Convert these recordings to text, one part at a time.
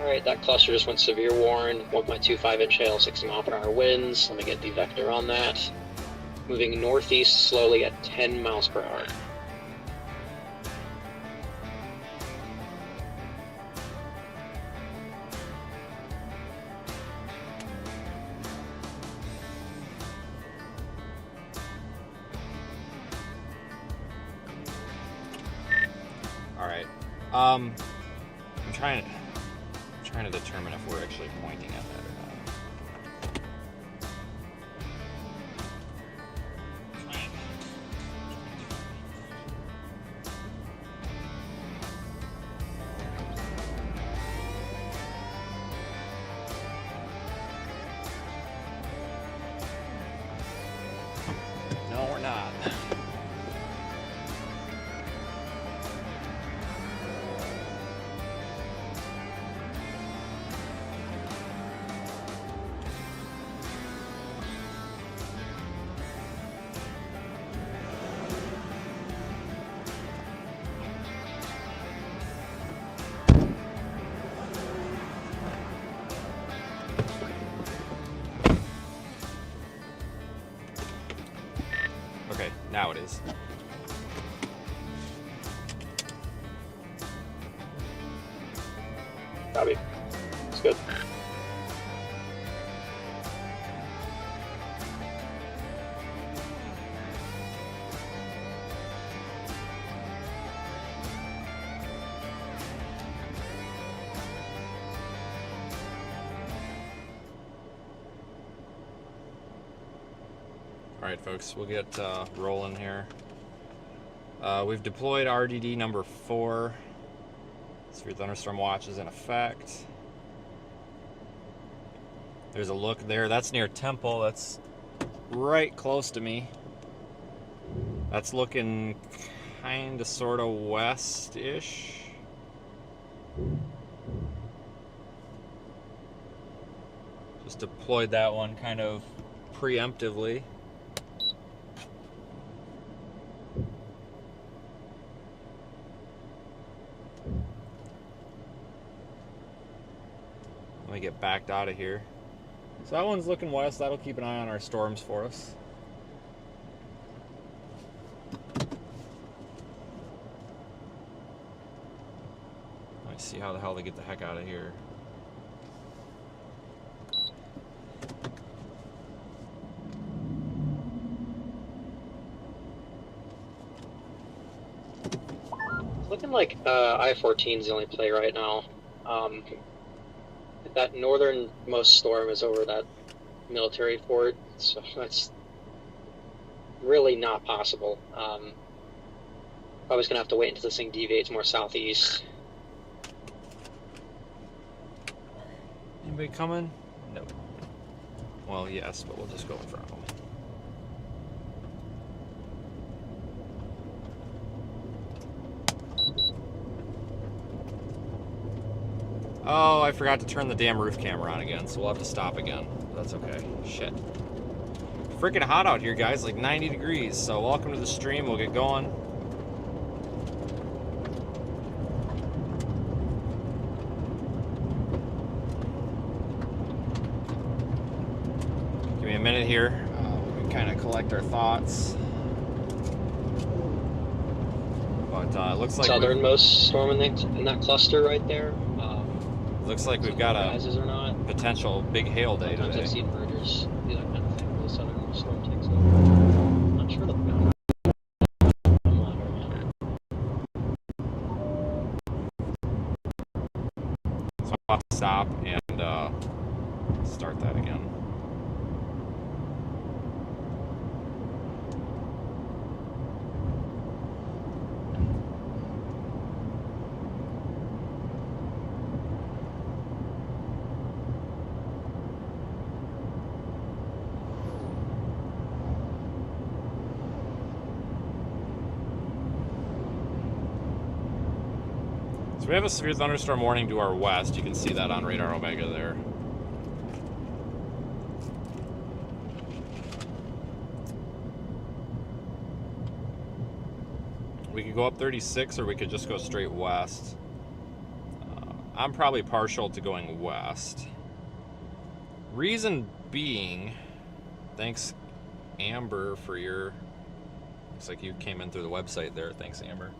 Alright, that cluster just went severe warned, 1.25 inch hail, 60 mile per hour winds. Let me get the vector on that. Moving northeast slowly at 10 miles per hour. Alright. I'm trying to determine if we're actually pointing at that or not. No, we're not. Okay, now it is. Copy. It's good. Alright folks, we'll get rolling here. We've deployed RDD number 4. Severe thunderstorm watch is in effect. There's a look there. That's near Temple. That's right close to me. That's looking kind of sort of west-ish. Just deployed that one kind of preemptively. Let me get backed out of here. So that one's looking west. That'll keep an eye on our storms for us. Let me see how the hell they get the heck out of here. Looking like I-14 is the only play right now. That northernmost storm is over that military fort, so that's really not possible. Probably just gonna have to wait until this thing deviates more southeast. Anybody coming? No. Well, yes, but we'll just go in front of them. Oh, I forgot to turn the damn roof camera on again, so we'll have to stop again. That's okay. Shit. Freaking hot out here, guys, like 90 degrees. So welcome to the stream. We'll get going. Give me a minute here. We can kind of collect our thoughts. But it looks like Southernmost storm in that cluster right there. Looks like we've got a or not. potential big hail day Sometimes today. I've seen mergers do that kind of thing where the southernmost storm takes over. I'm not sure the boundary. So I'll have to stop and start that again. So we have a severe thunderstorm warning to our west. You can see that on radar Omega there. We could go up 36 or we could just go straight west. I'm probably partial to going west. Reason being, thanks Amber for your, looks like you came in through the website there. Thanks Amber.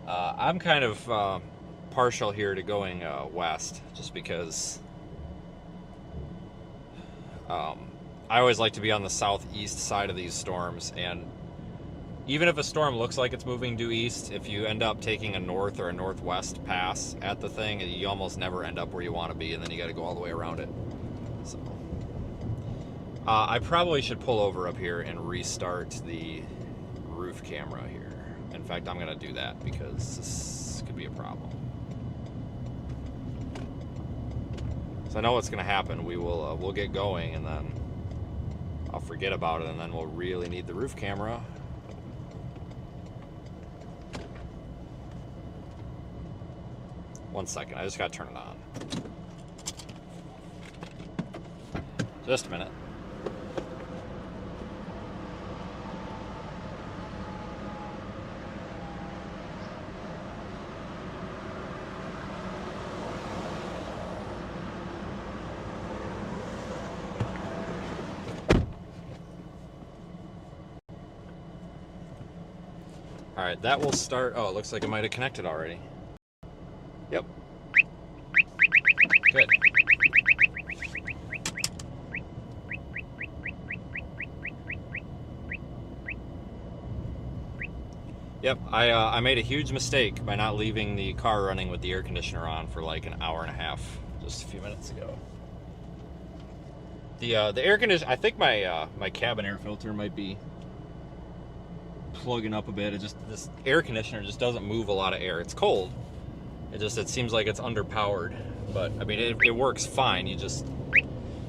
I'm kind of partial here to going west, just because I always like to be on the southeast side of these storms, and even if a storm looks like it's moving due east, if you end up taking a north or a northwest pass at the thing, you almost never end up where you want to be, and then you got to go all the way around it. So I probably should pull over up here and restart the roof camera here. In fact, I'm going to do that because this could be a problem. So I know what's going to happen. We'll get going, and then I'll forget about it, and then we'll really need the roof camera. One second, I just gotta turn it on. Just a minute. All right, that will start. Oh, it looks like it might have connected already. Yep. Good. Yep, I made a huge mistake by not leaving the car running with the air conditioner on for like an hour and a half just a few minutes ago. The air conditioner, I think my cabin air filter might be plugging up a bit. This air conditioner just doesn't move a lot of air. It's cold. It seems like it's underpowered, but I mean it works fine.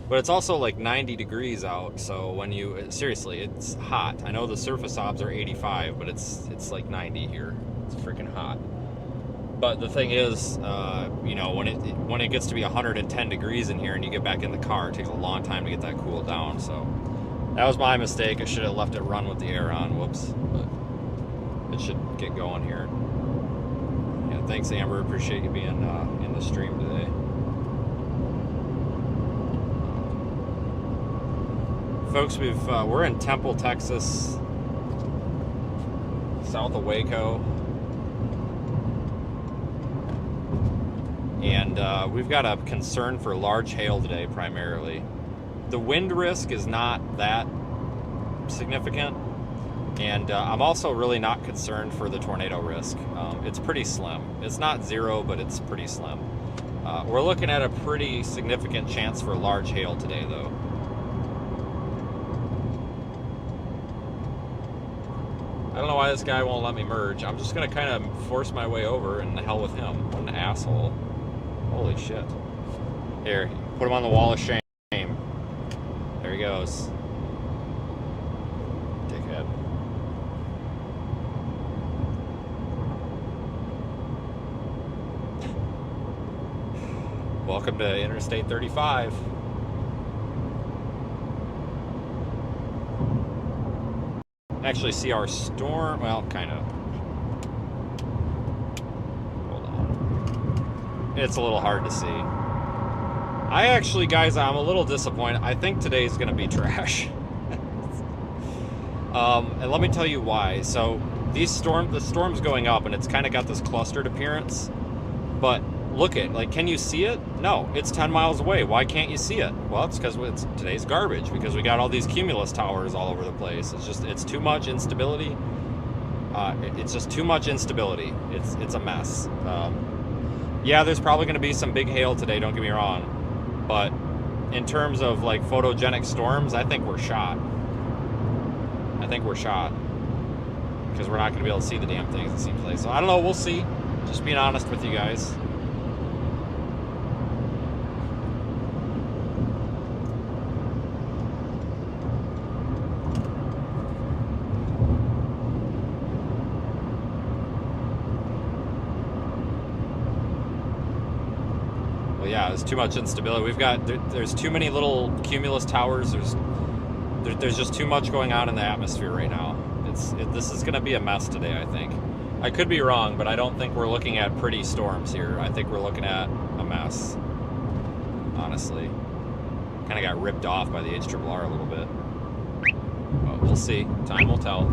But it's also like 90 degrees out, so when seriously, it's hot. I know the surface obs are 85, but it's like 90 here. It's freaking hot. But the thing is, when it gets to be 110 degrees in here and you get back in the car, it takes a long time to get that cooled down. So that was my mistake. I should have left it run with the air on. Whoops. But it should get going here. Yeah, thanks Amber. Appreciate you being in the stream today. Folks, we're in Temple, Texas, south of Waco, and we've got a concern for large hail today primarily. The wind risk is not that significant, and I'm also really not concerned for the tornado risk. It's pretty slim. It's not zero, but it's pretty slim. We're looking at a pretty significant chance for large hail today, though. I don't know why this guy won't let me merge. I'm just gonna kind of force my way over, and the hell with him. What an asshole. Holy shit. Here, put him on the wall of shame. There he goes. Dickhead. Welcome to Interstate 35. Actually see our storm, well, kind of. Hold on. It's a little hard to see. I actually, guys, I'm a little disappointed. I think today's going to be trash. And let me tell you why. So the storm's going up, and it's kind of got this clustered appearance. But look at, like, can you see it? No, it's 10 miles away. Why can't you see it? Well, it's because today's garbage, because we got all these cumulus towers all over the place. It's too much instability. It's just too much instability. It's a mess. Yeah, there's probably going to be some big hail today, don't get me wrong. But in terms of like photogenic storms, I think we're shot. Because we're not going to be able to see the damn things, it seems like. So I don't know, we'll see. Just being honest with you guys. Yeah, there's too much instability. There's too many little cumulus towers. There's just too much going on in the atmosphere right now. This is going to be a mess today, I think. I could be wrong, but I don't think we're looking at pretty storms here. I think we're looking at a mess, honestly. Kind of got ripped off by the HRRR a little bit. But we'll see. Time will tell.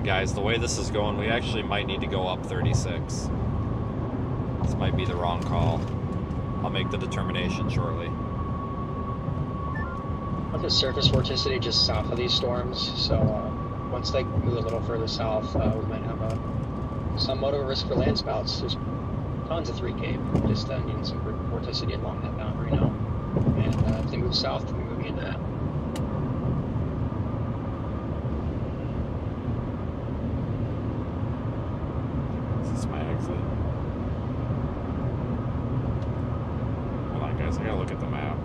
Guys, the way this is going, we actually might need to go up 36. This might be the wrong call. I'll make the determination shortly. The surface vorticity just south of these storms, so once they move a little further south, we might have somewhat of a risk for landspouts. There's tons of 3K, just needing some vorticity along that boundary now. And if they move south, we'll be moving into that. I gotta look at the map.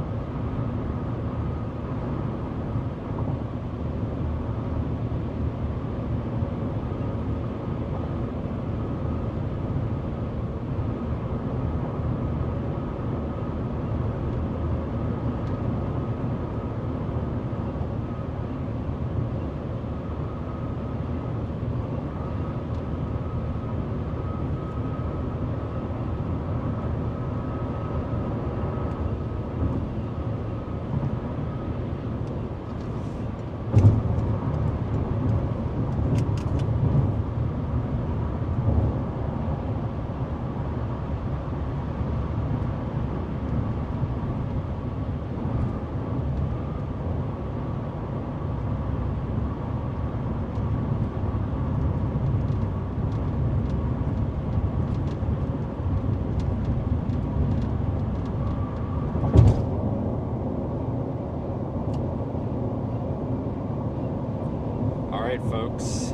Folks.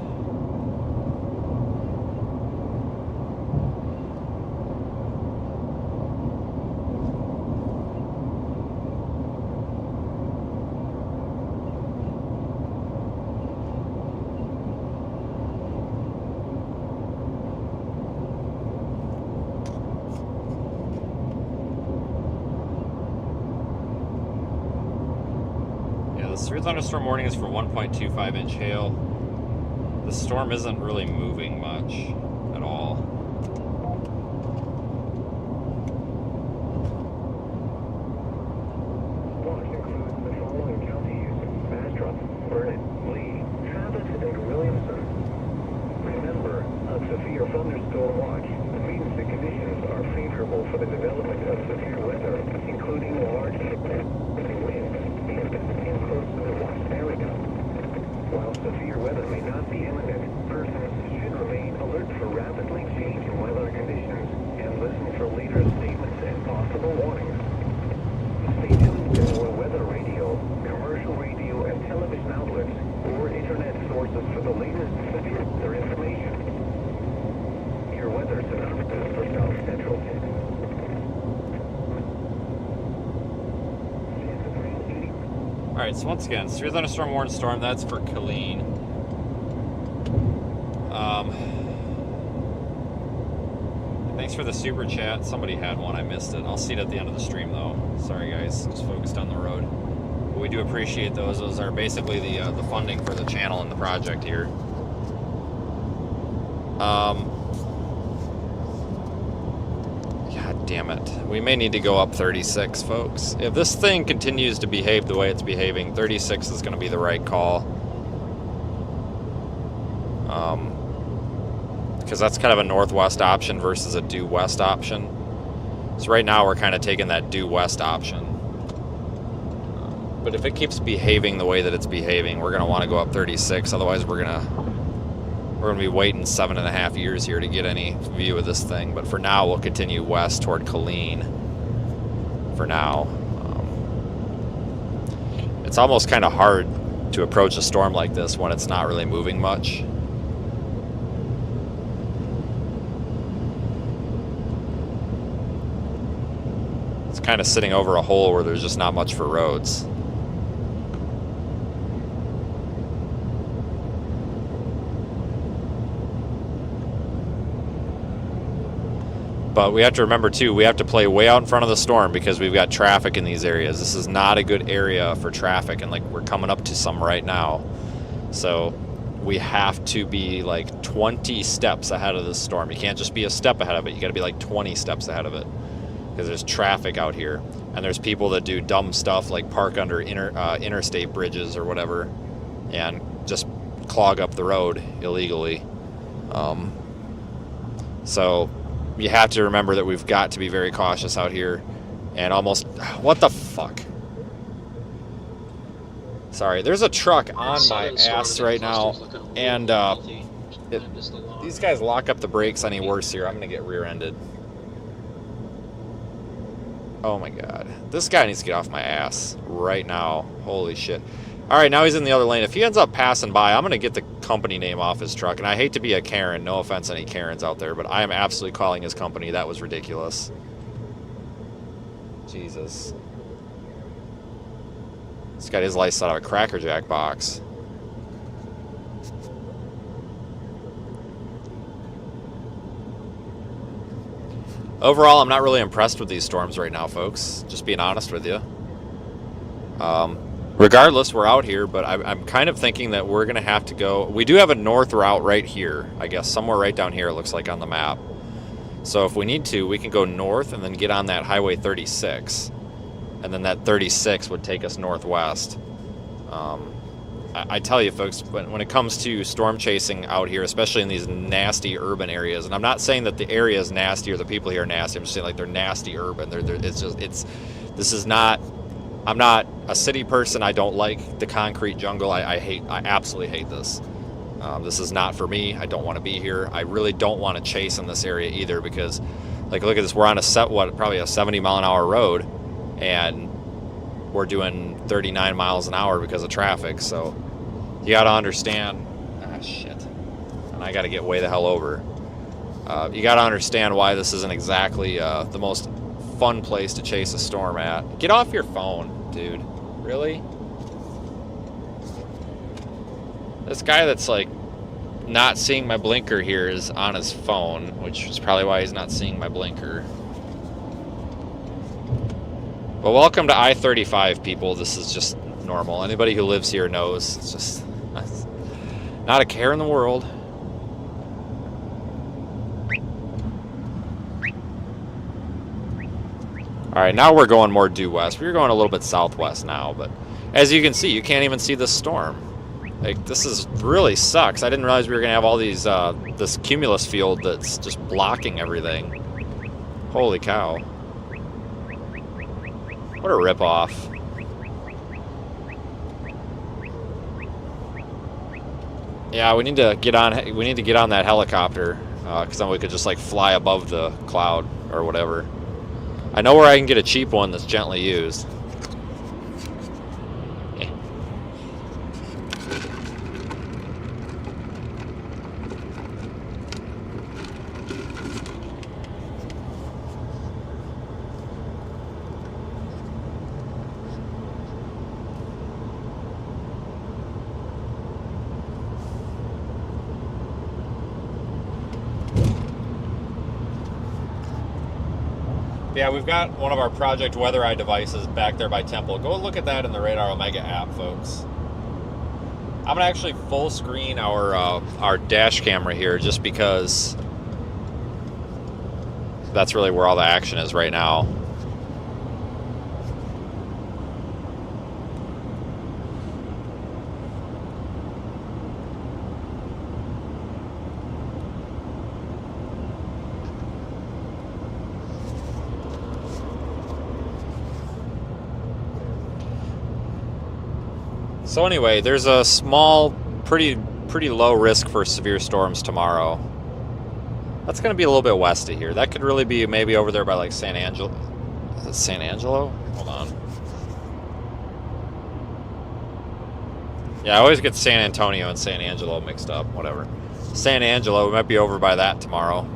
Yeah, the severe thunderstorm warning is for 1.25 inch hail. The storm isn't really moving much at all. Watch includes the following counties: Bastrop, Burnett, Lee, Travis, and Williamson. Remember, a severe thunderstorm watch means the conditions are favorable for the development of severe weather, including large winds and close to the watch area. While severe weather may not be imminent, persons should remain alert for rapidly changing weather conditions and listen for later statements and possible warnings. Stay tuned to our weather radio, commercial radio and television outlets, or internet sources for the latest severe weather information. Your weather synopsis for South Central Texas. Alright, so once again, severe thunderstorm warned storm, that's for Killeen. Thanks for the super chat. Somebody had one, I missed it. I'll see it at the end of the stream though. Sorry guys, just focused on the road. But we do appreciate those. Those are basically the funding for the channel and the project here. God damn it. We may need to go up 36, folks. If this thing continues to behave the way it's behaving, 36 is going to be the right call. Because that's kind of a northwest option versus a due west option. So right now we're kind of taking that due west option. But if it keeps behaving the way that it's behaving, we're going to want to go up 36. Otherwise we're going to be waiting 7.5 years here to get any view of this thing. But for now, we'll continue west toward Killeen. For now. It's almost kind of hard to approach a storm like this when it's not really moving much. It's kind of sitting over a hole where there's just not much for roads. But we have to remember too, we have to play way out in front of the storm because we've got traffic in these areas. This is not a good area for traffic, and like we're coming up to some right now. So we have to be like 20 steps ahead of the storm. You can't just be a step ahead of it. You got to be like 20 steps ahead of it because there's traffic out here. And there's people that do dumb stuff like park under interstate bridges or whatever and just clog up the road illegally. So you have to remember that we've got to be very cautious out here. And almost, what the fuck? Sorry, there's a truck on my ass right now, and these guys lock up the brakes any worse here, I'm gonna get rear-ended. Oh my god, this guy needs to get off my ass right now. Holy shit. Alright, now he's in the other lane. If he ends up passing by, I'm gonna get the company name off his truck, and I hate to be a Karen, no offense to any Karens out there, but I am absolutely calling his company. That was ridiculous. Jesus. He's got his lights out of a Cracker Jack box. Overall, I'm not really impressed with these storms right now, folks. Just being honest with you. Regardless, we're out here, but I'm kind of thinking that we're going to have to go... We do have a north route right here, I guess. Somewhere right down here, it looks like, on the map. So if we need to, we can go north and then get on that Highway 36. And then that 36 would take us northwest. I tell you, folks, when it comes to storm chasing out here, especially in these nasty urban areas, and I'm not saying that the area is nasty or the people here are nasty. I'm just saying like they're nasty urban. This is not. I'm not a city person. I don't like the concrete jungle. I absolutely hate this. This is not for me. I don't want to be here. I really don't want to chase in this area either because, like, look at this. We're on probably a 70-mile-an-hour road, and we're doing 39 miles an hour because of traffic. So you got to understand. Ah, shit. And I got to get way the hell over. You got to understand why this isn't exactly the most fun place to chase a storm at. Get off your phone, dude. Really? This guy that's like not seeing my blinker here is on his phone, which is probably why he's not seeing my blinker. Well, welcome to I-35, people. This is just normal. Anybody who lives here knows it's just not a care in the world. All right, now we're going more due west. We're going a little bit southwest now, but as you can see, you can't even see the storm. Like, this is really sucks. I didn't realize we were gonna have all these this cumulus field that's just blocking everything. Holy cow! What a ripoff. Yeah, we need to get on. We need to get on that helicopter because then we could just like fly above the cloud or whatever. I know where I can get a cheap one that's gently used. Yeah, we've got one of our Project Weather Eye devices back there by Temple. Go look at that in the Radar Omega app, folks. I'm gonna actually full screen our dash camera here just because that's really where all the action is right now. So anyway, there's a small, pretty low risk for severe storms tomorrow. That's going to be a little bit west of here. That could really be maybe over there by like San Angelo. Is it San Angelo? Hold on. Yeah, I always get San Antonio and San Angelo mixed up. Whatever. San Angelo, we might be over by that tomorrow.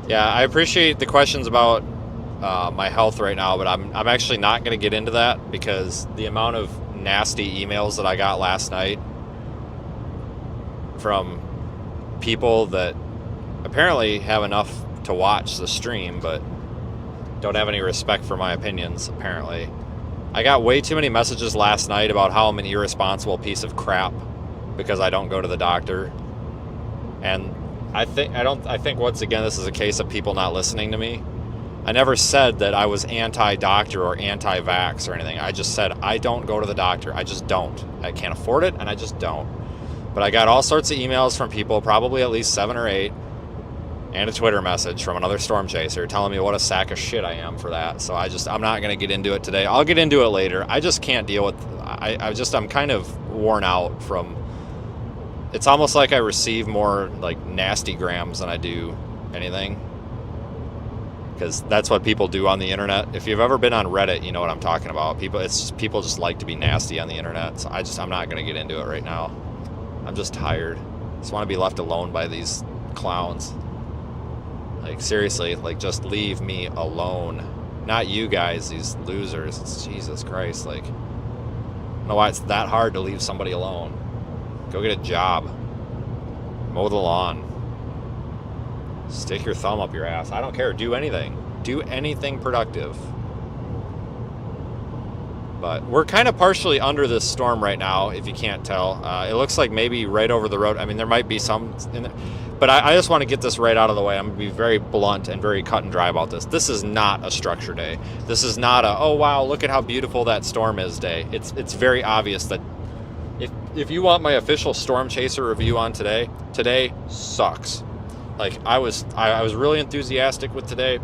Yeah, I appreciate the questions about my health right now, but I'm actually not going to get into that because the amount of nasty emails that I got last night from people that apparently have enough to watch the stream but don't have any respect for my opinions, apparently. I got way too many messages last night about how I'm an irresponsible piece of crap because I don't go to the doctor. And I think once again this is a case of people not listening to me. I never said that I was anti-doctor or anti-vax or anything. I just said I don't go to the doctor. I just don't. I can't afford it, and I just don't. But I got all sorts of emails from people, probably at least 7 or 8, and a Twitter message from another storm chaser telling me what a sack of shit I am for that. So I'm not going to get into it today. I'll get into it later. I just can't deal with... I'm kind of worn out from... It's almost like I receive more, like, nasty grams than I do anything. Because that's what people do on the internet. If you've ever been on Reddit, you know what I'm talking about. People just like to be nasty on the internet. So I'm not going to get into it right now. I'm just tired. I just want to be left alone by these clowns. Like, seriously, like, just leave me alone. Not you guys, these losers. It's Jesus Christ. Like, I don't know why it's that hard to leave somebody alone. Go get a job. Mow the lawn. Stick your thumb up your ass. I don't care. Do anything. Do anything productive. But we're kind of partially under this storm right now, if you can't tell. It looks like maybe right over the road. I mean, there might be some in there. But I just want to get this right out of the way. I'm going to be very blunt and very cut and dry about this. This is not a structure day. This is not a, oh, wow, look at how beautiful that storm is day. It's very obvious that if you want my official storm chaser review on today sucks. Like, I was really enthusiastic with today.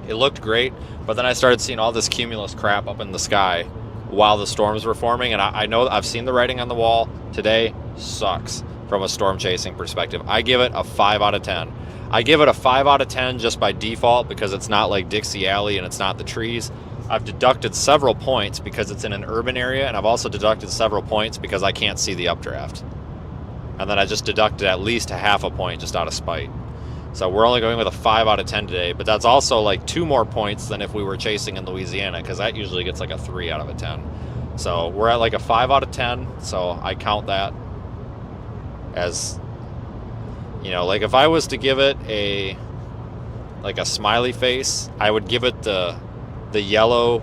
It looked great, but then I started seeing all this cumulus crap up in the sky while the storms were forming, and I know I've seen the writing on the wall. Today sucks from a storm chasing perspective. I give it a 5 out of 10. I give it a 5 out of 10 just by default because it's not like Dixie Alley and it's not the trees. I've deducted several points because it's in an urban area, and I've also deducted several points because I can't see the updraft. And then I just deducted at least a half a point just out of spite. So we're only going with a 5 out of 10 today, but that's also like 2 more points than if we were chasing in Louisiana, because that usually gets like a 3 out of a 10. So we're at like a 5 out of 10, so I count that as, you know, like if I was to give it a smiley face, I would give it the yellow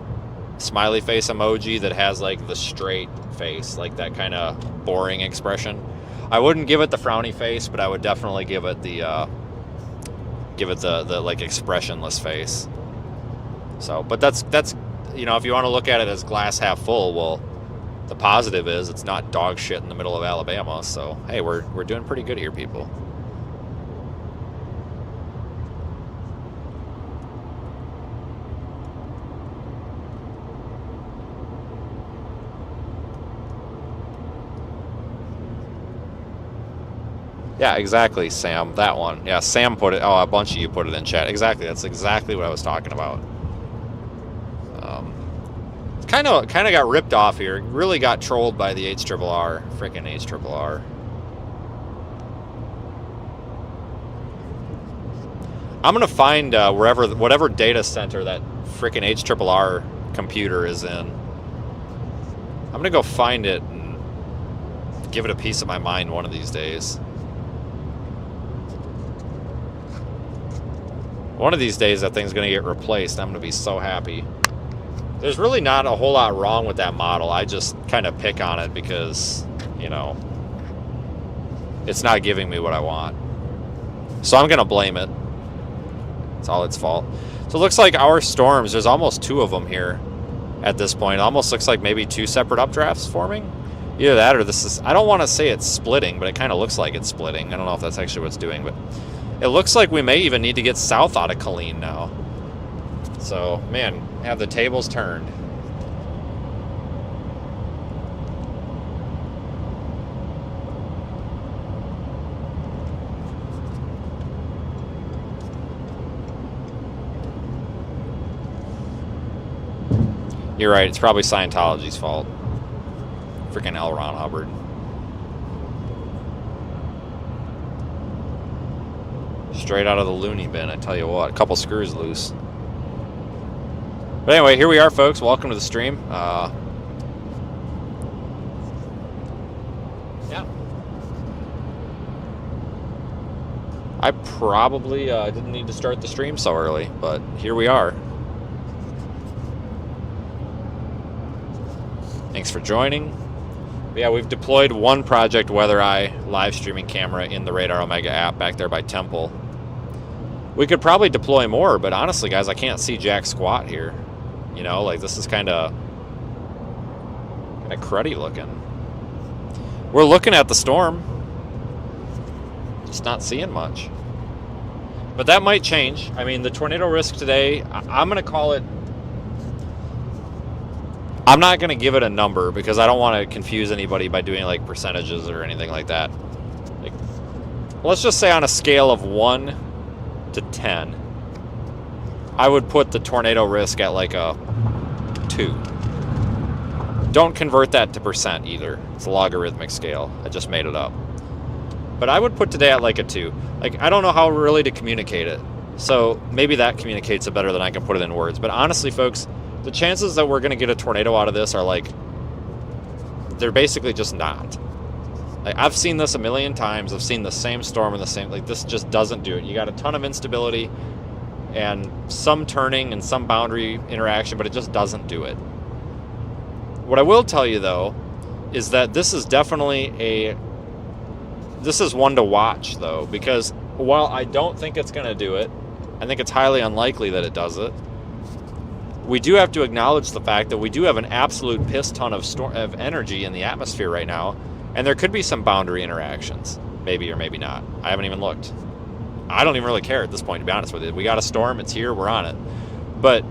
smiley face emoji that has like the straight face, like that kind of boring expression. I wouldn't give it the frowny face, but I would definitely give it the like expressionless face. So, but that's you know, if you want to look at it as glass half full, well, the positive is it's not dog shit in the middle of Alabama. So hey, we're doing pretty good here, people. Yeah, exactly, Sam. That one. Yeah, Sam put it. Oh, a bunch of you put it in chat. Exactly. That's exactly what I was talking about. Kind of got ripped off here. Really got trolled by the HRRR. Freaking HRRR. I'm gonna find whatever data center that freaking HRRR computer is in. I'm gonna go find it and give it a piece of my mind one of these days. One of these days that thing's going to get replaced. I'm going to be so happy. There's really not a whole lot wrong with that model. I just kind of pick on it because, you know, it's not giving me what I want. So I'm going to blame it. It's all its fault. So it looks like our storms, there's almost 2 of them here at this point. It almost looks like maybe 2 separate updrafts forming. Either that or this is, I don't want to say it's splitting, but it kind of looks like it's splitting. I don't know if that's actually what it's doing, but it looks like we may even need to get south out of Killeen now. So, man, have the tables turned. You're right, it's probably Scientology's fault. Freaking L. Ron Hubbard. Straight out of the loony bin, I tell you what. A couple screws loose. But anyway, here we are, folks. Welcome to the stream. Yeah. I probably didn't need to start the stream so early, but here we are. Thanks for joining. But yeah, we've deployed one Project Weather Eye live streaming camera in the Radar Omega app back there by Temple. We could probably deploy more, but honestly, guys, I can't see jack squat here. You know, like this is kind of cruddy looking. We're looking at the storm, just not seeing much. But that might change. I mean, the tornado risk today, I'm going to call it, I'm not going to give it a number because I don't want to confuse anybody by doing like percentages or anything like that. Like, let's just say on a scale of 1 to 10, I would put the tornado risk at like a 2. Don't convert that to percent either. It's a logarithmic scale. I just made it up. But I would put today at like a 2. Like, I don't know how really to communicate it. So maybe that communicates it better than I can put it in words. But honestly, folks, the chances that we're going to get a tornado out of this are like, they're basically just not. Like, I've seen this a million times. I've seen the same storm and the same, like, this just doesn't do it. You got a ton of instability and some turning and some boundary interaction, but it just doesn't do it. What I will tell you, though, is that this is definitely this is one to watch, though, because while I don't think it's going to do it, I think it's highly unlikely that it does it. We do have to acknowledge the fact that we do have an absolute piss ton of energy in the atmosphere right now, and there could be some boundary interactions, maybe or maybe not. I haven't even looked. I don't even really care at this point, to be honest with you. We got a storm, it's here, we're on it. But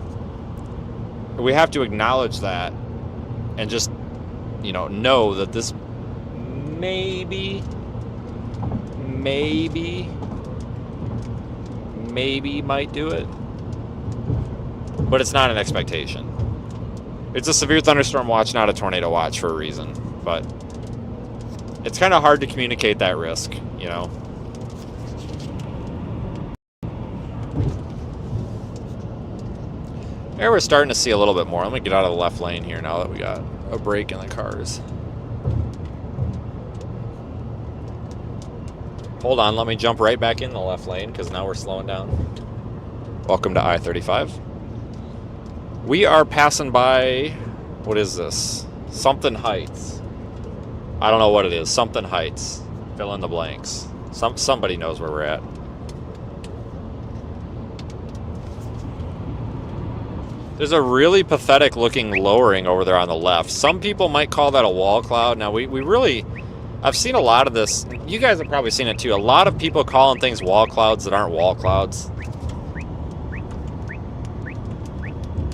we have to acknowledge that and just, know that this maybe might do it. But it's not an expectation. It's a severe thunderstorm watch, not a tornado watch for a reason. But it's kind of hard to communicate that risk, There we're starting to see a little bit more. Let me get out of the left lane here now that we got a break in the cars. Hold on, let me jump right back in the left lane because now we're slowing down. Welcome to I-35. We are passing by, what is this? Something Heights. I don't know what it is. Something Heights. Fill in the blanks. Somebody knows where we're at. There's a really pathetic looking lowering over there on the left. Some people might call that a wall cloud. Now, we really, I've seen a lot of this. You guys have probably seen it too. A lot of people calling things wall clouds that aren't wall clouds.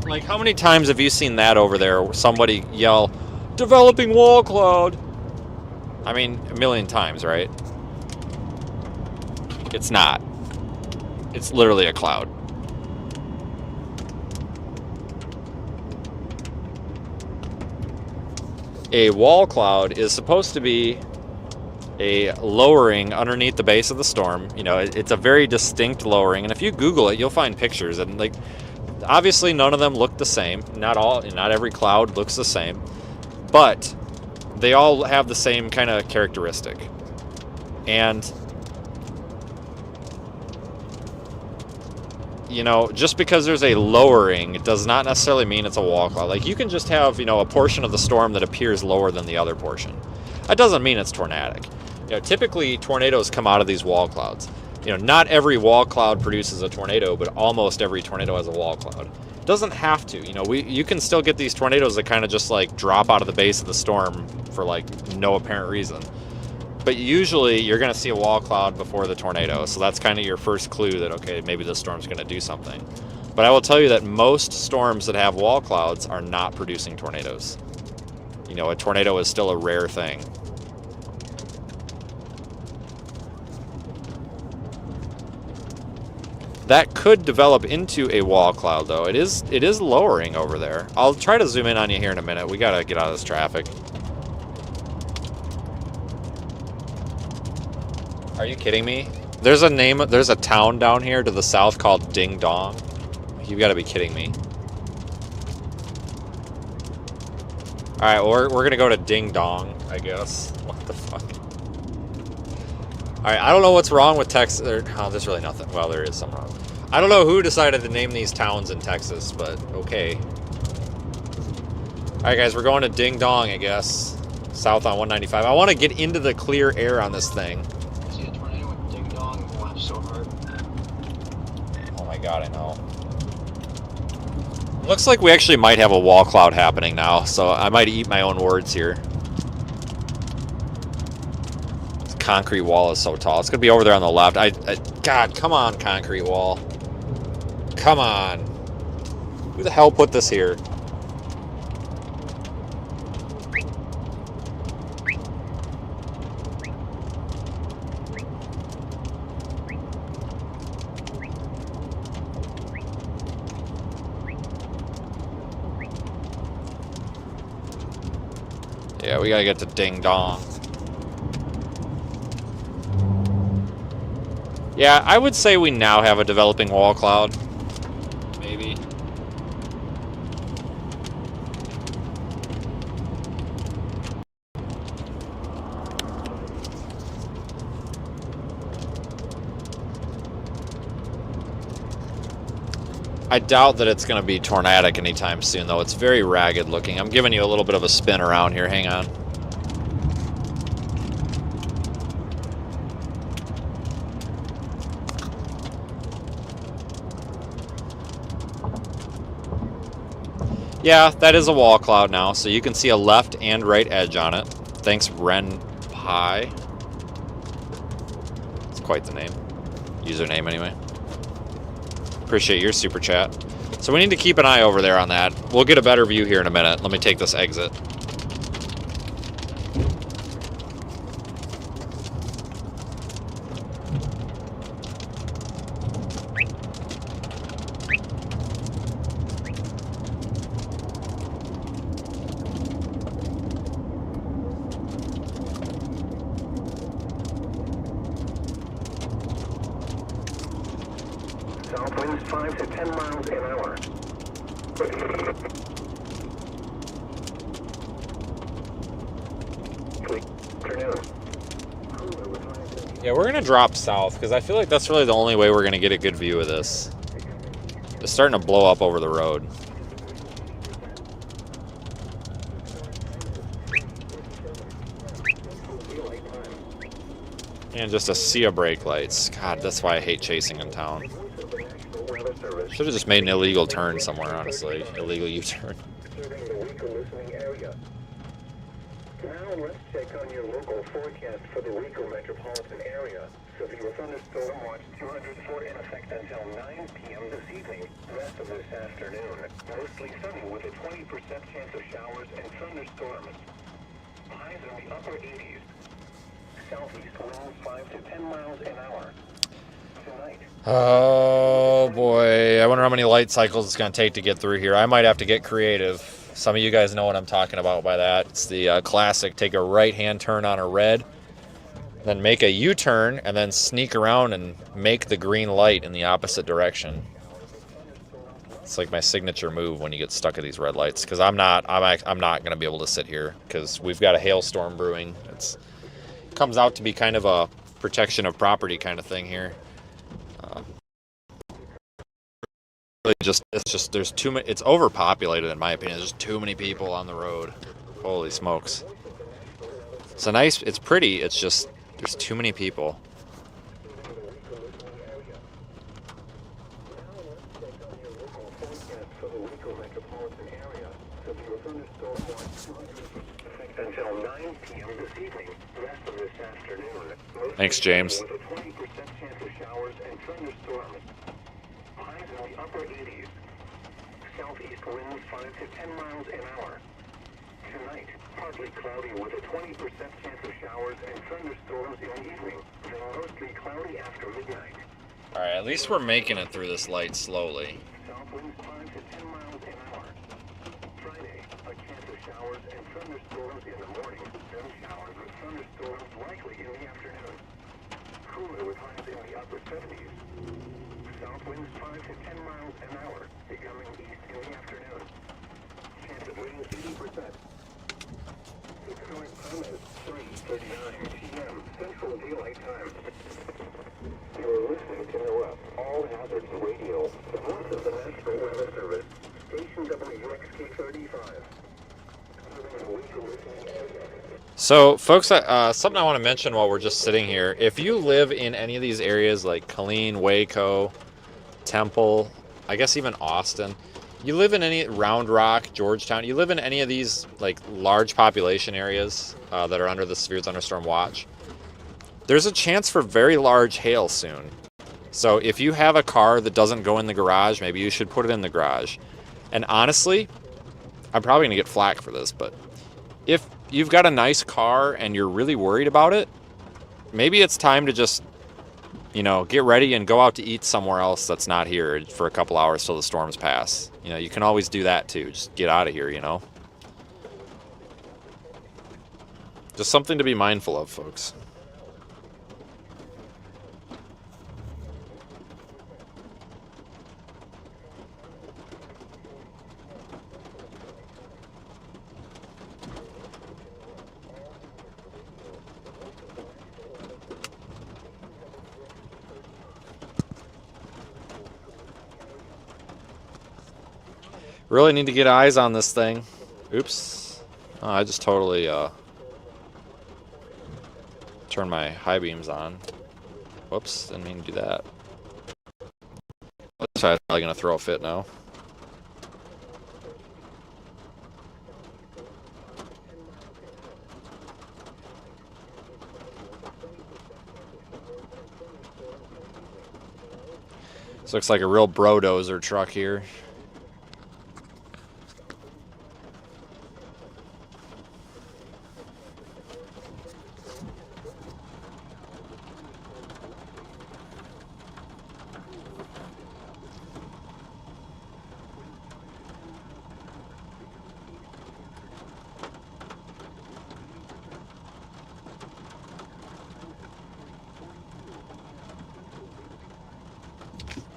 Like, how many times have you seen that over there where somebody yell, developing wall cloud? I mean, a million times, right? It's not. It's literally a cloud. A wall cloud is supposed to be a lowering underneath the base of the storm. It's a very distinct lowering, and if you Google it, you'll find pictures, and like, obviously none of them look the same. Not every cloud looks the same, but they all have the same kind of characteristic. And just because there's a lowering, it does not necessarily mean it's a wall cloud. Like, you can just have, a portion of the storm that appears lower than the other portion. That doesn't mean it's tornadic. Typically tornadoes come out of these wall clouds. Not every wall cloud produces a tornado, but almost every tornado has a wall cloud. It doesn't have to. You can still get these tornadoes that kind of just like drop out of the base of the storm for like no apparent reason. But usually you're going to see a wall cloud before the tornado. So that's kind of your first clue that, okay, maybe this storm's going to do something. But I will tell you that most storms that have wall clouds are not producing tornadoes. A tornado is still a rare thing. That could develop into a wall cloud, though. It is lowering over there. I'll try to zoom in on you here in a minute. We got to get out of this traffic. Are you kidding me? There's a town down here to the south called Ding Dong. You've got to be kidding me. Alright, well, we're gonna go to Ding Dong, I guess. What the fuck? Alright, I don't know what's wrong with Texas. Oh, there's really nothing. Well, there is some wrong. I don't know who decided to name these towns in Texas, but okay. Alright, guys, we're going to Ding Dong, I guess. South on 195. I want to get into the clear air on this thing. See a tornado in Ding Dong and laugh so hard. Oh my god, I know. Looks like we actually might have a wall cloud happening now, so I might eat my own words here. This concrete wall is so tall. It's gonna be over there on the left. God, come on, concrete wall. Come on. Who the hell put this here? Yeah, we gotta get to Ding Dong. Yeah, I would say we now have a developing wall cloud. Maybe. I doubt that it's going to be tornadic anytime soon, though. It's very ragged looking. I'm giving you a little bit of a spin around here. Hang on. Yeah, that is a wall cloud now, so you can see a left and right edge on it. Thanks, Ren Pi. It's quite the name. Username, anyway. Appreciate your super chat. So we need to keep an eye over there on that. We'll get a better view here in a minute. Let me take this exit. South winds 5 to 10 miles an hour. Yeah, we're gonna drop south because I feel like that's really the only way we're gonna get a good view of this. It's starting to blow up over the road. And just a sea of brake lights. God, that's why I hate chasing in town. Should have just made an illegal turn somewhere, honestly. Illegal U-turn. Now let's check on your local forecast for the Waco metropolitan area. Severe thunderstorm watch 204 in effect until 9 p.m. this evening. Rest of this afternoon, mostly sunny with a 20% chance of showers and thunderstorms. Highs in the upper 80s. Southeast winds 5 to 10 miles an hour. Tonight. Oh boy, I wonder how many light cycles it's going to take to get through here. I might have to get creative. Some of you guys know what I'm talking about by that. It's the classic, take a right-hand turn on a red, then make a U-turn, and then sneak around and make the green light in the opposite direction. It's like my signature move when you get stuck at these red lights, because I'm not going to be able to sit here, because we've got a hailstorm brewing. It comes out to be kind of a protection of property kind of thing here. There's too many. It's overpopulated in my opinion. There's just too many people on the road. Holy smokes! It's pretty. It's just there's too many people. Thanks, James. Upper 80s. Southeast winds 5 to 10 miles an hour. Tonight, partly cloudy with a 20% chance of showers and thunderstorms in the evening. Then mostly cloudy after midnight. Alright, at least we're making it through this light slowly. South winds 5 to 10 miles an hour. Friday, a chance of showers and thunderstorms in the morning. Then showers with thunderstorms likely in the afternoon. Cooler with highs in the upper 70s. South winds 5 to 10 miles an hour, becoming east in the afternoon. Chance of rain 80%. Current time is 3:39 p.m. Central Daylight Time. You're listening to NOAA All Hazards Radio, the voice of the National Weather Service, station WXK35. So, folks, something I want to mention while we're just sitting here. If you live in any of these areas like Killeen, Waco, Temple, I guess even Austin, you live in any Round Rock, Georgetown, you live in any of these like large population areas that are under the severe thunderstorm watch, there's a chance for very large hail soon. So if you have a car that doesn't go in the garage, maybe you should put it in the garage. And honestly, I'm probably going to get flack for this, but if you've got a nice car and you're really worried about it, maybe it's time to just, you know, get ready and go out to eat somewhere else that's not here for a couple hours till the storms pass. You know, you can always do that too. Just get out of here, you know. Just something to be mindful of, folks. Really need to get eyes on this thing. Oops. Oh, I just totally turned my high beams on. Whoops, didn't mean to do that. This guy's probably going to throw a fit now. This looks like a real brodozer truck here.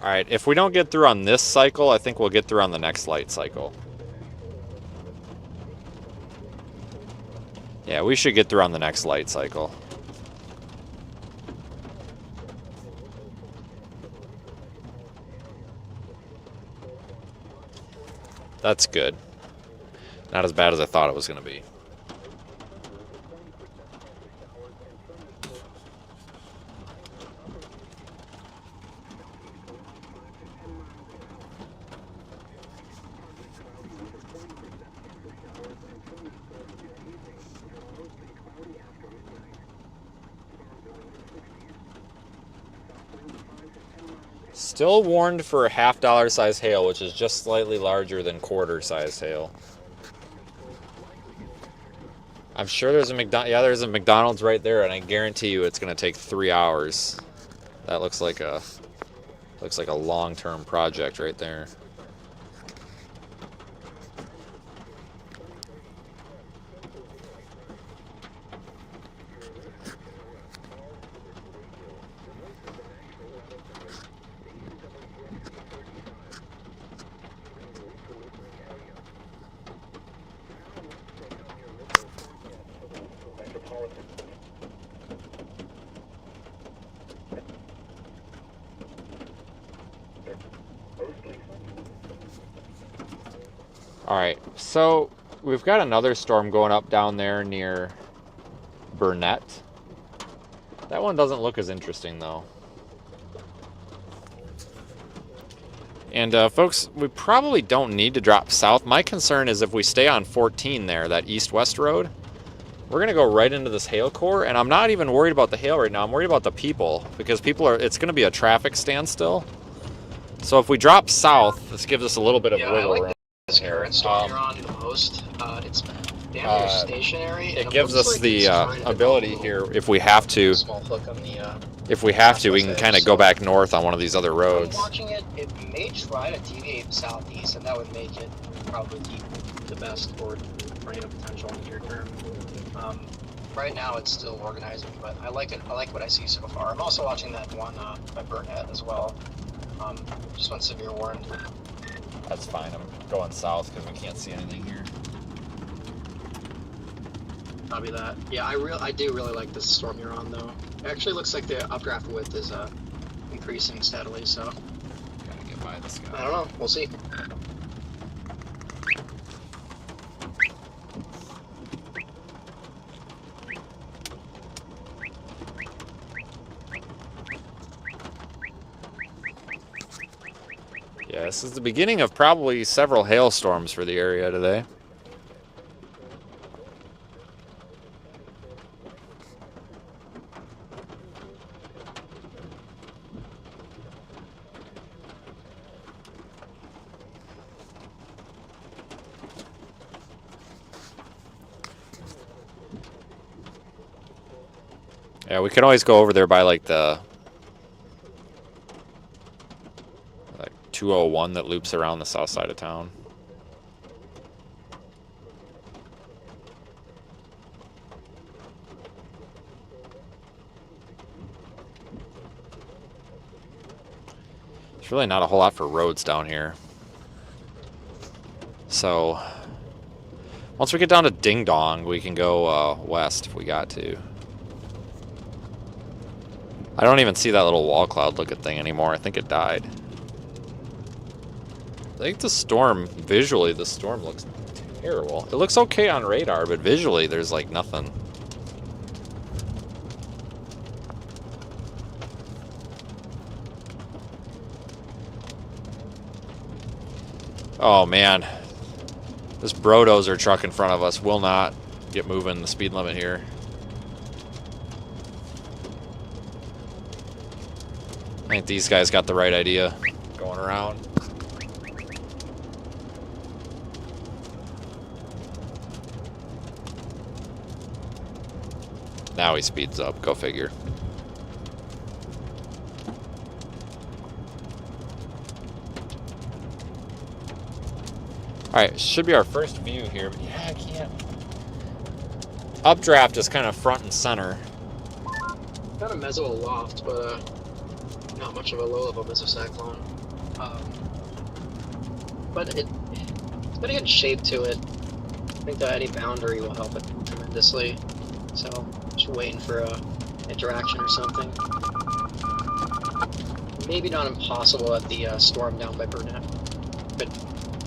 Alright, if we don't get through on this cycle, I think we'll get through on the next light cycle. Yeah, we should get through on the next light cycle. That's good. Not as bad as I thought it was going to be. Still warned for a $50 size hail, which is just slightly larger than quarter size hail. I'm sure there's a there's a McDonald's right there, and I guarantee you it's going to take 3 hours. That looks like a long-term project right there. Alright, so we've got another storm going up down there near Burnett. That one doesn't look as interesting though. And folks, we probably don't need to drop south. My concern is if we stay on 14 there, that east-west road, we're going to go right into this hail core, and I'm not even worried about the hail right now. I'm worried about the people, because it's going to be a traffic standstill. So if we drop south, this gives us a little bit of wiggle room. This current storm you're on most, it's damn near stationary. It gives us the ability here, if we have to, Small hook on the, we can kind of go back north on one of these other roads. Watching it, it may try to deviate southeast, and that would make it probably the best for tornado potential in the near term. Right now, it's still organizing, but I like it. I like what I see so far. I'm also watching that one by Burnett as well. Just when severe warned. That's fine. I'm going south because we can't see anything here. Copy that. Yeah, I do really like this storm you're on though. It actually looks like the updraft width is increasing steadily, so Gotta get by this guy. I don't know. We'll see. Yeah, this is the beginning of probably several hailstorms for the area today. Yeah, we can always go over there by like the 201 that loops around the south side of town. There's really not a whole lot for roads down here. So once we get down to Ding Dong, we can go west if we got to. I don't even see that little wall cloud looking thing anymore. I think it died. I think the storm, visually, the storm looks terrible. It looks okay on radar, but visually, there's like nothing. Oh man, this Brodozer truck in front of us will not get moving the speed limit here. I think these guys got the right idea going around. Now he speeds up, go figure. Alright, should be our first view here, but yeah, I can't. Updraft is kind of front and center. Got a mezzo aloft, but not much of a low-level mesocyclone. But it's got a good shape to it. I think that any boundary will help it tremendously. So, just waiting for a interaction or something. Maybe not impossible at the storm down by Burnett. Could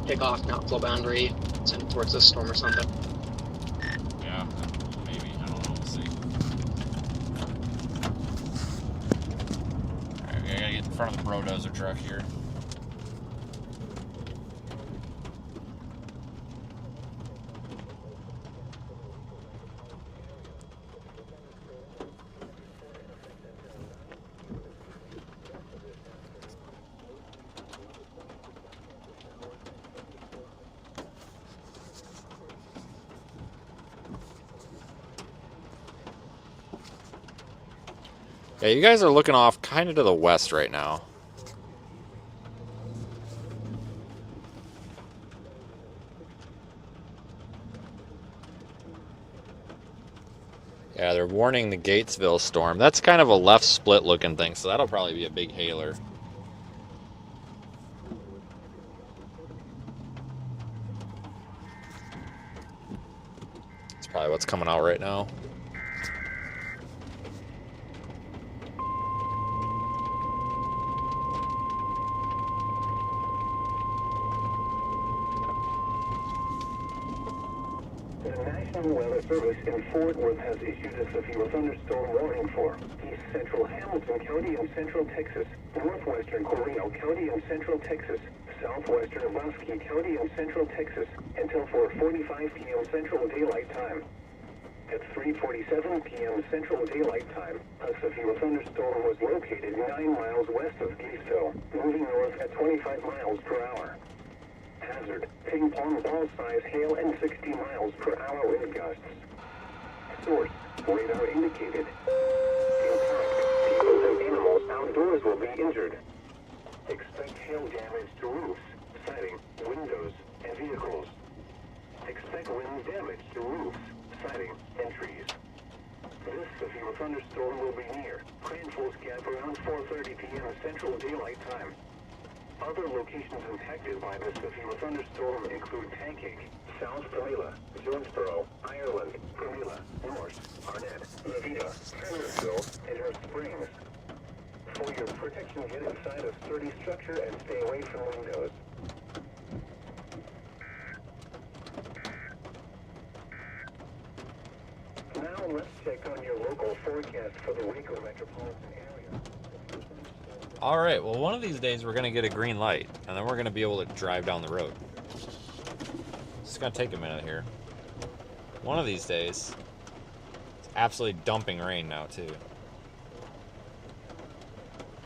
pick off not flow boundary, send it towards this storm or something. Yeah, maybe. I don't know. We'll see. Alright, we gotta get in front of the Brodozer truck here. Yeah, you guys are looking off kind of to the west right now. Yeah, they're warning the Gatesville storm. That's kind of a left split looking thing, so that'll probably be a big hailer. That's probably what's coming out right now. Weather Service in Fort Worth has issued a severe thunderstorm warning for East Central Hamilton County and Central Texas, Northwestern Corrino County and Central Texas, Southwestern Muskie County and Central Texas until 4:45 p.m. Central Daylight Time. At 3:47 p.m. Central Daylight Time, a severe thunderstorm was located 9 miles west of Gatesville, moving north at 25 miles per hour. Hazard, ping pong ball size hail and 60 miles per hour wind gusts. Source, radar indicated. Impact, people and animals outdoors will be injured. Expect hail damage to roofs, siding, windows, and vehicles. Expect wind damage to roofs, siding, and trees. This severe thunderstorm will be near Cranford's Gap around 4:30 p.m. Central Daylight Time. Other locations impacted by this severe thunderstorm include Tankig, South Pramila, Jonesboro, Ireland, Pramila, North, Arnett, Levita, Turnersville, and Her Springs. For your protection, get inside a sturdy structure and stay away from windows. Now let's check on your local forecast for the Waco metropolitan area. All right, well, one of these days we're going to get a green light, and then we're going to be able to drive down the road. It's going to take a minute here. One of these days, it's absolutely dumping rain now, too.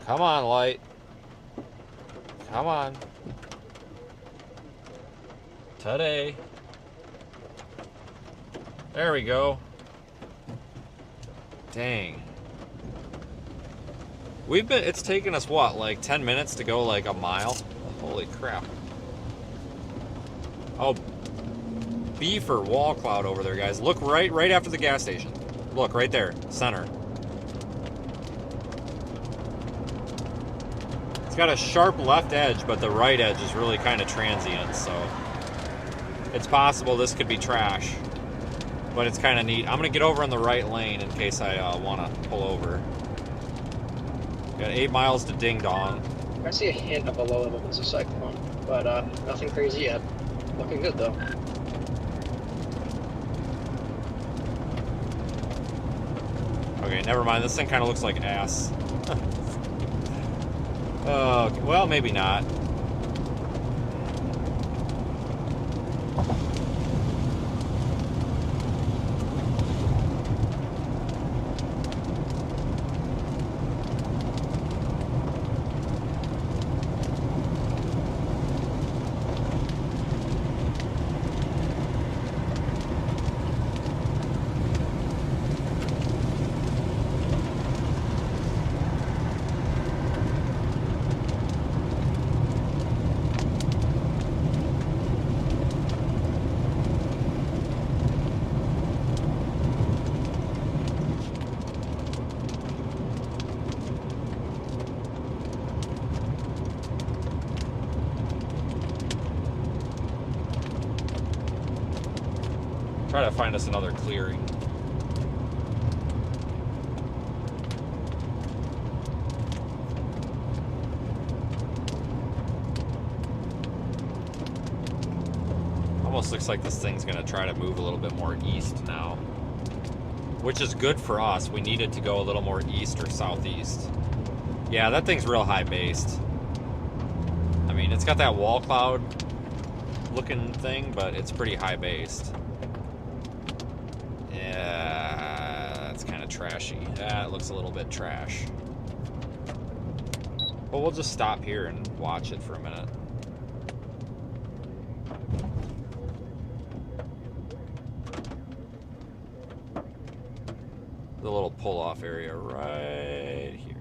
Come on, light. Come on. Today. There we go. Dang. It's taken us what, like 10 minutes to go like a mile? Holy crap. Oh, beefer wall cloud over there, guys. Look right after the gas station. Look, right there, center. It's got a sharp left edge, but the right edge is really kind of transient, so it's possible this could be trash. But it's kind of neat. I'm gonna get over in the right lane in case I want to pull over. Got 8 miles to Ding Dong. I see a hint of a low level cyclone, but nothing crazy yet. Looking good though. Okay, never mind. This thing kind of looks like ass. Well, maybe not. Try to find us another clearing. Almost looks like this thing's gonna try to move a little bit more east now, which is good for us. We need it to go a little more east or southeast. Yeah, that thing's real high based. I mean, it's got that wall cloud looking thing, but it's pretty high based. Yeah, that's kind of trashy. That looks a little bit trash. But we'll just stop here and watch it for a minute. The little pull-off area right here.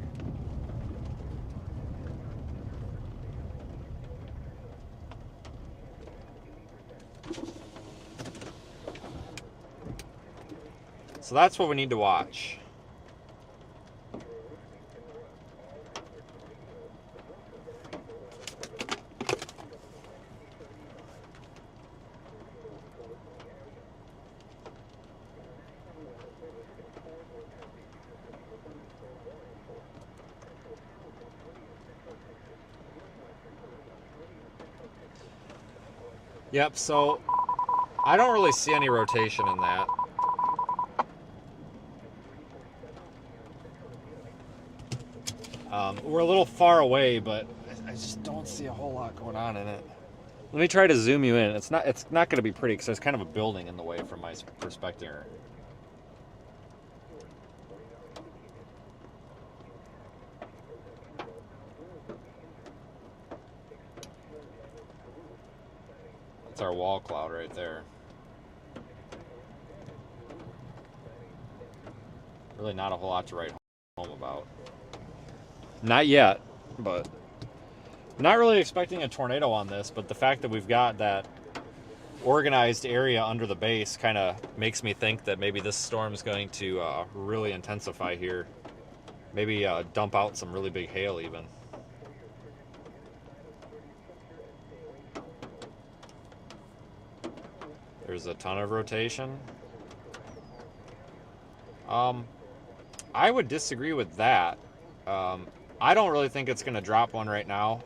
So that's what we need to watch. Yep, so I don't really see any rotation in that. We're a little far away, but I just don't see a whole lot going on in it. Let me try to zoom you in. It's not going to be pretty because there's kind of a building in the way from my perspective. That's our wall cloud right there. Really not a whole lot to write home about. Not yet, but not really expecting a tornado on this, but the fact that we've got that organized area under the base kind of makes me think that maybe this storm is going to really intensify here. Maybe dump out some really big hail even. There's a ton of rotation. I would disagree with that. I don't really think it's going to drop one right now.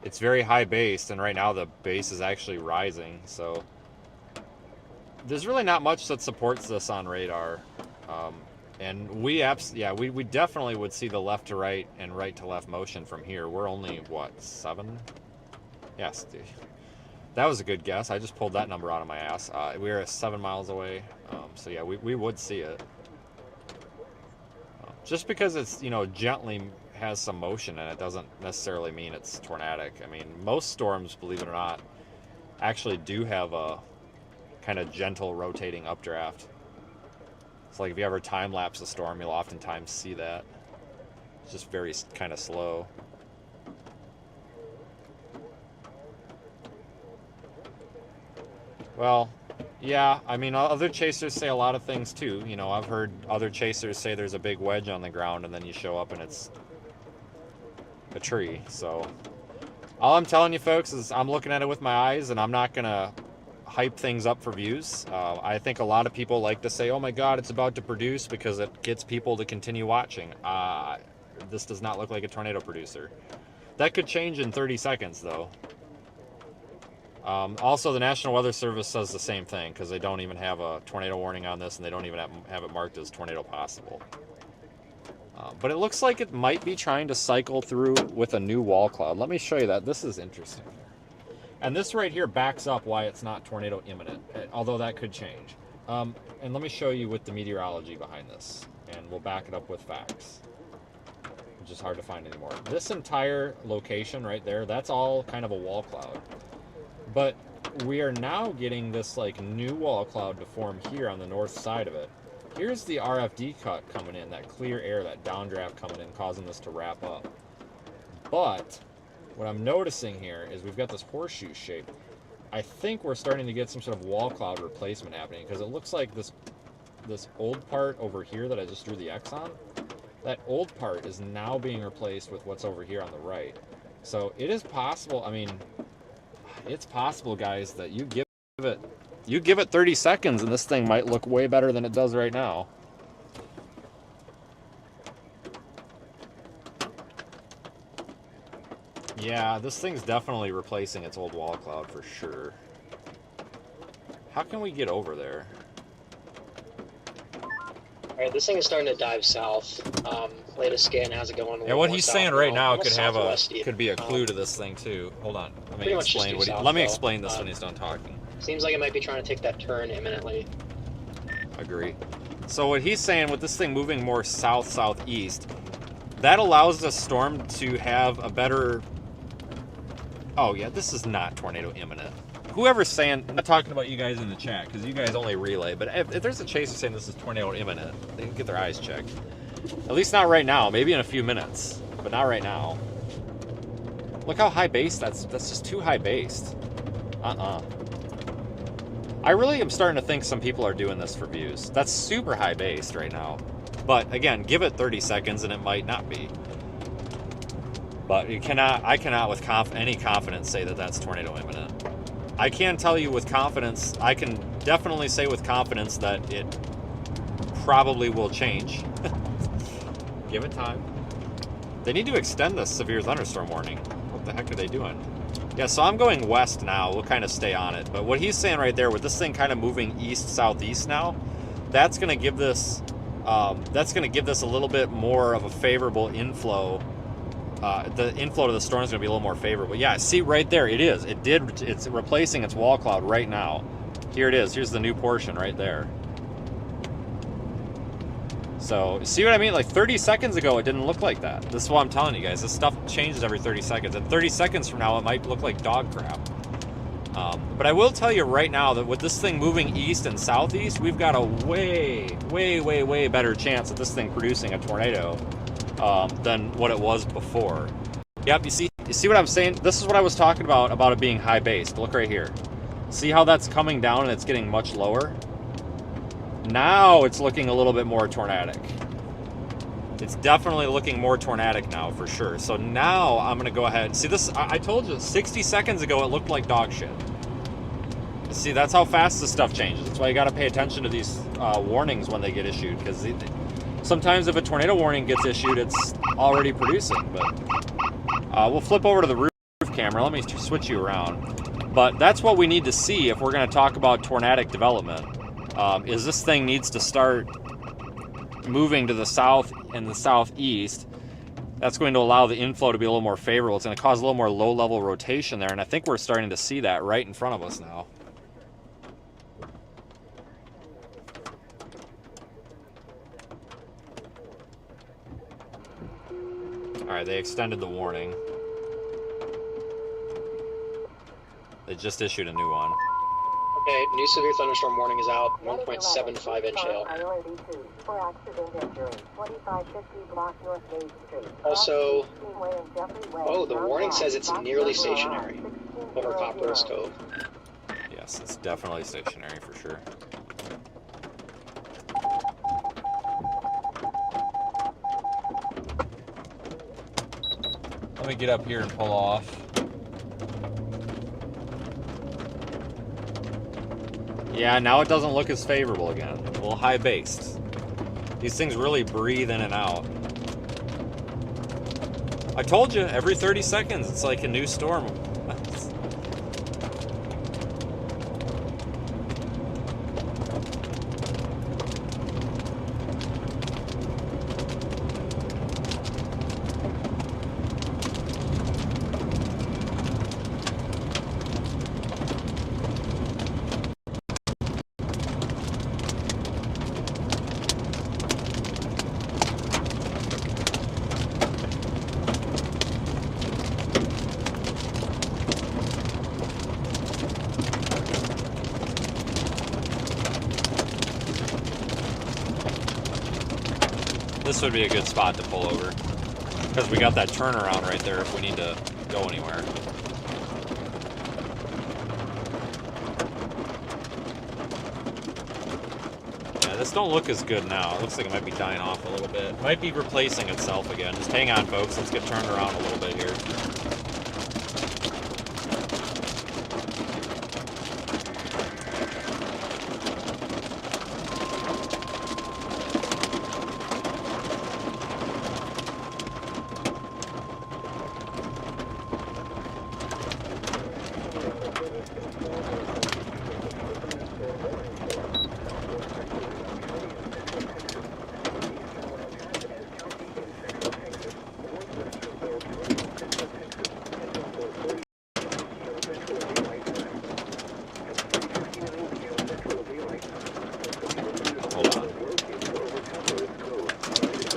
It's very high based, and right now the base is actually rising, so there's really not much that supports this on radar. And we definitely would see the left to right and right to left motion from here. We're only, what, 7? Yes, dude. That was a good guess. I just pulled that number out of my ass. We were 7 miles away, so yeah, we would see it. Just because it's, gently has some motion in it doesn't necessarily mean it's tornadic. I mean, most storms, believe it or not, actually do have a kind of gentle rotating updraft. It's like if you ever time lapse a storm, you'll oftentimes see that. It's just very kind of slow. Well, yeah, I mean, other chasers say a lot of things too. I've heard other chasers say there's a big wedge on the ground and then you show up and it's a tree. So all I'm telling you folks is I'm looking at it with my eyes, and I'm not going to hype things up for views. I think a lot of people like to say, oh my God, it's about to produce, because it gets people to continue watching. This does not look like a tornado producer. That could change in 30 seconds though. Also, the National Weather Service says the same thing, because they don't even have a tornado warning on this, and they don't even have it marked as tornado possible. But it looks like it might be trying to cycle through with a new wall cloud. Let me show you that. This is interesting. And this right here backs up why it's not tornado imminent, although that could change. And let me show you with the meteorology behind this, and we'll back it up with facts, which is hard to find anymore. This entire location right there, that's all kind of a wall cloud. But we are now getting this like new wall cloud to form here on the north side of it. Here's the RFD cut coming in, that clear air, that downdraft coming in, causing this to wrap up. But what I'm noticing here is we've got this horseshoe shape. I think we're starting to get some sort of wall cloud replacement happening, because it looks like this old part over here that I just drew the X on, that old part is now being replaced with what's over here on the right. So it is possible, I mean, it's possible, guys, that you give it 30 seconds and this thing might look way better than it does right now. Yeah, this thing's definitely replacing its old wall cloud for sure. How can we get over there? Alright, this thing is starting to dive south. Latest scan has it going. Yeah, what he's saying right now could could be a clue to this thing too. Hold on, let me explain this when he's done talking. Seems like it might be trying to take that turn imminently. Agree. So what he's saying, with this thing moving more south-southeast, that allows the storm to have a better... Oh yeah, this is not tornado imminent. Whoever's saying, I'm not talking about you guys in the chat, because you guys only relay, but if there's a chaser saying this is tornado imminent, they can get their eyes checked. At least not right now, maybe in a few minutes, but not right now. Look how high based, that's just too high based. I really am starting to think some people are doing this for views. That's super high based right now. But again, give it 30 seconds and it might not be. But I cannot with any confidence say that that's tornado imminent. I can tell you with confidence, I can definitely say with confidence that it probably will change. Give it time. They need to extend this severe thunderstorm warning. What the heck are they doing? Yeah, so I'm going west now. We'll kind of stay on it. But what he's saying right there, with this thing kind of moving east-southeast now, that's going to give this a little bit more of a favorable inflow. The inflow to the storm is going to be a little more favorable. Yeah, see right there, it is. It's replacing its wall cloud right now. Here it is. Here's the new portion right there. So, see what I mean? Like 30 seconds ago, it didn't look like that. This is what I'm telling you guys. This stuff changes every 30 seconds. And 30 seconds from now, it might look like dog crap. But I will tell you right now that with this thing moving east and southeast, we've got a way, way, way, way better chance of this thing producing a tornado than what it was before. Yep, you see what I'm saying? This is what I was talking about it being high based. Look right here. See how that's coming down and it's getting much lower? Now it's looking a little bit more tornadic. It's definitely looking more tornadic now for sure. So now I'm going to go ahead. See this, I told you 60 seconds ago it looked like dog shit. See, that's how fast this stuff changes. That's why you got to pay attention to these warnings when they get issued, because sometimes if a tornado warning gets issued, it's already producing. But we'll flip over to the roof camera. Let me switch you around. But that's what we need to see if we're going to talk about tornadic development. Is this thing needs to start moving to the south and the southeast. That's going to allow the inflow to be a little more favorable. It's going to cause a little more low-level rotation there, and I think we're starting to see that right in front of us now. All right, they extended the warning. They just issued a new one. Okay, new severe thunderstorm warning is out. 1.75 inch hail. Also, oh, the warning says it's nearly stationary over Copper's Cove. Yes, it's definitely stationary for sure. Let me get up here and pull off. Yeah, now it doesn't look as favorable again. A little high-based. These things really breathe in and out. I told you, every 30 seconds it's like a new storm. This would be a good spot to pull over, because we got that turnaround right there if we need to go anywhere. Yeah, this don't look as good now. It looks like it might be dying off a little bit. It might be replacing itself again. Just hang on, folks. Let's get turned around a little bit here.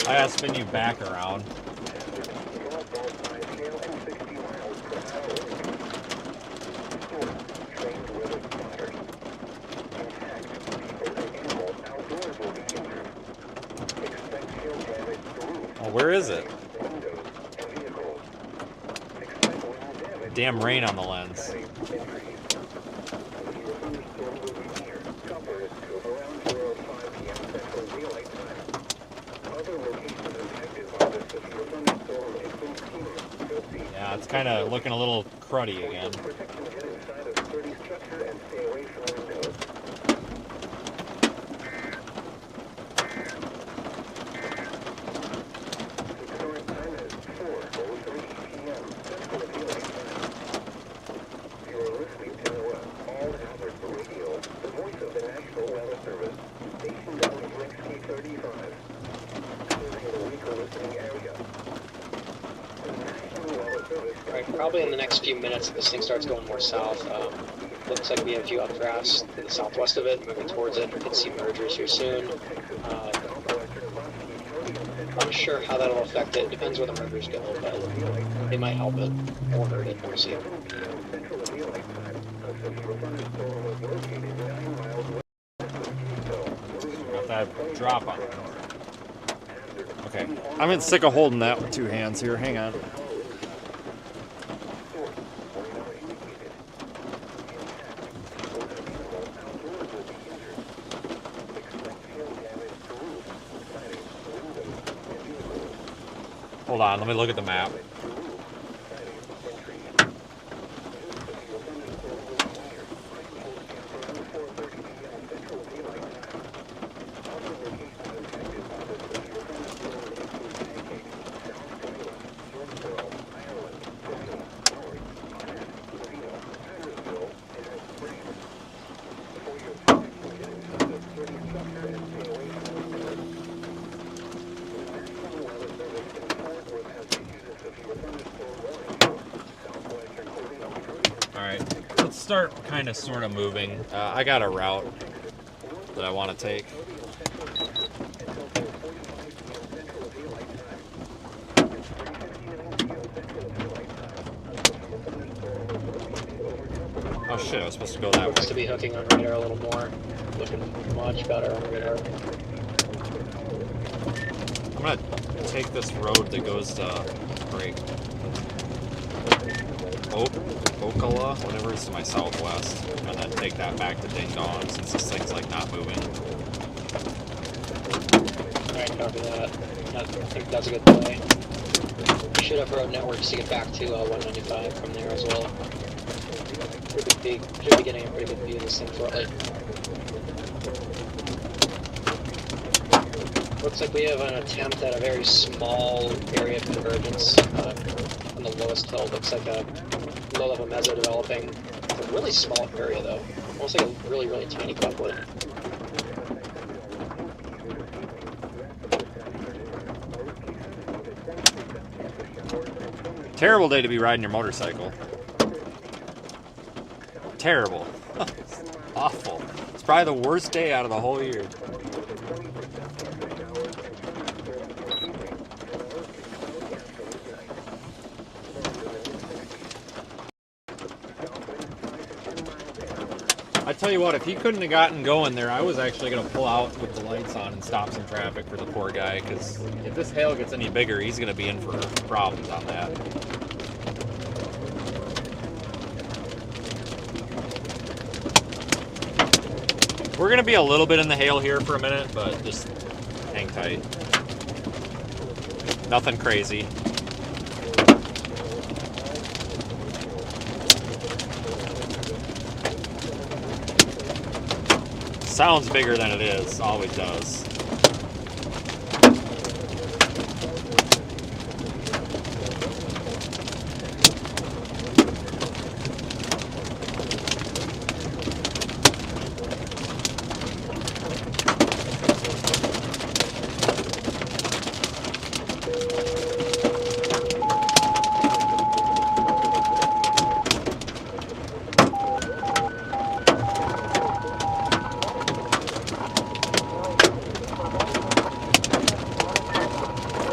I gotta spin you back around. Oh, where is it? Damn rain on the lens. Yeah, it's kind of looking a little cruddy again. Probably in the next few minutes, if this thing starts going more south, looks like we have a few updrafts to the southwest of it, moving towards it. We could see mergers here soon. Unsure how that'll affect it. Depends where the mergers go, but they might help it or hurt it. We'll see. Got that drop on it. Okay, I'm sick of holding that with two hands here. Hang on. Hold on, let me look at the map. Alright, let's start kind of sort of moving. I got a route that I want to take. Oh shit, I was supposed to go that way. Supposed to be hooking on radar a little more. Looking much better on radar. I'm gonna take this road that goes to Ocala, whatever is to my southwest, and then take that back to Ding Dong since this thing's like not moving. Alright, copy that. I think that's a good play. We should have road networks to get back to 195 from there as well. Should be getting a pretty good view of this thing shortly. Looks like we have an attempt at a very small area of convergence on the lowest hill. Looks like a low-level meso developing. It's a really small area though. Almost like a really, really tiny couplet. Terrible day to be riding your motorcycle. Terrible. Awful. It's probably the worst day out of the whole year. I tell you what, if he couldn't have gotten going there, I was actually going to pull out with the lights on and stop some traffic for the poor guy, because if this hail gets any bigger, he's going to be in for problems on that. We're going to be a little bit in the hail here for a minute, but just hang tight. Nothing crazy. Sounds bigger than it is, always does.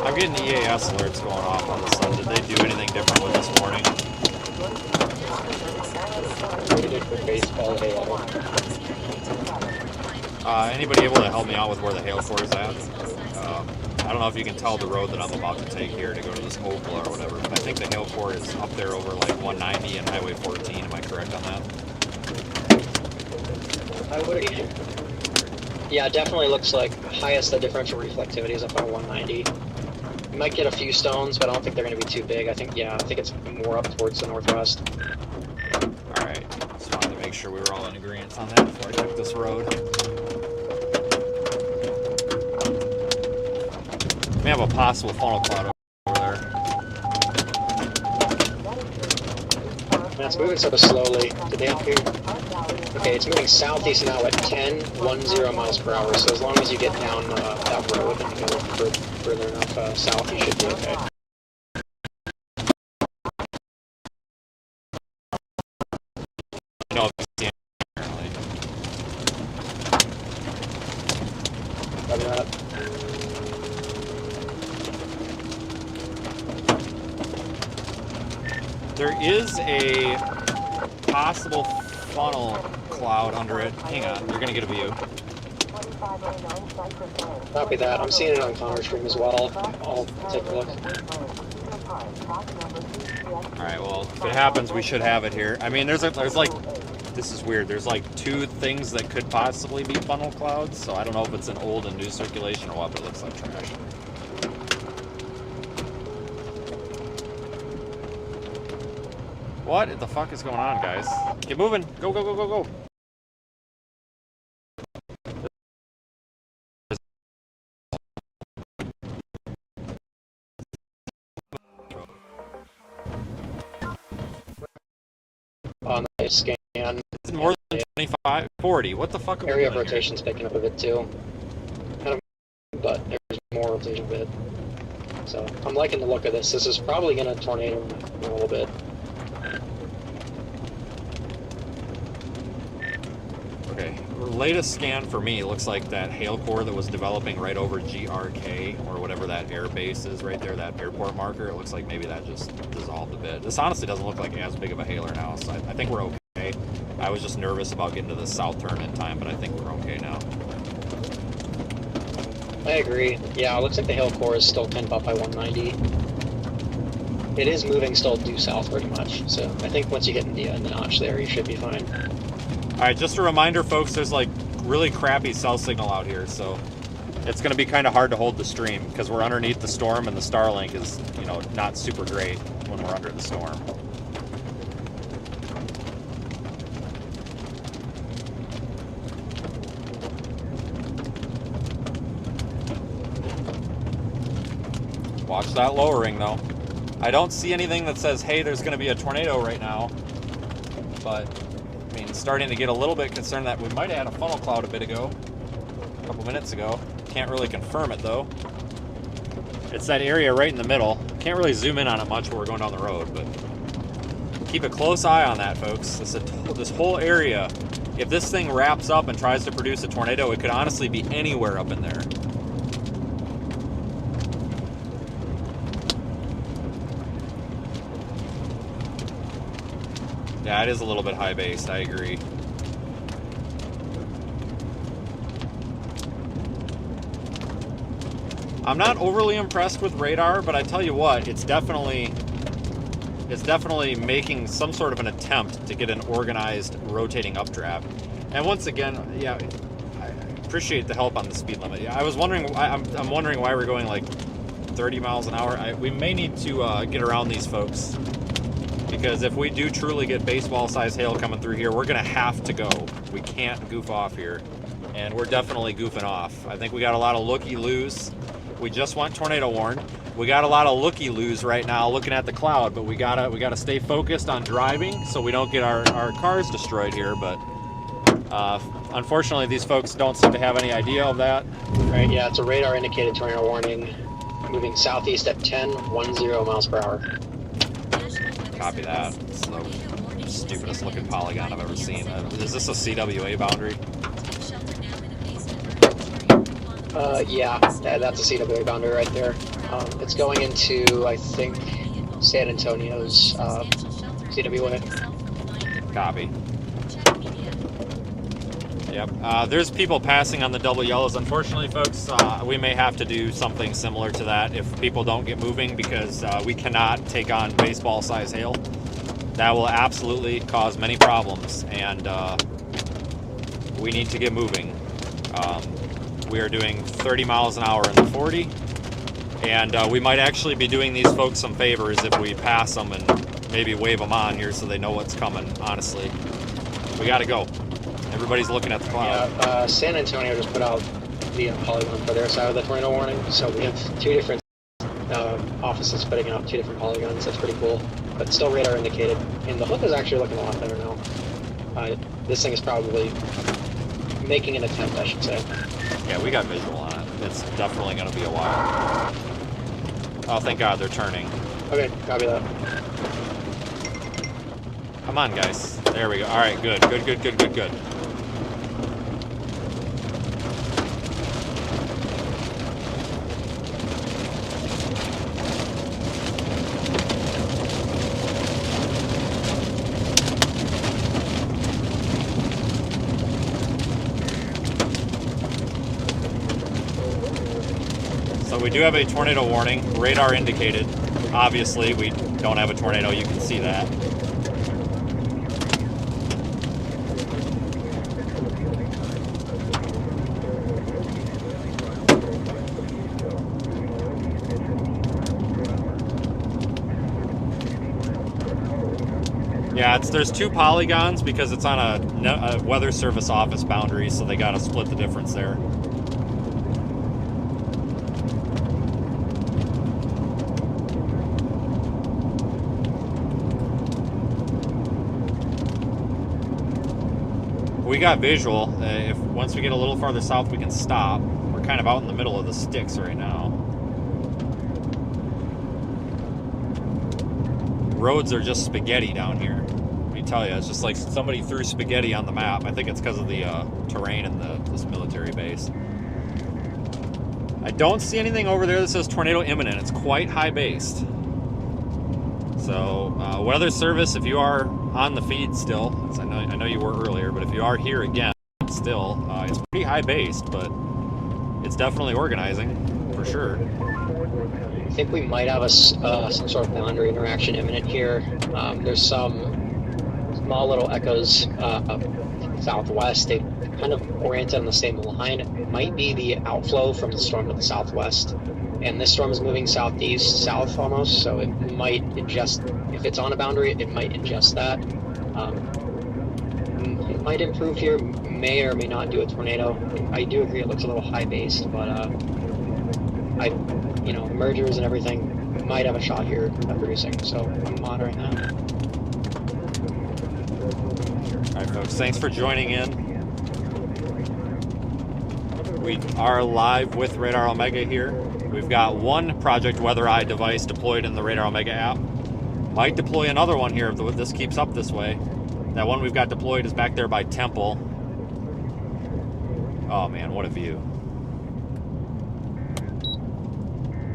I'm getting EAS alerts going off on the sun. Did they do anything different with this morning? What did for baseball hail? Anybody able to help me out with where the hail core is at? I don't know if you can tell the road that I'm about to take here to go to this Ocala or whatever, but I think the hail core is up there over like 190 and Highway 14. Am I correct on that? I would agree. Yeah, it definitely looks like highest the differential reflectivity is up on 190. You might get a few stones, but I don't think they're going to be too big. I think it's more up towards the northwest. Alright, just wanted to make sure we were all in agreement on that before I took this road. We have a possible funnel cloud over there. Man, it's moving sort of slowly. Did they up here? Okay, it's moving southeast now at 10 miles per hour, so as long as you get down that road and go further enough south, you should be okay. I know if you see it, apparently. Copy that. There is a possible funnel cloud under it. Hang on, you're gonna get a view. Copy that. I'm seeing it on Connor stream as well. I'll take a look. Alright, well, if it happens, we should have it here. I mean, there's like, this is weird. There's like two things that could possibly be funnel clouds, so I don't know if it's an old and new circulation or what, but it looks like trash. What the fuck is going on, guys? Get moving! Go, go, go, go, go! On the scan. It's more than 25, 40. What the fuck are we Area of doing here? rotation's picking up a bit too. Kind of, but there's more rotation a bit. So I'm liking the look of this. This is probably going to tornado in a little bit. Okay, latest scan for me looks like that hail core that was developing right over GRK, or whatever that air base is right there, that airport marker. It looks like maybe that just dissolved a bit. This honestly doesn't look like as big of a hailer now, so I think we're okay. I was just nervous about getting to the south turn in time, but I think we're okay now. I agree. Yeah, it looks like the hail core is still 10 up by 190. It is moving still due south pretty much, so I think once you get in the notch there, you should be fine. All right, just a reminder, folks, there's like really crappy cell signal out here, so it's going to be kind of hard to hold the stream because we're underneath the storm and the Starlink is, you know, not super great when we're under the storm. Watch that lowering, though. I don't see anything that says, hey, there's going to be a tornado right now, but I mean, starting to get a little bit concerned that we might have had a funnel cloud a couple minutes ago. Can't really confirm it, though. It's that area right in the middle. Can't really zoom in on it much when we're going down the road, but keep a close eye on that, folks. This whole area, if this thing wraps up and tries to produce a tornado, it could honestly be anywhere up in there. Yeah, it is a little bit high based, I agree. I'm not overly impressed with radar, but I tell you what, it's definitely making some sort of an attempt to get an organized rotating updraft. And once again, yeah, I appreciate the help on the speed limit. Yeah, I was wondering, I'm wondering why we're going like 30 miles an hour. We may need to get around these folks. Because if we do truly get baseball-sized hail coming through here, we're going to have to go. We can't goof off here. And we're definitely goofing off. I think we got a lot of looky-loos. We just went tornado warned. We got a lot of looky-loos right now looking at the cloud, but we gotta stay focused on driving so we don't get our cars destroyed here. But unfortunately, these folks don't seem to have any idea of that. Right, yeah, it's a radar-indicated tornado warning. Moving southeast at 10 miles per hour. Copy that. It's the stupidest looking polygon I've ever seen. Is this a CWA boundary? Yeah, that's a CWA boundary right there. It's going into, I think, San Antonio's CWA. Copy. Yep. There's people passing on the double yellows. Unfortunately, folks, we may have to do something similar to that if people don't get moving because we cannot take on baseball-sized hail. That will absolutely cause many problems, and we need to get moving. We are doing 30 miles an hour in the 40, and we might actually be doing these folks some favors if we pass them and maybe wave them on here so they know what's coming, honestly. We got to go. Everybody's looking at the cloud. Yeah, San Antonio just put out the polygon for their side of the tornado warning, so we have two different offices putting out two different polygons. That's pretty cool, but still radar indicated. And the hook is actually looking a lot better now. This thing is probably making an attempt, I should say. Yeah, we got visual on it. It's definitely going to be a while. Oh, thank God they're turning. Okay, copy that. Come on, guys. There we go. All right, good. So we do have a tornado warning, radar indicated. Obviously, we don't have a tornado, you can see that. Yeah, there's two polygons because it's on a weather service office boundary, so they got to split the difference there. We got visual. If once we get a little farther south, we can stop. We're kind of out in the middle of the sticks right now. Roads are just spaghetti down here. I mean, tell you. It's just like somebody threw spaghetti on the map. I think it's because of the terrain in this military base. I don't see anything over there that says tornado imminent. It's quite high-based. So, Weather Service, if you are on the feed still, I know you were earlier, but if you are here again still, it's pretty high-based, but it's definitely organizing, for sure. I think we might have some sort of boundary interaction imminent here. There's some small little echoes southwest. They kind of oriented on the same line. It might be the outflow from the storm to the southwest. And this storm is moving southeast, south almost, so it might ingest, if it's on a boundary, it might ingest that. It might improve here, may or may not do a tornado. I do agree it looks a little high-based, but mergers and everything might have a shot here at producing, so I'm monitoring that. All right, folks, thanks for joining in. We are live with Radar Omega here. We've got one Project Weather Eye device deployed in the Radar Omega app. Might deploy another one here if this keeps up this way. That one we've got deployed is back there by Temple. Oh man, what a view.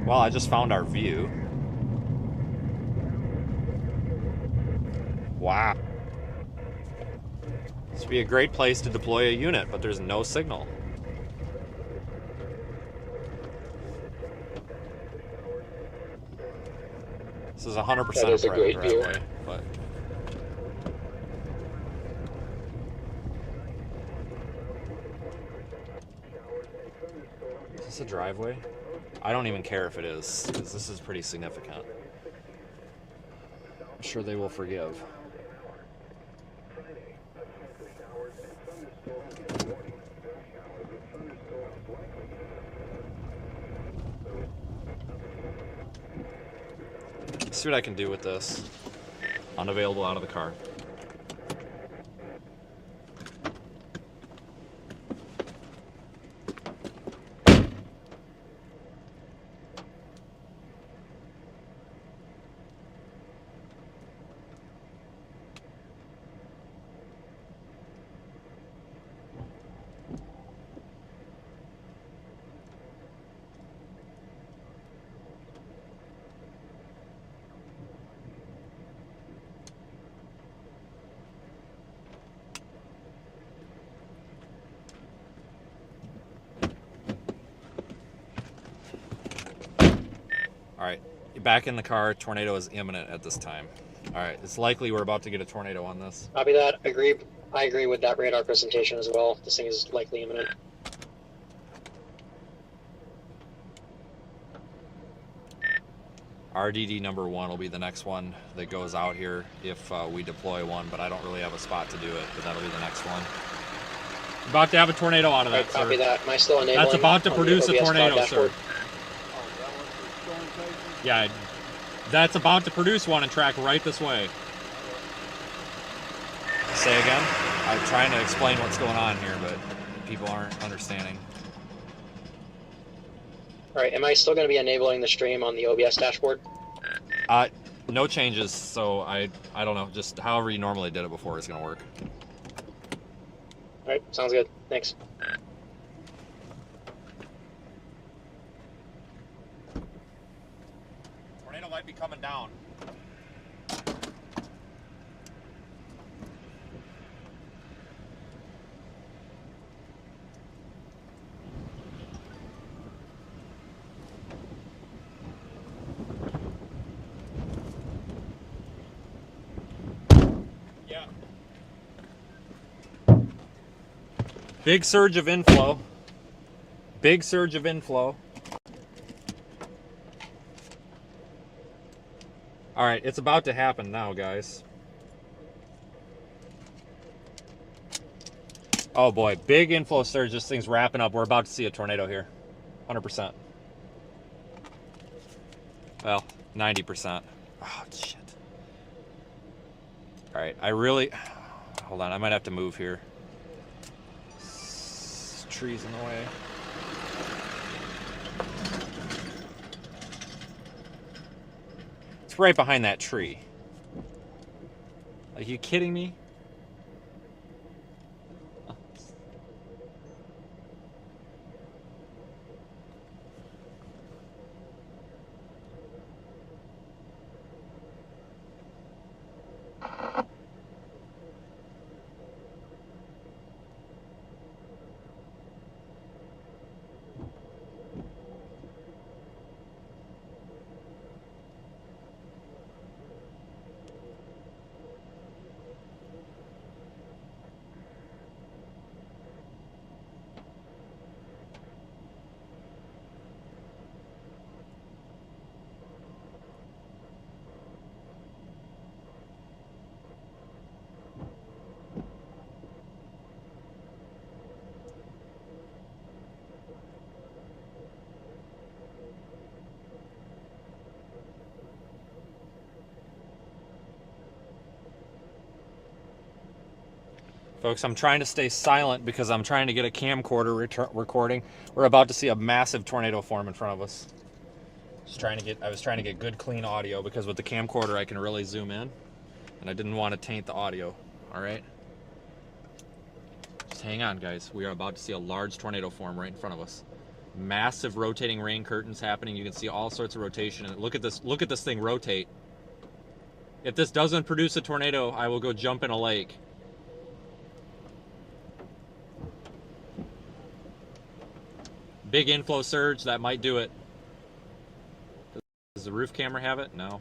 Well, I just found our view. Wow. This would be a great place to deploy a unit, but there's no signal. This is 100% a private driveway, but is this a driveway? I don't even care if it is, because this is pretty significant. I'm sure they will forgive. Let's see what I can do with this. Unavailable out of the car. Alright, back in the car. Tornado is imminent at this time. Alright, it's likely we're about to get a tornado on this. Copy that. I agree with that radar presentation as well. This thing is likely imminent. RDD number 1 will be the next one that goes out here if we deploy one, but I don't really have a spot to do it, but that'll be the next one. About to have a tornado out of that, sir. Copy that. Am I still enabling? That's about to produce a tornado, sir. Yeah, that's about to produce one and track right this way. Say again? I'm trying to explain what's going on here, but people aren't understanding. All right, am I still going to be enabling the stream on the OBS dashboard? No changes, so I don't know. Just however you normally did it before is going to work. All right, sounds good. Thanks. Tornado might be coming down. Yeah. Big surge of inflow. Big surge of inflow. All right, it's about to happen now, guys. Oh boy, big inflow surge. This thing's wrapping up. We're about to see a tornado here. 100%. Well, 90%. Oh, shit. All right, hold on, I might have to move here. Trees in the way. It's right behind that tree. Are you kidding me? Folks, I'm trying to stay silent because I'm trying to get a camcorder recording. We're about to see a massive tornado form in front of us. I was trying to get good, clean audio because with the camcorder I can really zoom in, and I didn't want to taint the audio. All right, just hang on, guys. We are about to see a large tornado form right in front of us. Massive rotating rain curtains happening. You can see all sorts of rotation. And look at this. Look at this thing rotate. If this doesn't produce a tornado, I will go jump in a lake. Big inflow surge, that might do it. Does the roof camera have it? No.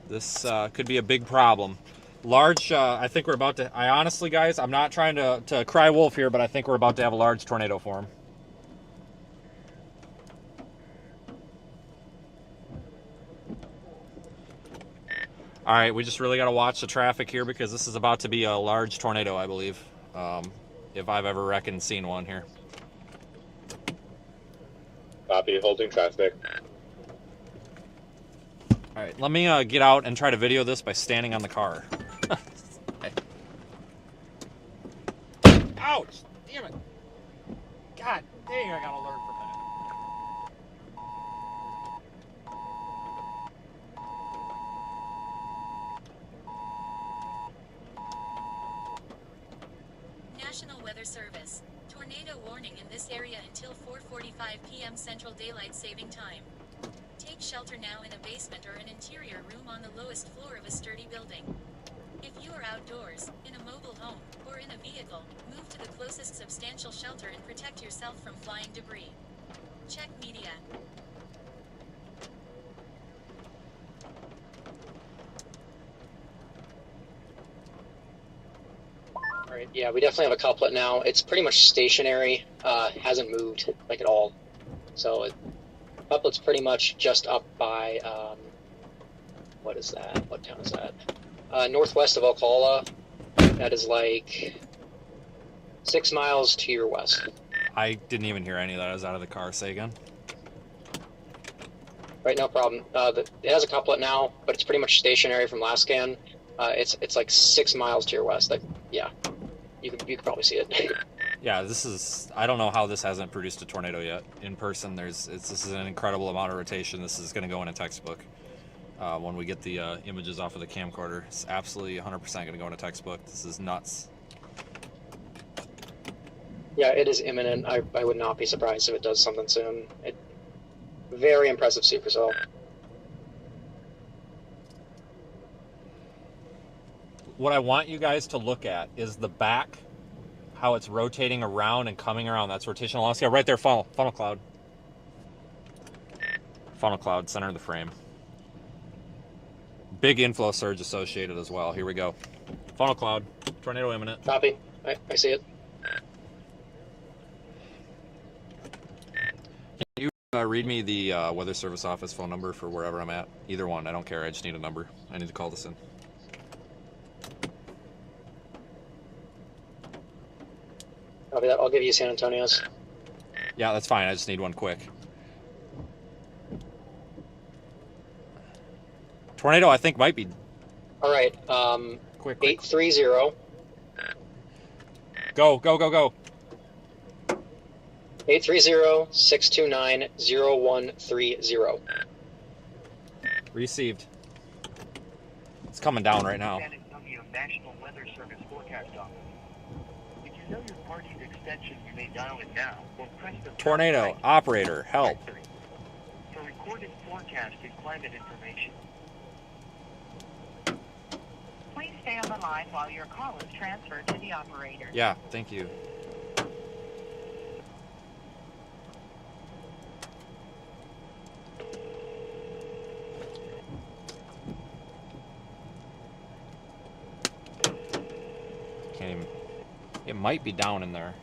This could be a big problem. Large, I think we're about to, I honestly, guys, I'm not trying to cry wolf here, but I think we're about to have a large tornado form. All right, we just really got to watch the traffic here because this is about to be a large tornado, I believe. If I've ever reckoned seen one here. Copy, holding traffic. All right, let me get out and try to video this by standing on the car. Ouch! Damn it! God dang, I gotta learn from that. National Weather Service. Tornado warning in this area until 4:45 p.m. Central Daylight Saving Time. Take shelter now in a basement or an interior room on the lowest floor of a sturdy building. If you are outdoors, in a mobile home, or in a vehicle, move to the closest substantial shelter and protect yourself from flying debris. Check media. All right, yeah, we definitely have a couplet now. It's pretty much stationary, hasn't moved like at all. So couplet's pretty much just up by, what is that? What town is that? Northwest of Ocala. That is like 6 miles to your west. I didn't even hear any of that. I was out of the car. Say again. Right, no problem. It has a couplet now, but it's pretty much stationary from last scan. It's like 6 miles to your west. Like, yeah, you could probably see it. Yeah, this is. I don't know how this hasn't produced a tornado yet. In person, this is an incredible amount of rotation. This is going to go in a textbook. When we get the images off of the camcorder, it's absolutely 100% going to go in a textbook. This is nuts. Yeah, it is imminent. I would not be surprised if it does something soon. Very impressive supercell. What I want you guys to look at is the back, how it's rotating around and coming around. That's rotational velocity. Yeah, right there, funnel cloud. Funnel cloud, center of the frame. Big inflow surge associated as well. Here we go. Funnel cloud, tornado imminent. Copy. I see it. Can you read me the Weather Service office phone number for wherever I'm at? Either one, I don't care. I just need a number. I need to call this in. Copy that. I'll give you San Antonio's. Yeah, that's fine. I just need one quick. Tornado, I think, might be. All right. Quick. 830. Go. 830-629-0130. Received. It's coming down right now. San Antonio National Weather Service Forecast Office. If you know your party's extension, you may dial it now or press the Tornado, # operator, help. for recorded forecast and climate information. Please stay on the line while your call is transferred to the operator. Yeah, thank you. Can't even, it might be down in there.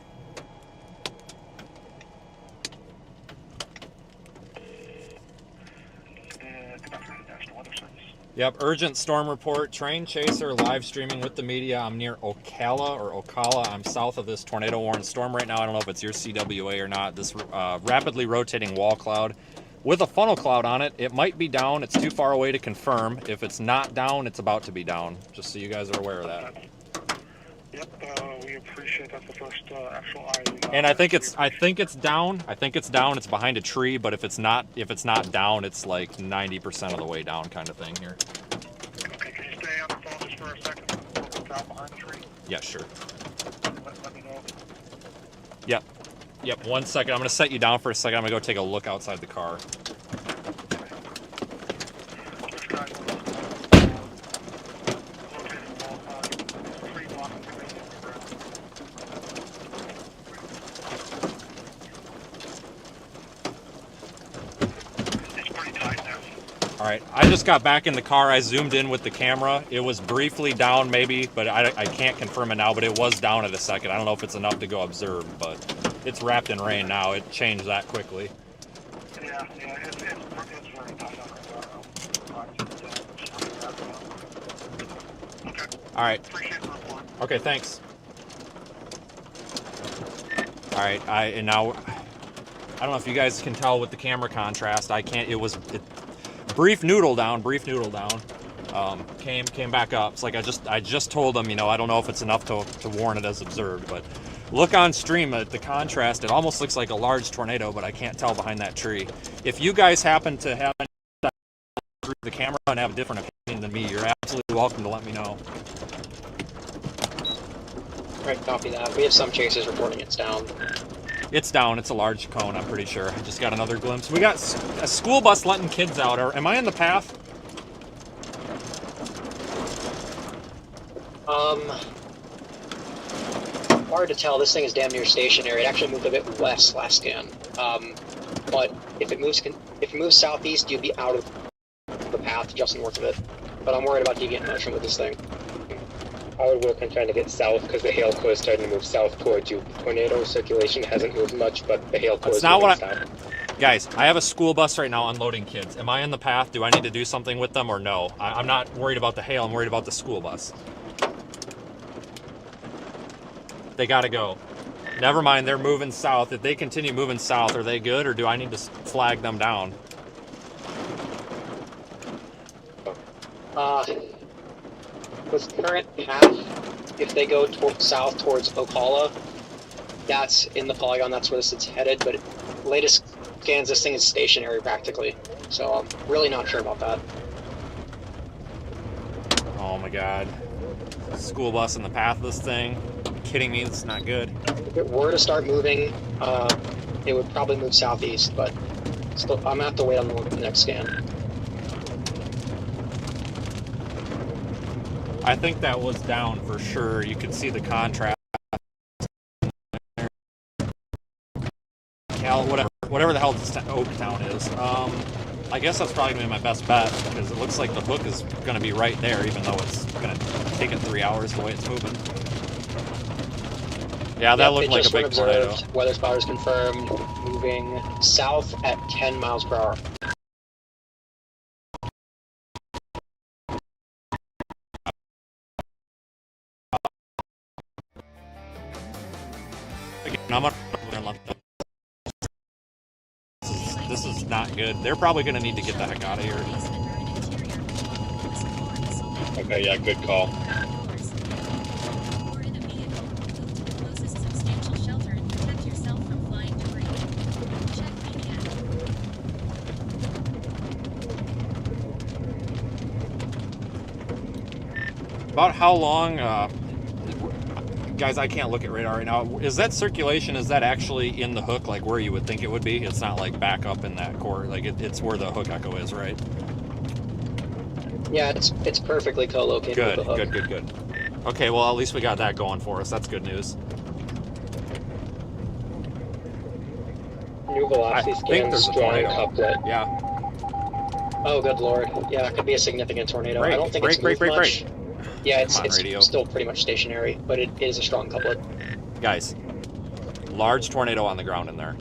Yep, urgent storm report. Train chaser live streaming with the media. I'm near Ocala. I'm south of this tornado warned storm right now. I don't know if it's your CWA or not. This rapidly rotating wall cloud with a funnel cloud on it. It might be down. It's too far away to confirm. If it's not down, it's about to be down. Just so you guys are aware of that. Yep, we appreciate that's the first actual eye. And I think it's down. It's behind a tree, but if it's not down, it's like 90% of the way down, kind of thing here. Okay, can you stay on the phone just for a second? What's out behind the tree? Yeah, sure. Let me know. Yep. 1 second. I'm gonna set you down for a second. I'm gonna go take a look outside the car. This guy's on the rotating wall cloud. Tree blocking the ground. It's pretty tight now. All right. I just got back in the car. I zoomed in with the camera. It was briefly down, maybe, but I can't confirm it now. But it was down at a second. I don't know if it's enough to go observe, but it's wrapped in rain now. It changed that quickly. Yeah, it's very tight on it. Okay. All right. Appreciate the report. Okay. Thanks. All right. Now I don't know if you guys can tell with the camera contrast. I can't. Brief noodle down. Came back up. It's like I just told them, I don't know if it's enough to warn it as observed, but look on stream at the contrast. It almost looks like a large tornado, but I can't tell behind that tree. If you guys happen to have through the camera and have a different opinion than me, you're absolutely welcome to let me know. Right, copy that. We have some chasers reporting it's down. It's down. It's a large cone, I'm pretty sure. I just got another glimpse. We got a school bus letting kids out. Am I in the path? Hard to tell. This thing is damn near stationary. It actually moved a bit west last scan. But if it moves southeast, you'd be out of the path just north of it. But I'm worried about deviant motion with this thing. I would work on trying to get south because the hail core is starting to move south towards you. Tornado circulation hasn't moved much, but the hail core is moving south. Guys, I have a school bus right now unloading kids. Am I in the path? Do I need to do something with them or no? I'm not worried about the hail. I'm worried about the school bus. They gotta go. Never mind, they're moving south. If they continue moving south, are they good, or do I need to flag them down? With current path, if they go south towards Ocala, that's in the polygon, that's where it's headed, but latest scans, this thing is stationary practically. So I'm really not sure about that. Oh my god. School bus in the path of this thing. Are you kidding me? This is not good. If it were to start moving, it would probably move southeast, but still, I'm gonna have to wait on the next scan. I think that was down for sure. You can see the contrast. Whatever the hell this Oaktown is. I guess that's probably going to be my best bet because it looks like the hook is going to be right there, even though it's going to take it 3 hours the way it's moving. Yeah, that looked like a big tornado. Weather spotters confirmed, moving south at 10 miles per hour. Again, I'm on. This is not good. They're probably going to need to get the heck out of here. Okay, yeah, good call. About how long, guys, I can't look at radar right now. Is that circulation, is that actually in the hook, like where you would think it would be? It's not like back up in that core, like it's where the hook echo is, right? Yeah, it's perfectly co-located Good, with the hook. good. Okay, well, at least we got that going for us. That's good news. New velocity I think scan, there's a strong tornado. couplet. Yeah. Oh, good lord. Yeah, it could be a significant tornado. I don't think it's moved much. Yeah, it's radio. still pretty much stationary, but it is a strong couplet. Guys, large tornado on the ground in there.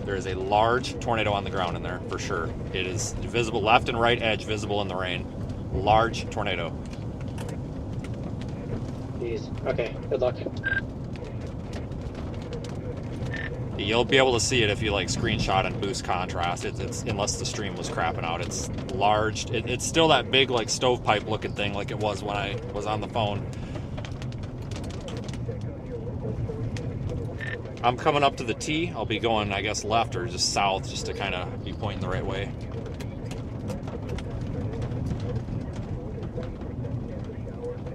There is a large tornado on the ground in there, for sure. It is visible, left and right edge visible in the rain. Large tornado. Jeez. Okay, good luck. You'll be able to see it if you like screenshot and boost contrast. It's unless the stream was crapping out. It's large. It's still that big like stovepipe looking thing like it was when I was on the phone. I'm coming up to the T. I'll be going, I guess, left or just south, just to kind of be pointing the right way.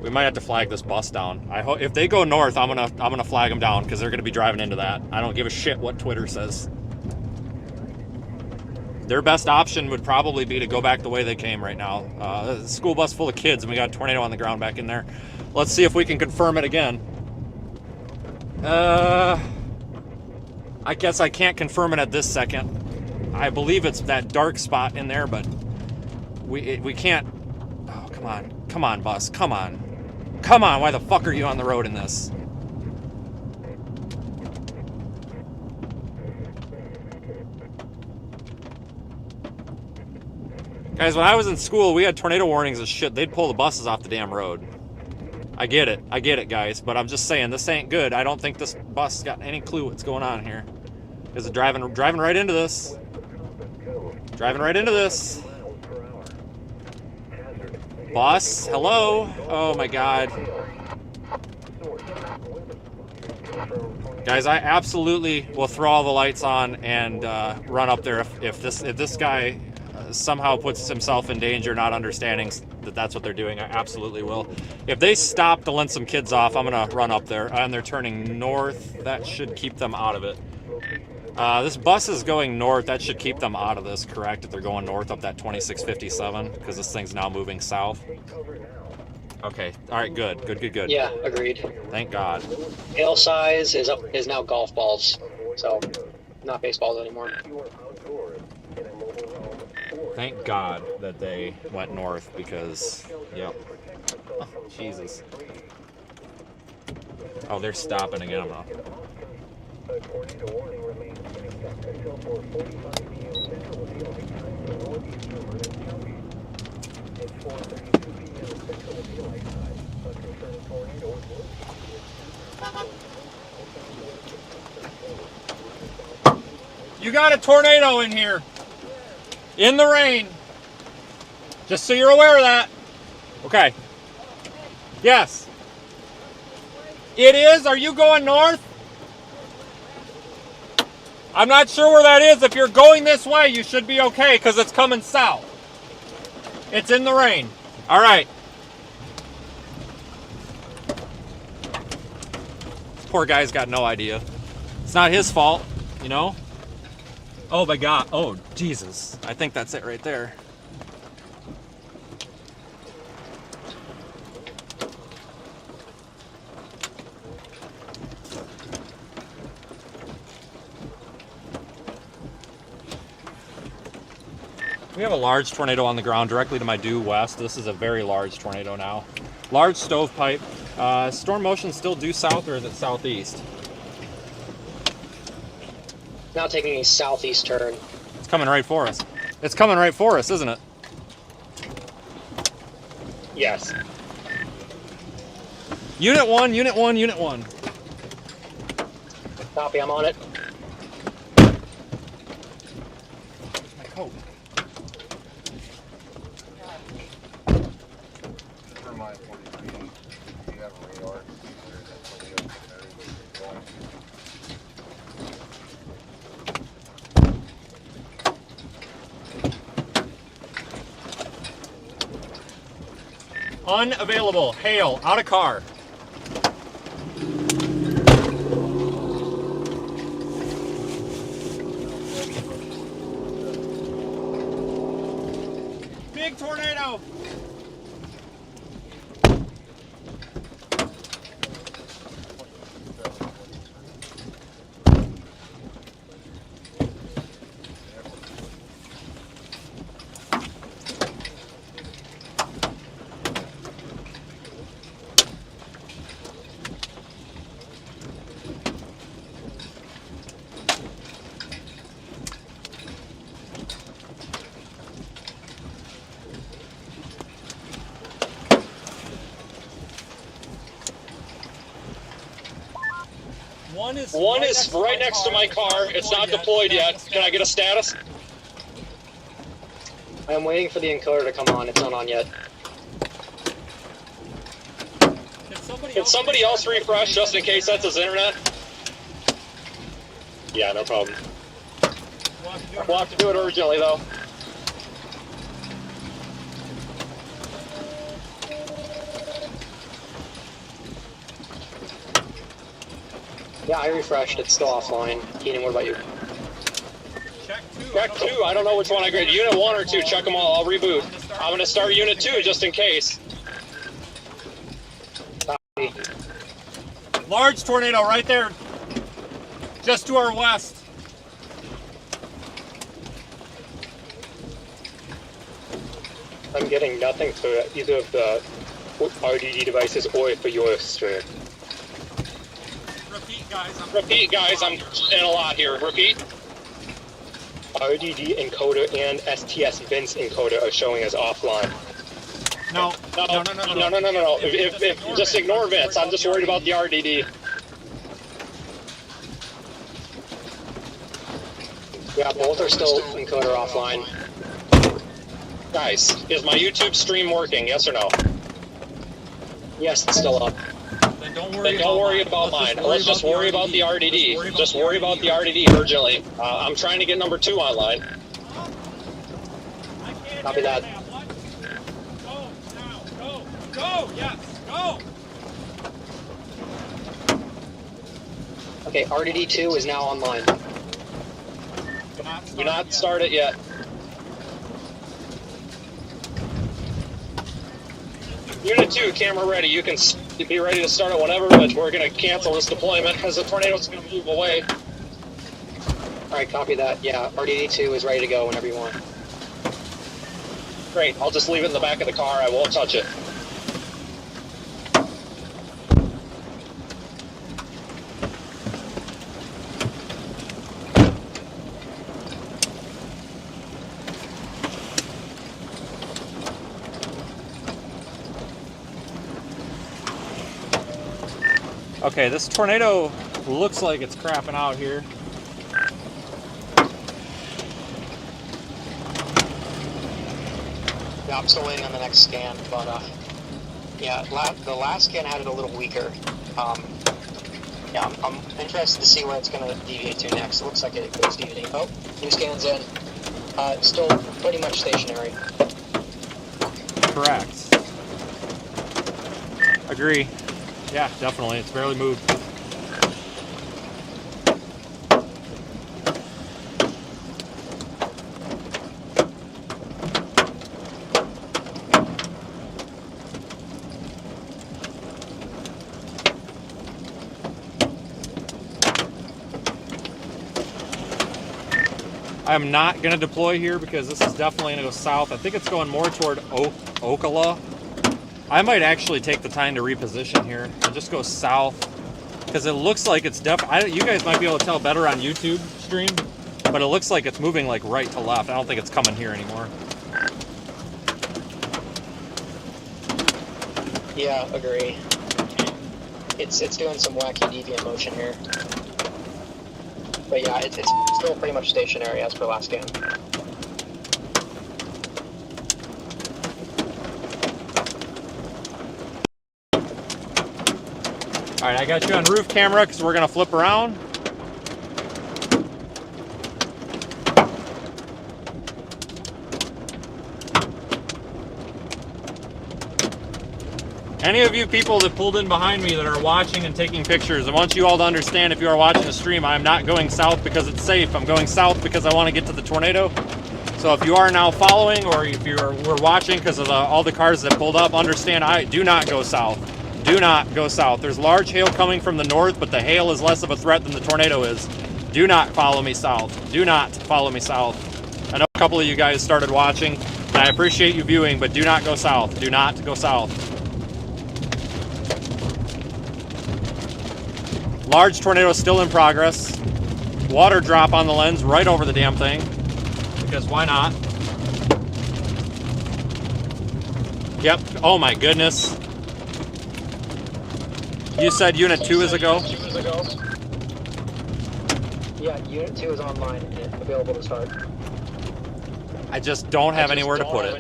We might have to flag this bus down. I hope if they go north, I'm gonna flag them down because they're gonna be driving into that. I don't give a shit what Twitter says. Their best option would probably be to go back the way they came right now. School bus full of kids, and we got a tornado on the ground back in there. Let's see if we can confirm it again. I guess I can't confirm it at this second. I believe it's that dark spot in there, but we can't. Oh, come on, bus, come on. Come on, why the fuck are you on the road in this? Guys, when I was in school, we had tornado warnings and shit. They'd pull the buses off the damn road. I get it, guys, but I'm just saying, this ain't good. I don't think this bus got any clue what's going on here. Is it driving right into this? Driving right into this. Boss, hello? Oh my god. Guys, I absolutely will throw all the lights on and run up there if this guy somehow puts himself in danger, not understanding that that's what they're doing. I absolutely will. If they stop to lend some kids off, I'm gonna run up there, and they're turning north. That should keep them out of it. This bus is going north. That should keep them out of this, correct? If they're going north up that 2657, because this thing's now moving south. Okay. All right. Good. Yeah, agreed. Thank God. Hail size is now golf balls, so not baseballs anymore. Thank God that they went north because, yep. Oh, Jesus. Oh, they're stopping again. I'm gonna... A tornado warning remains in effect until 4:45 p.m. Central Daylight Time for northeastern Vernon County. At 4:32 p.m. Central Daylight Time, a confirmed tornado was located. You got a tornado in here. In the rain. Just so you're aware of that. Okay. Yes. It is? Are you going north? I'm not sure where that is. If you're going this way, you should be okay because it's coming south. It's in the rain. All right. This poor guy's got no idea. It's not his fault, you know? Oh my God. Oh, Jesus. I think that's it right there. We have a large tornado on the ground directly to my due west. This is a very large tornado now. Large stovepipe. Storm motion still due south, or is it southeast? Now taking a southeast turn. It's coming right for us. It's coming right for us, isn't it? Yes. Unit 1, Unit 1, Unit 1. Copy, I'm on it. My coat. Unavailable. Hail. Out of car. Big tornado. One is right next to my car. It's not deployed yet. Can I get a status? I'm waiting for the encoder to come on. It's not on yet. Can somebody else refresh just in case that's his internet? Yeah, no problem. We'll have to do it urgently though. Yeah, I refreshed. It's still offline. Keenan, what about you? Check 2. I don't know which one I graded. Unit 1 or 2. Check them all. I'll reboot. I'm going to start Unit 2 just in case. Copy. Large tornado right there. Just to our west. I'm getting nothing for either of the RDD devices or for your stream. Repeat, guys. I'm in a lot here. Repeat. RDD encoder and STS Vince encoder are showing as offline. No. If just ignore Vince. I'm just worried about the RDD. Yeah, both are still encoder offline. Guys, is my YouTube stream working? Yes or no? Yes, it's still up. Then don't worry about mine. Let's just worry about the RDD. Just worry about the RDD urgently. I'm trying to get number 2 online. Copy that. Go now. Go. Yes. Go. Okay, RDD2 is now online. Do not start it yet. Unit 2, camera ready. You can be ready to start it whenever, but we're going to cancel this deployment as the tornado's going to move away. Alright, copy that. Yeah, RDD2 is ready to go whenever you want. Great, I'll just leave it in the back of the car. I won't touch it. Okay, this tornado looks like it's crapping out here. Yeah, I'm still waiting on the next scan, but yeah, the last scan had it a little weaker. Yeah, I'm interested to see where it's going to deviate to next. It looks like it is deviating. Oh, new scan's in. Still pretty much stationary. Correct. Agree. Yeah, definitely. It's barely moved. I'm not going to deploy here because this is definitely going to go south. I think it's going more toward Ocala. I might actually take the time to reposition here and just go south because it looks like it's you guys might be able to tell better on YouTube stream, but it looks like it's moving like right to left. I don't think it's coming here anymore. Yeah, agree. It's doing some wacky deviant motion here. But yeah, it's still pretty much stationary as per last scan. All right, I got you on roof camera because we're going to flip around. Any of you people that pulled in behind me that are watching and taking pictures, I want you all to understand, if you are watching the stream, I am not going south because it's safe. I'm going south because I want to get to the tornado. So if you are now following, or if we're watching because of all the cars that pulled up, understand, I do not go south. Do not go south. There's large hail coming from the north, but the hail is less of a threat than the tornado is. Do not follow me south. Do not follow me south. I know a couple of you guys started watching, and I appreciate you viewing, but do not go south. Do not go south. Large tornado still in progress. Water drop on the lens right over the damn thing. Because why not? Yep. Oh my goodness. You said Unit 2 is a go? Yeah, Unit 2 is online and available to start. I just don't have anywhere to put it.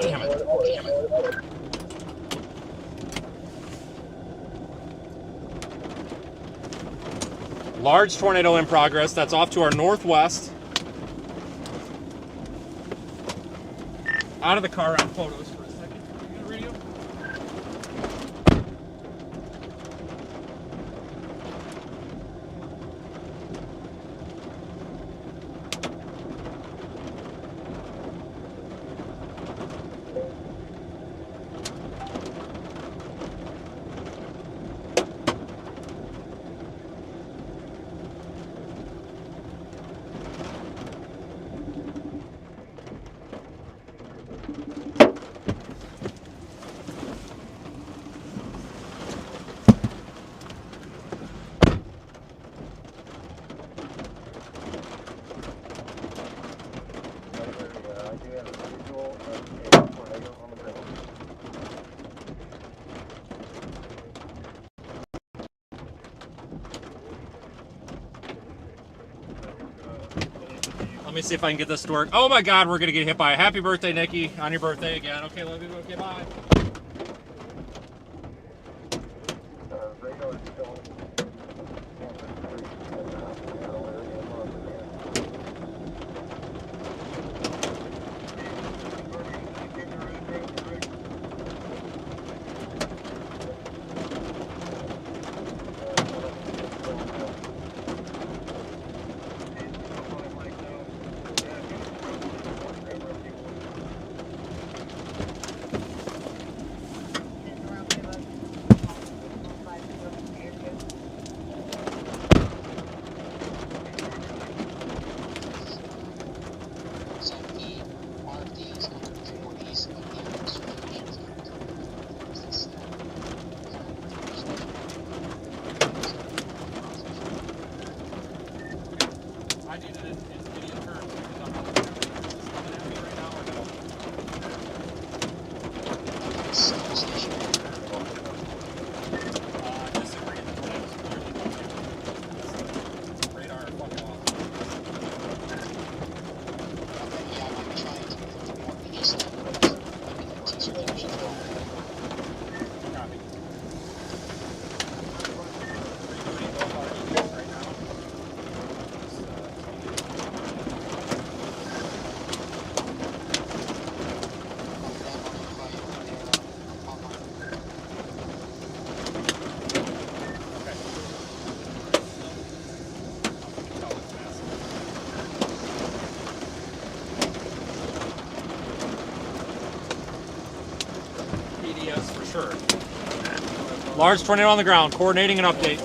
Damn it. Large tornado in progress. That's off to our northwest. Out of the car on photos for a second. You gonna radio? Let me see if I can get this to work. Oh my God, we're gonna get hit by a happy birthday, Nikki. On your birthday again. Okay, love you. Okay, bye. Sure. Large tornado on the ground. Coordinating an update.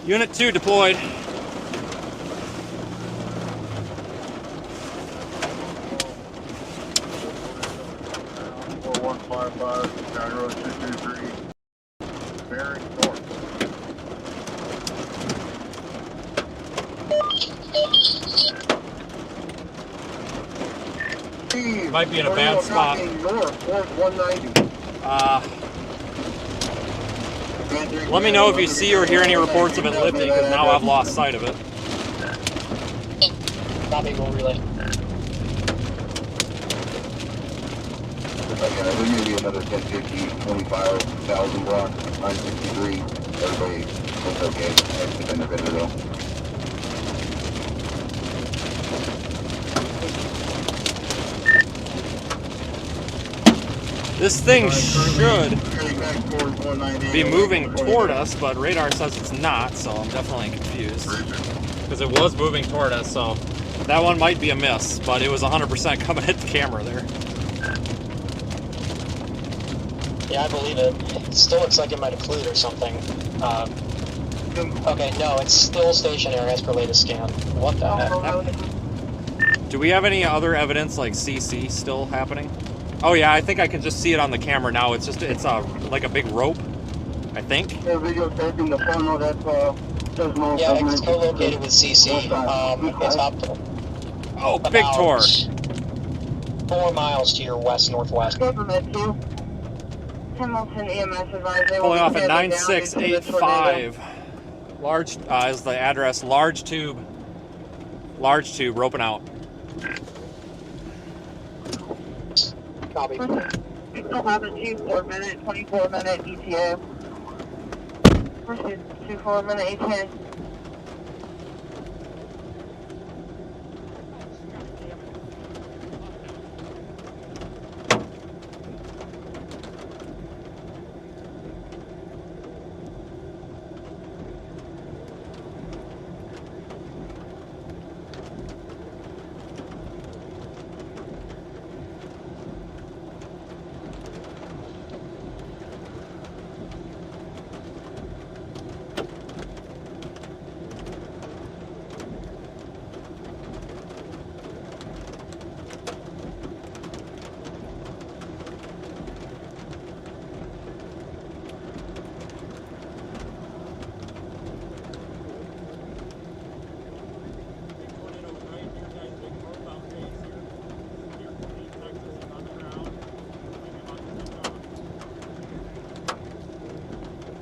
Unit 2 deployed. 4155, County Road 223, bearing north. Steve, Might be in a bad spot. North, towards 190. Let me know if you see or hear any reports of it lifting, because now I've lost sight of it. Copy, we'll relay. Okay, there may be another 1050, 25,000 block, 963. Everybody, it's okay. It's been a bit though. This thing should be moving toward us, but radar says it's not, so I'm definitely confused. Because it was moving toward us, so that one might be a miss, but it was 100% coming at the camera there. Yeah, I believe it. It still looks like it might occlude or something. Okay, no, it's still stationary as per latest scan. What the heck? Do we have any other evidence like CC still happening? Oh yeah, I think I can just see it on the camera now. It's just, it's like a big rope, I think. Yeah, videotaping the funnel, that's Yeah, it's co-located with CC. It's up Oh, big tour. 4 miles to your west-northwest. Hamilton EMS advised they Pulling will off be at standing down due to the 9685. tornado. Large is the address. Large tube, roping out. Copy. Still have a 24-minute ETA. Pursuit 24-minute ETA.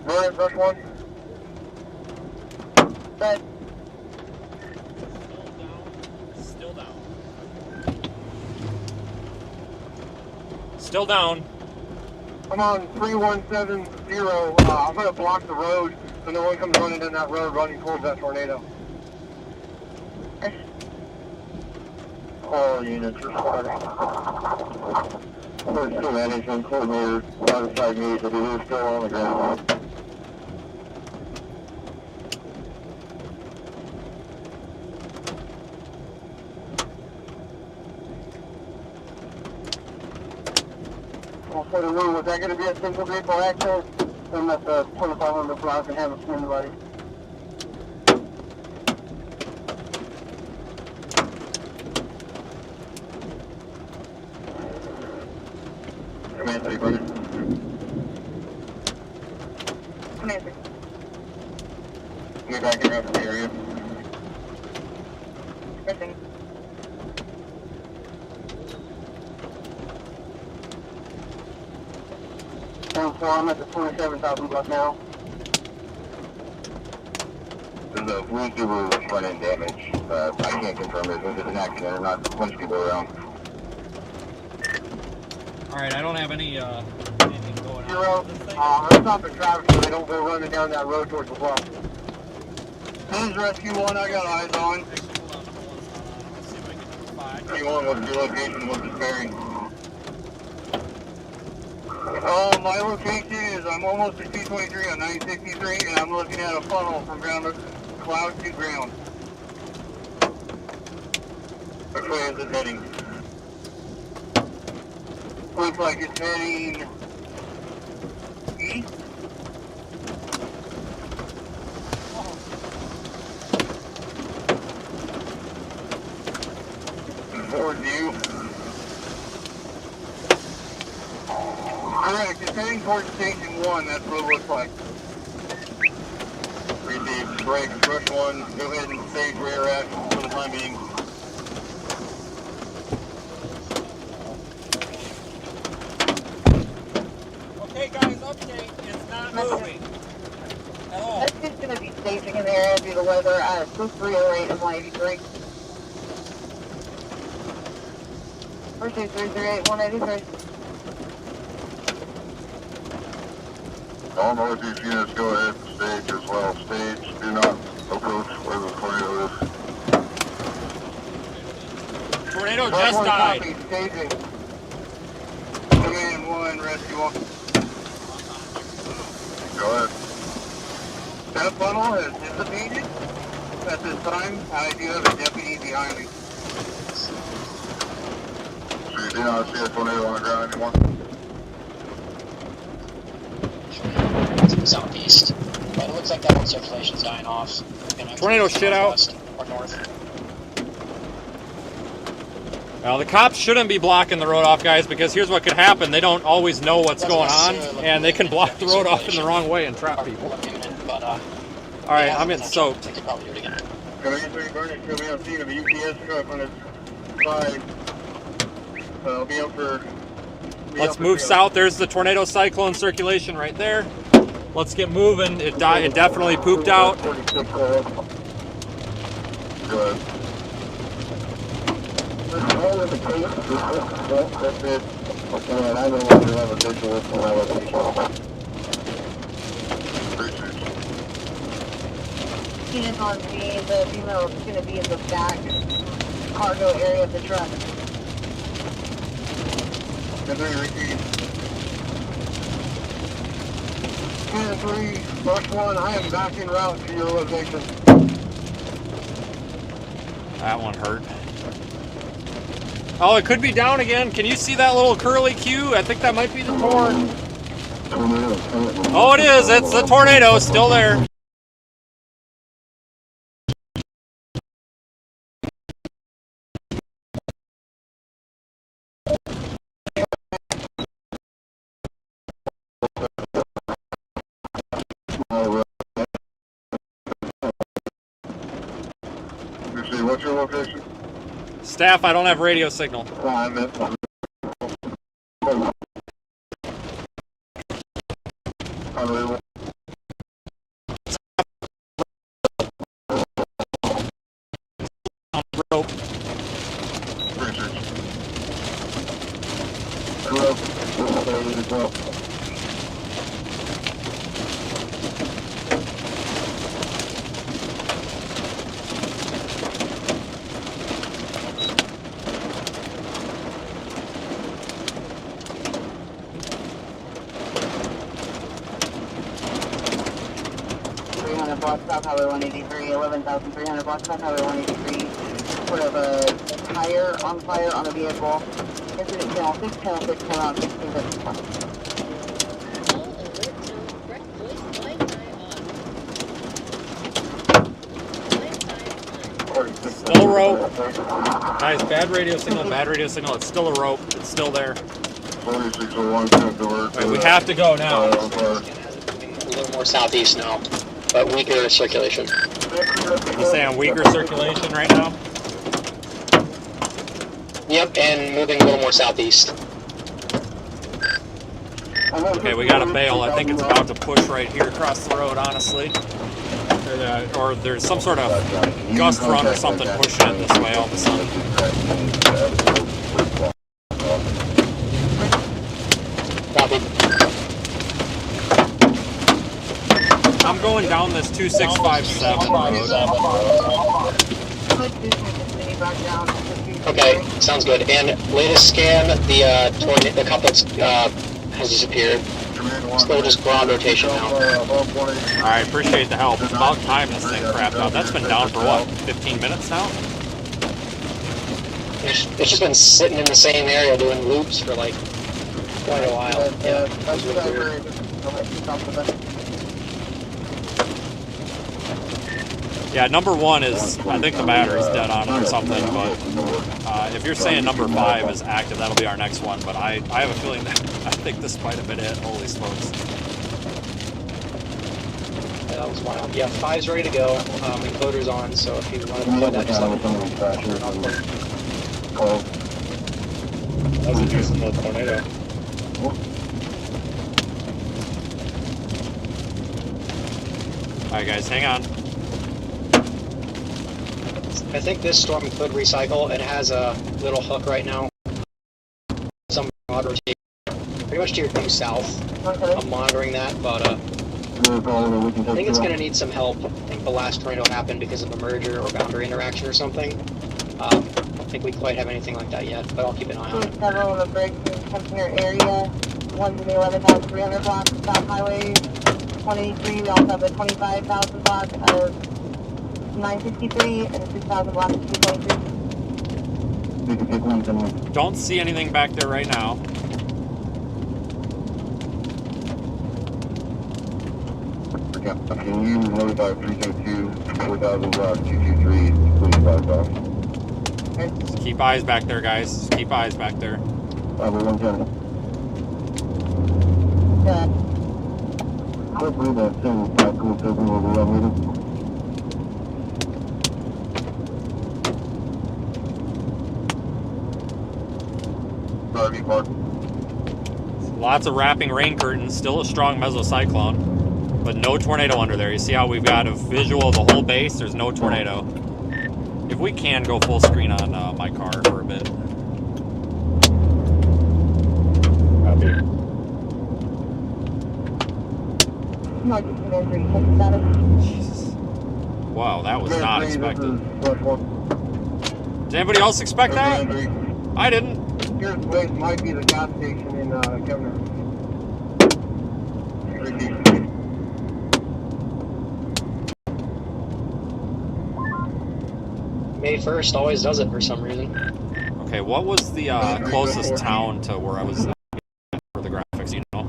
Ryan, brush one. But Still down. Still down. I'm on 3170. I'm going to block the road so no one comes running down that road running towards that tornado. All units responding. There's two management coordinators outside me, so they're still on the ground. For the room, was that going to be a single vehicle access? I'm at the 2500 block and haven't seen anybody. Command 3, brother. Commander. Get back here after the area. Listen. So I'm at the 27,000 block now. The windshield was front-end damage. I can't confirm if it was an accident or not. There's a bunch of people around. All right, I don't have any anything going on. Zero. with this thing. I'm stopping traffic so they don't go running down that road towards the bluff. This is Rescue 1, I got eyes on. Let's see if I can find. Rescue 1, what's your location? What's the bearing? My location is I'm almost at 223 on 963, and I'm looking at a funnel from ground to cloud to ground. Which way is it heading? Looks like it's heading east. view. Correct, it's heading towards Station 1, that's what it looks like. Received, break, brush 1, go ahead and stage where you're at for the time being. Okay, guys, update. It's not moving at all. That's just going to be staging in the area due to weather at 308 and 183. First 338, 183. All northeast units go ahead and stage as well. Stage, do not approach where the tornado is. Tornado just died. Staging. Command 1, rescue 1. Go ahead. That funnel has dissipated at this time. I do have a deputy behind me. So you do not see a tornado on the ground anymore? Southeast. But it looks like that one circulation's dying off. Tornado shit out. Or north. Well, the cops shouldn't be blocking the road off, guys, because here's what could happen. They don't always know what's going on, and they can block the road off in the wrong way and trap people. Alright, I'm getting soaked. Coming in 3 burning, should be on scene of a UPS truck on its side. I'll be up for... Let's move south. There's the tornado cyclone circulation right there. Let's get moving. It definitely pooped out. Good. All of the case, that's it. And I no longer have a visual from my location. Units on scene, the female is going to be in the back cargo area of the truck. Good day, Ricky. 10-3, Bush 1, I am back en route to your location. That one hurt. Oh, it could be down again. Can you see that little curly Q? I think that might be the torn. Oh, it is. It's the tornado. Still there. What's your location? Staff, I don't have radio signal. Unbelievable. Rope. Block South Highway 183, 11,300 block South Highway 183. Sort of a tire on fire on a vehicle. Incident channel 6, channel 6, channel out 1651. Still a rope. Guys, bad radio signal, bad radio signal. It's still a rope. It's still there. 4601, Right, we have to go now. A little more southeast now, but weaker circulation. You saying weaker circulation right now? Yep, and moving a little more southeast. Okay, we got a bail. I think it's about to push right here across the road, honestly. Or there's some sort of gust front or something pushing it this way all of a sudden. Copy. I'm going down this 2657 road. Okay, sounds good. And latest scan, the couplet has disappeared. Still just ground rotation now. Alright, appreciate the help. It's about time this thing crapped out. That's been down for what, 15 minutes now? It's just been sitting in the same area doing loops for like quite a while. Yeah, that's really weird. Yeah, number 1 is, I think the battery's dead on it or something, but if you're saying number 5 is active, that'll be our next one, but I have a feeling that I think this might have been it. Holy smokes. Yeah, that was wild. Yeah, 5's ready to go. Encoder's on, so if you want to plug that, just let me know. That was a decent little tornado. Alright guys, hang on. I think this storm could recycle. It has a little hook right now. Some rotation, pretty much to your due south. I'm monitoring that, but I think it's going to need some help. I think the last tornado happened because of a merger or boundary interaction or something. I don't think we quite have anything like that yet, but I'll keep an eye on it. Several of the breaks come from your area. One's in the 11,300 block, South Highway 183. We also have the 25,000 block of 963 and the 6,000 block of 223. Don't see anything back there right now. Can you notify 302, 4,000 block 223, please back off? Just keep eyes back there, guys. Just keep eyes back there. Hopefully that thing is not cool, so we will be Sorry, Mark. Lots of wrapping rain curtains, still a strong mesocyclone, but no tornado under there. You see how we've got a visual of the whole base? There's no tornado. If we can go full screen on my car for a bit. Jesus. Wow, that was not expected. Did anybody else expect that? I didn't. Here's place might be the gas station in Governor. May 1st always does it for some reason. Okay, what was the closest town to where I was for the graphics, you know?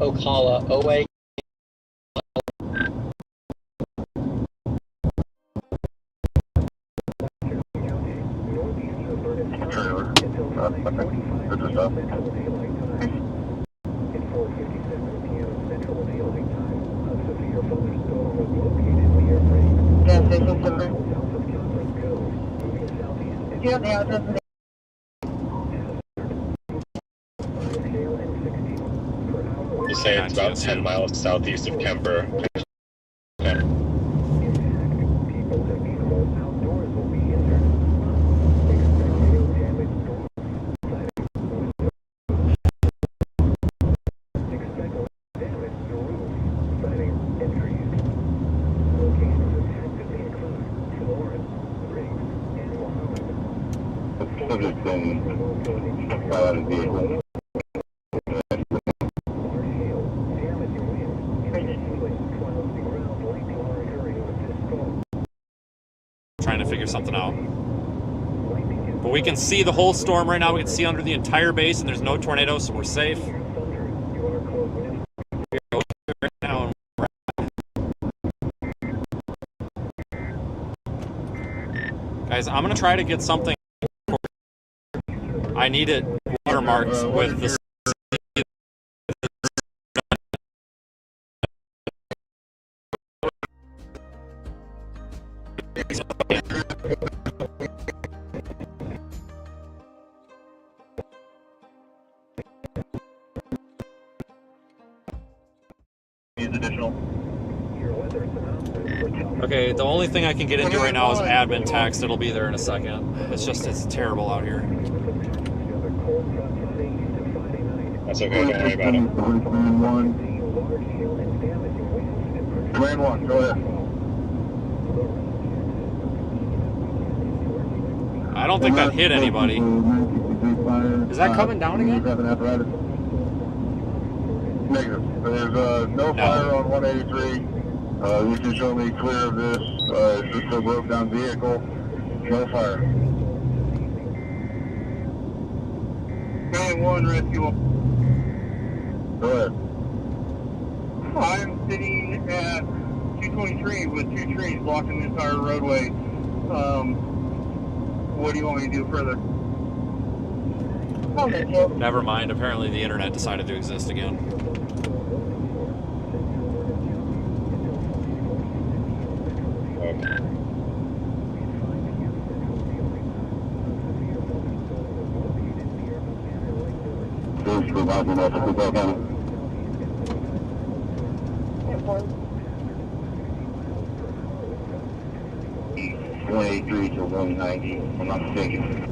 Ocala, OA. You say it's about 10 miles southeast of Kemper. Trying to figure something out. But we can see the whole storm right now. We can see under the entire base, and there's no tornado, so we're safe. Right now. Guys, I'm gonna try to get something. I need it watermarked with the. Okay, the only thing I can get into right now is admin text. It'll be there in a second. It's terrible out here. That's okay, don't worry about it. Command 1, go ahead. I don't think that hit anybody. Is that coming down again? Negative. There's no fire on 183. You can show me clear of this. It's just a broke down vehicle. No fire. Command 1, rescue. Go ahead. I'm sitting at 223 with 2 trees blocking the entire roadway. What do you want me to do further? Never mind. Apparently the internet decided to exist again. Okay. 183 to 190, if I'm not mistaken.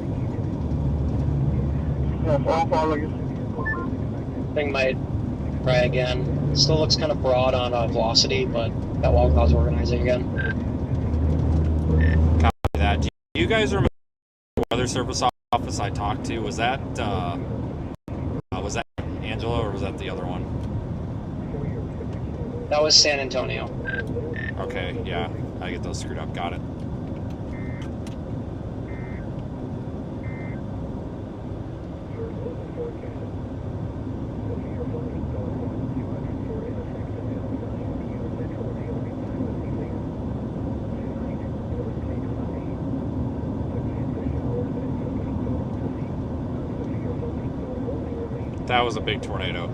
Thing might try again. Still looks kind of broad on velocity, but that wall cloud's organizing again. Copy that. Do you guys remember the weather service office I talked to? Was that Angela or was that the other one? That was San Antonio. Okay, yeah, I get those screwed up. Got it. That was a big tornado.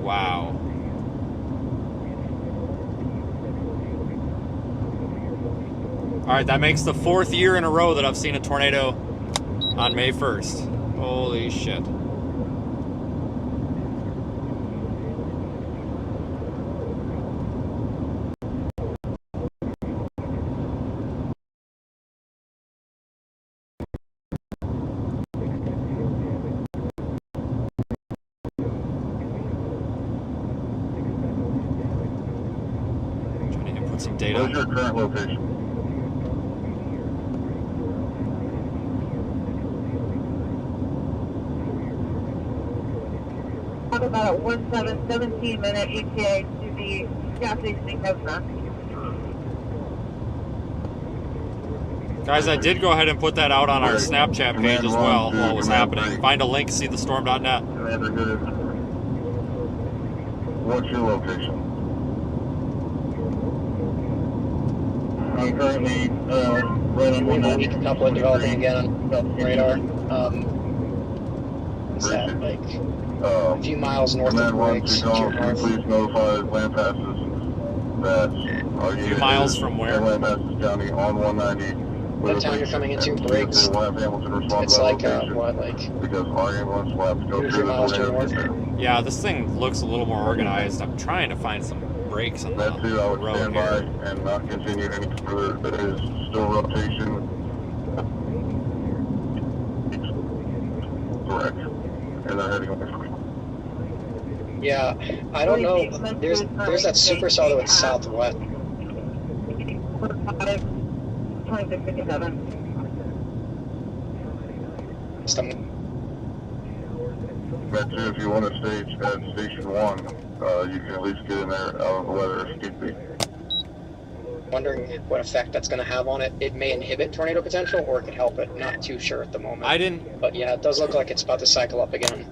Wow. All right, that makes the 4th year in a row that I've seen a tornado on May 1st. Holy shit. Some data. What's your current location? Talk about a 17-minute ETA to the gas station in Coconut. Guys, I did go ahead and put that out on our Snapchat page as well while it was happening. Find a link, see the storm.net. Commander, good. What's your location? I'm currently right on one Weak coupling developing again on radar. Is that like a few miles north of Briggs, due north? Please notify land passes that are A few miles from where? Land Passes County on 190. The town you're coming into, Briggs. It's like what, like because our ambulance will have to go 2 or 3 through miles the to the north. Yeah, this thing looks a little more organized. I'm trying to find some breaks on the That too, I would road stand by here. and not continue any further. There is still rotation. Correct. And they're heading over. Yeah, I don't know. There's that supercell to its southwest. 2657. That too, if you want to stage at Station 1, you can at least get in there out of the weather if need be. Wondering what effect that's going to have on it. It may inhibit tornado potential, or it could help it. Not too sure at the moment. I didn't... But yeah, it does look like it's about to cycle up again.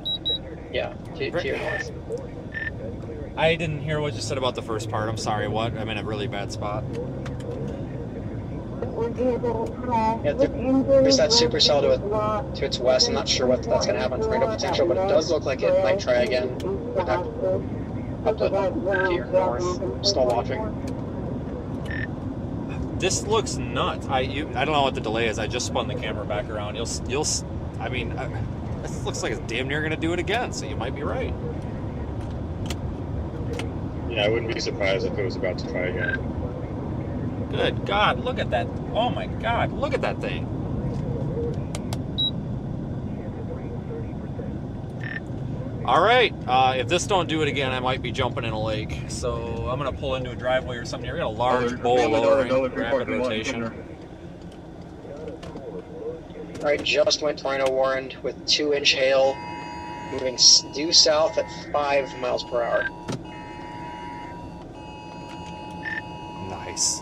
Yeah, to your north. I didn't hear what you said about the first part. I'm sorry, what? I'm in a really bad spot. Yeah, there's that supercell to its west. I'm not sure what that's going to have on tornado potential, but it does look like it might try again with that couplet to your north. Still watching. This looks nuts. I don't know what the delay is. I just spun the camera back around. I mean, this looks like it's damn near going to do it again, so you might be right. Yeah, I wouldn't be surprised if it was about to try again. Good God, look at that. Oh my God, look at that thing. All right, if this don't do it again, I might be jumping in a lake. So I'm gonna pull into a driveway or something here. We got a large bowl lowering, rapid rotation. All right, just went tornado warned with 2-inch hail, moving due south at 5 miles per hour. Nice.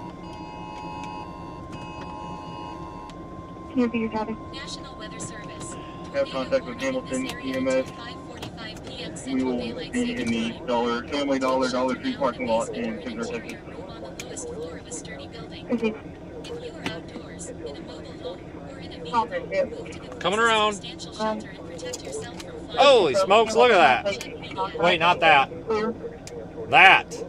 Can you be your topic? National Weather Service. Have contact with Hamilton EMS. 5:45 p.m. p.m. We Central will Daylight be in Saving the Time. Family Dollar, Dollar Tree Now in a parking lot basement or in an Signor, Texas. interior room on the lowest floor of a sturdy building. Okay. If you are outdoors, in a mobile home, or in a vehicle, Positive, yep. move to the Coming closest around. substantial shelter and protect yourself from flight. Holy smokes, look at that. Wait, not that. That.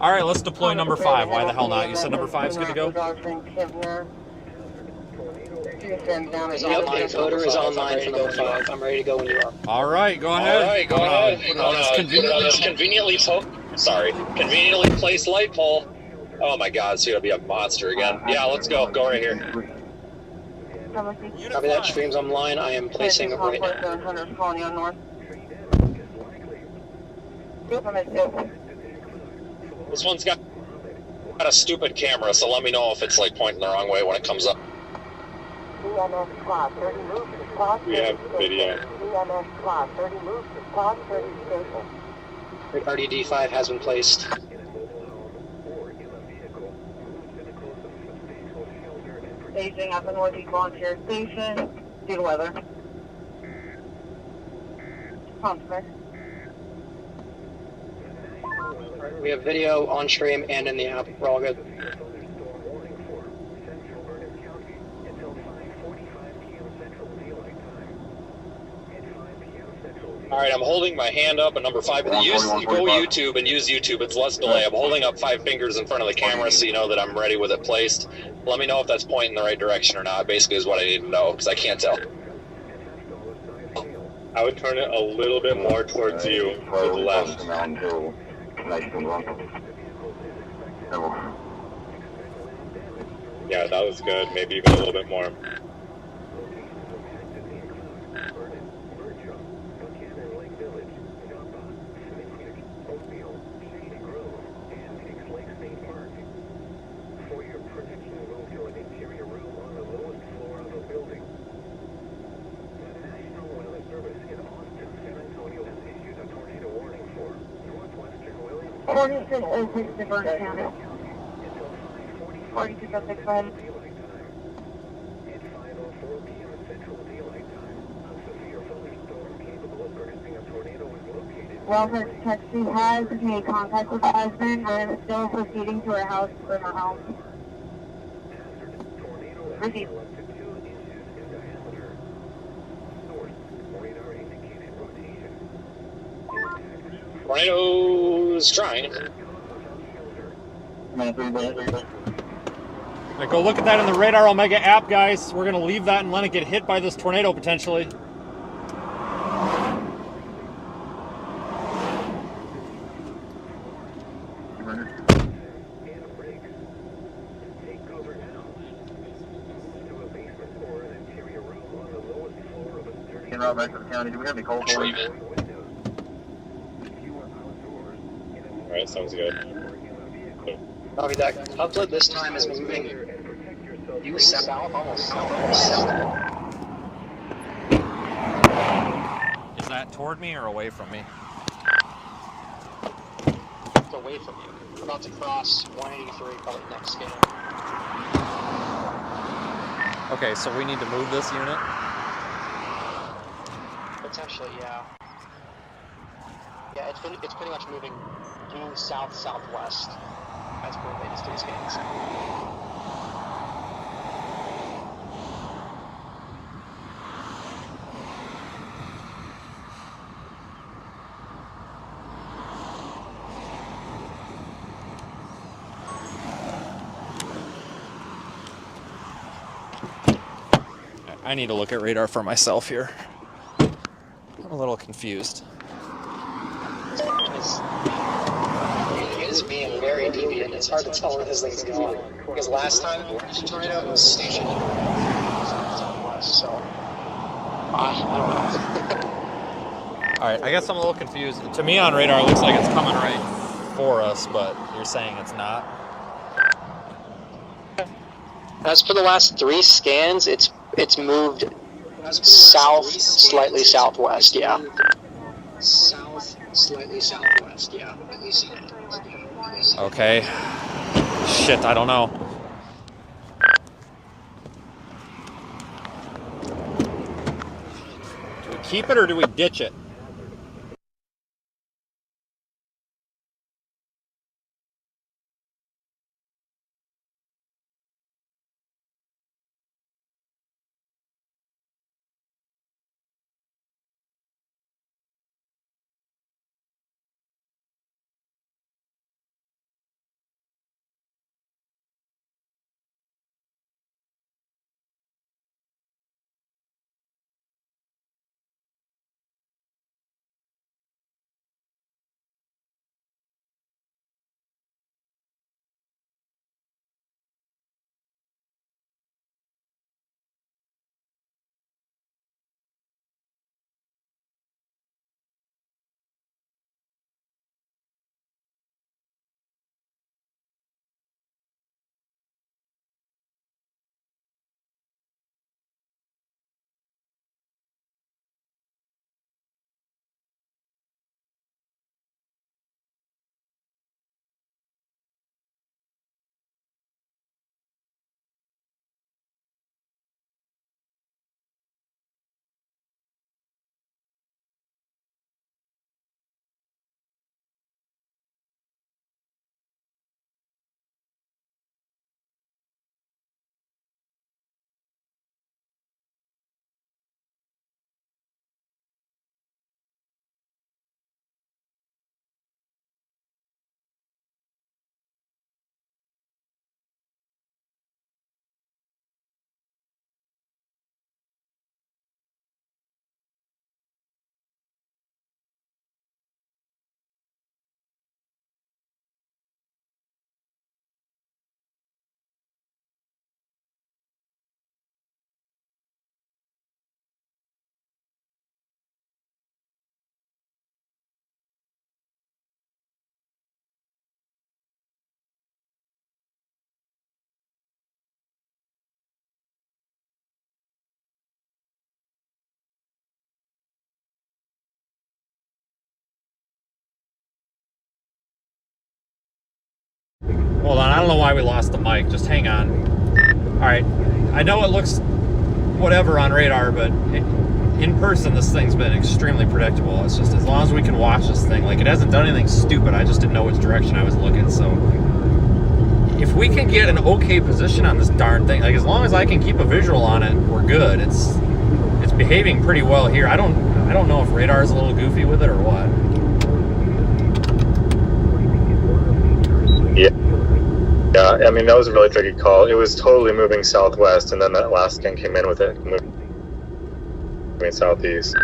All right, let's deploy number 5. Why the hell not? You said number 5's good to go? Yep, encoder is online for number 5. I'm ready to go when you are. All right, go ahead. All right, go ahead. Put it on this conveniently placed light pole. Oh my God, it's gonna be a monster again. Yeah, let's go. Go right here. Copy that. Streams online. I am placing it right now. This one's got a stupid camera, so let me know if it's like pointing the wrong way when it comes up. We have video. RDD5 has been placed. Staging at the Northeast Volunteer Station due to weather. Consummate. We have video on stream and in the app. We're all good. All right, I'm holding my hand up at number 5. Go YouTube and use YouTube. It's less delay. I'm holding up 5 fingers in front of the camera so you know that I'm ready with it placed. Let me know if that's pointing in the right direction or not, basically is what I need to know, because I can't tell. I would turn it a little bit more towards you, to the left. Yeah, that was good. Maybe even a little bit more. Diverse county. 4206, go ahead. Welfare Taxi has made contact with the husband. I'm still proceeding to her house for her home. Receive. Tornado's trying. Right, go look at that in the Radar Omega app, guys. We're going to leave that and let it get hit by this tornado, potentially. Back to the county. Do we have any cold for you? Alright, sounds good. Copy that. Upload this time is moving due south, almost south. Is that toward me or away from me? It's away from you. We're about to cross 183, probably next scan. Okay, so we need to move this unit? Potentially, yeah. Yeah, it's pretty much moving due south-southwest as per the latest 3 scans. I need to look at radar for myself here. I'm a little confused. It is being very deviant. It's hard to tell where this thing's going. Because last time the tornado was stationed southwest, so I don't know. Alright, I guess I'm a little confused. To me on radar, it looks like it's coming right for us, but you're saying it's not? As for the last 3 scans, it's moved south, slightly southwest, yeah. South, slightly southwest, yeah. Okay. Shit, I don't know. Do we keep it or do we ditch it? Hold on, I don't know why we lost the mic. Just hang on. All right, I know it looks whatever on radar, but in person, this thing's been extremely predictable. It's just as long as we can watch this thing, like it hasn't done anything stupid. I just didn't know which direction I was looking. So if we can get an okay position on this darn thing, like as long as I can keep a visual on it, we're good. It's behaving pretty well here. I don't know if radar is a little goofy with it or what. Yeah, I mean, that was a really tricky call. It was totally moving southwest, and then that last thing came in with it moving southeast.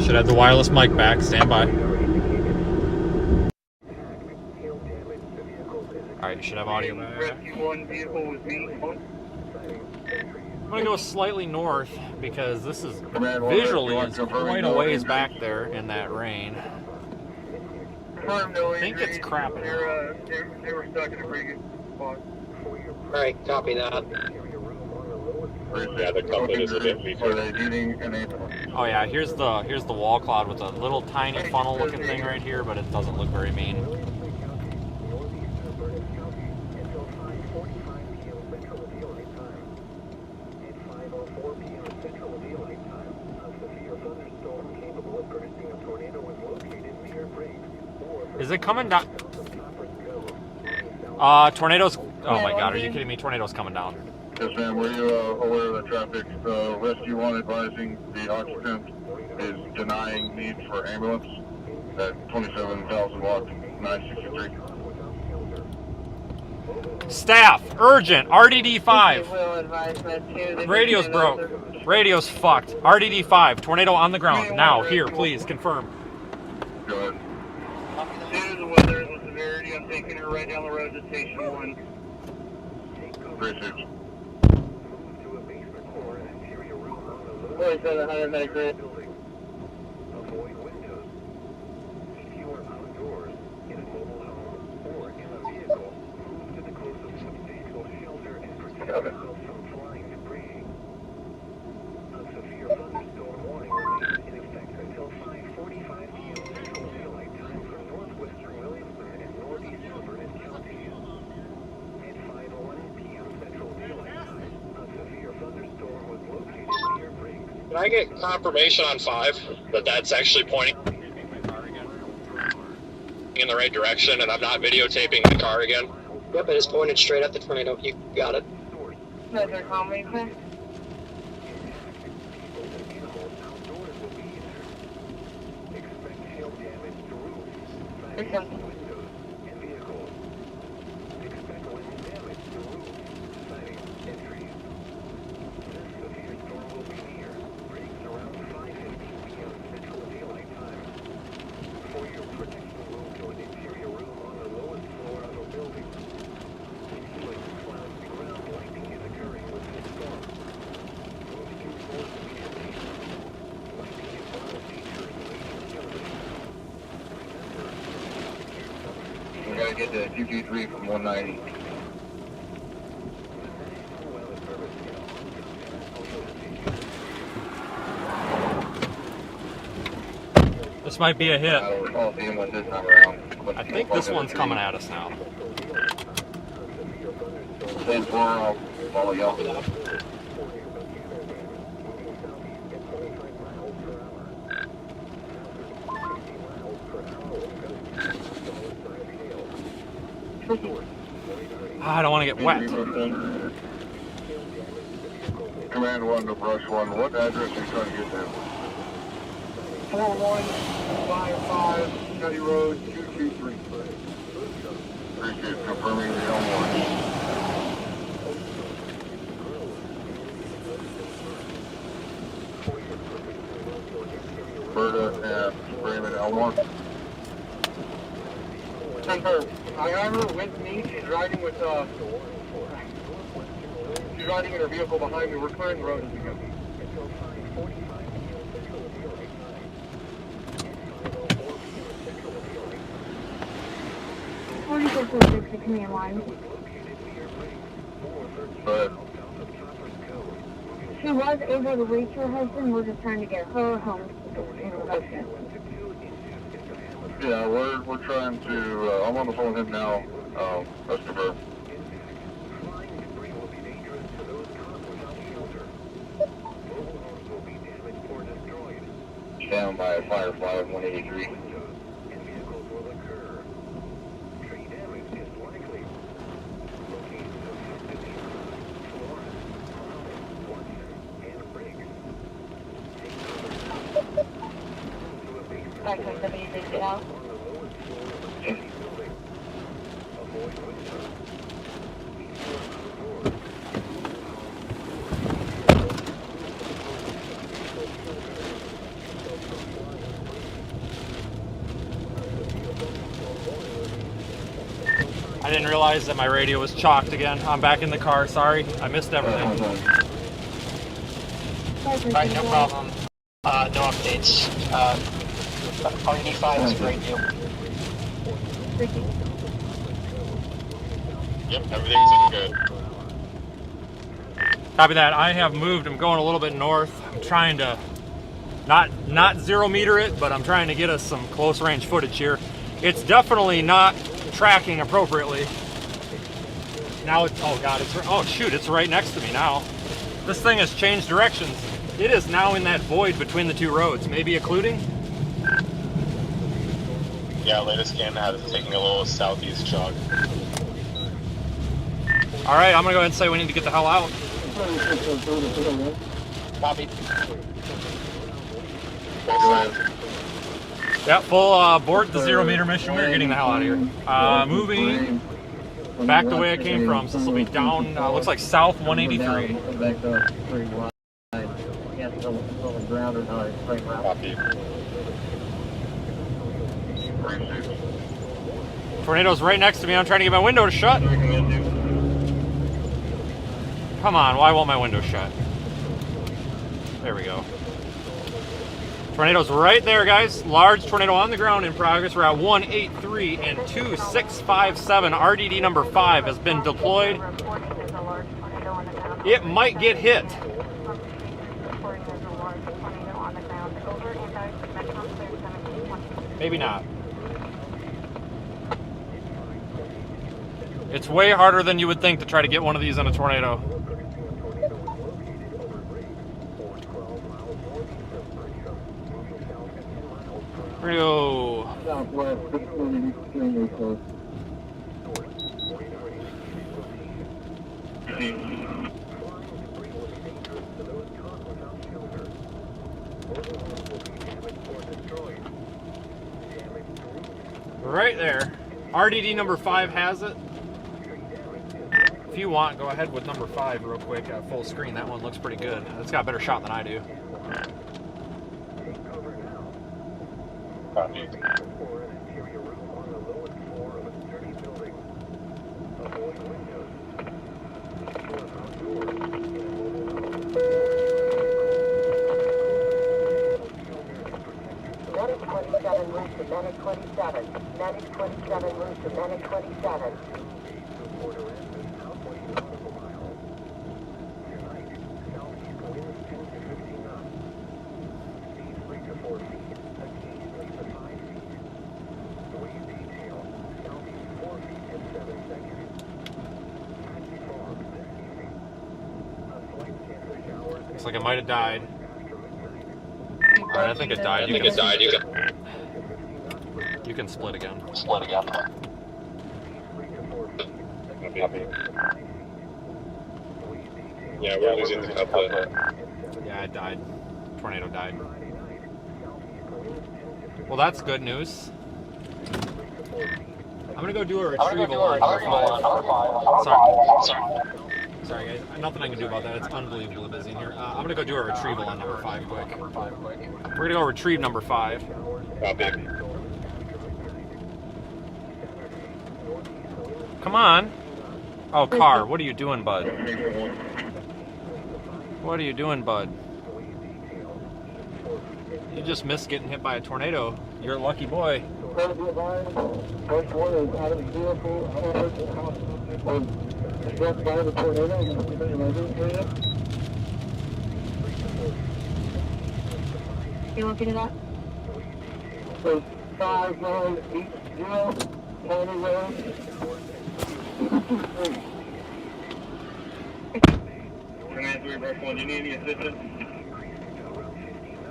Should have the wireless mic back. Stand by. Alright, you should have audio back. I'm going to go slightly north because this is visually is quite a ways back there in that rain. I think it's crapping. They were stuck in a pretty good spot. Alright, copy that. Yeah, the coupling is a bit weaker. Oh yeah, here's the wall cloud with a little tiny funnel looking thing right here, but it doesn't look very mean. Is it coming down? Tornadoes. Oh my god, are you kidding me? Tornadoes coming down. Yes, ma'am. Were you aware of the traffic? Rescue 1 advising the occupant is denying need for ambulance at 27,000 watt 963. Staff, urgent, RDD 5. Radio's broke. Radio's fucked. RDD 5. Tornado on the ground. Now, here, please, confirm. Go ahead. Due to the weather and the severity, I'm taking her right down the road to Station 1. 36. 4700 medic grid. Avoid windows. If you are outdoors in a mobile home. Can I get confirmation on 5 that that's actually pointing in the right direction and I'm not videotaping the car again? Yep, it is pointed straight at the tornado. You got it. No, they're calming, please. We gotta get the 223 from 190. This might be a hit. I'll see him with this number around. I think this one's coming at us now. 10-4, I'll follow y'all. I don't want to get wet. Command 1 to brush 1. What address are you trying to get to? 4155 County Road 223. Appreciate it. Confirming the Elmore. Berta and Raymond Elmore. Confirm. I have her with me. She's riding with, she's riding in her vehicle behind me. We're clearing the road as we go. Command line. But She was able to reach her husband. We're just trying to get her home in motion. yeah, we're trying to. I'm on the phone with him now. Let's confirm. Down by Firefly 183. Get out. I didn't realize that my radio was chalked again. I'm back in the car. Sorry, I missed everything. Alright, no problem. No updates. RD5 is great deal. Yep, everything's looking good. Copy that. I have moved. I'm going a little bit north. I'm trying to not 0 meter it, but I'm trying to get us some close range footage here. It's definitely not tracking appropriately. Now it's, oh god, it's, oh shoot, it's right next to me now. This thing has changed directions. It is now in that void between the two roads. Maybe occluding? Yeah, latest scan had it taking a little southeast jog. Alright, I'm gonna go ahead and say we need to get the hell out. Copy. Yeah, full board the 0 meter mission. We're getting the hell out of here. Moving back the way I came from. So this will be down, looks like south 183. Copy. Tornado's right next to me. I'm trying to get my window to shut. Come on, why won't my window shut? There we go. Tornado's right there, guys. Large tornado on the ground in progress. We're at 183 and 2657. RDD number 5 has been deployed. It might get hit. Maybe not. It's way harder than you would think to try to get one of these in a tornado. We're gonna go. Southwest, 640, extremely close. Right there. RDD number 5 has it. If you want, go ahead with number 5 real quick at full screen. That one looks pretty good. It's got a better shot than I do. Copy. Medic 27 moves to Medic 27. Medic 27 moves to Medic 27. Looks like it might have died. Alright, I think it died. You can split again. Yeah, we're losing the couplet. Yeah, it died. Tornado died. Well, that's good news. I'm gonna go do a retrieval on number 5. Sorry guys, nothing I can do about that. It's unbelievably busy in here. I'm gonna go do a retrieval on number 5 quick. We're gonna go retrieve number 5. Copy. Come on. Oh, car, what are you doing, bud? What are you doing, bud? You just missed getting hit by a tornado. You're a lucky boy. First one is out of the vehicle, struck by the tornado in the emergency area. You want to get that? So 5980 County Road. Command 3, Rush 1, do you need any assistance?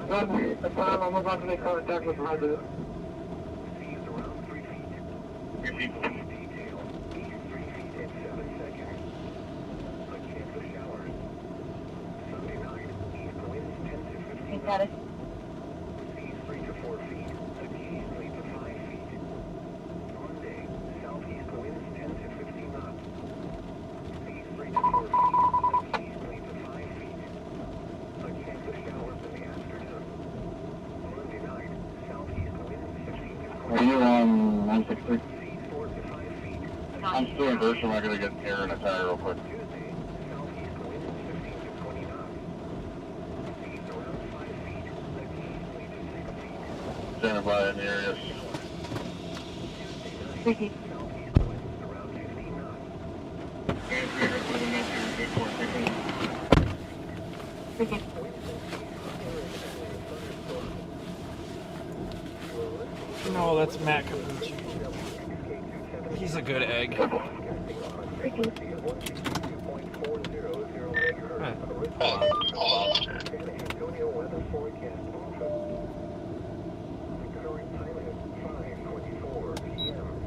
No, that's fine. I'm about to make contact with Roger. Got it. Are you on 163? I'm still in Versa. I'm going to get air in a tire real quick. Standing by in the area. Ricky. Ricky. No, that's Matt Capucci. He's a good egg. Ricky. Hey, hold on.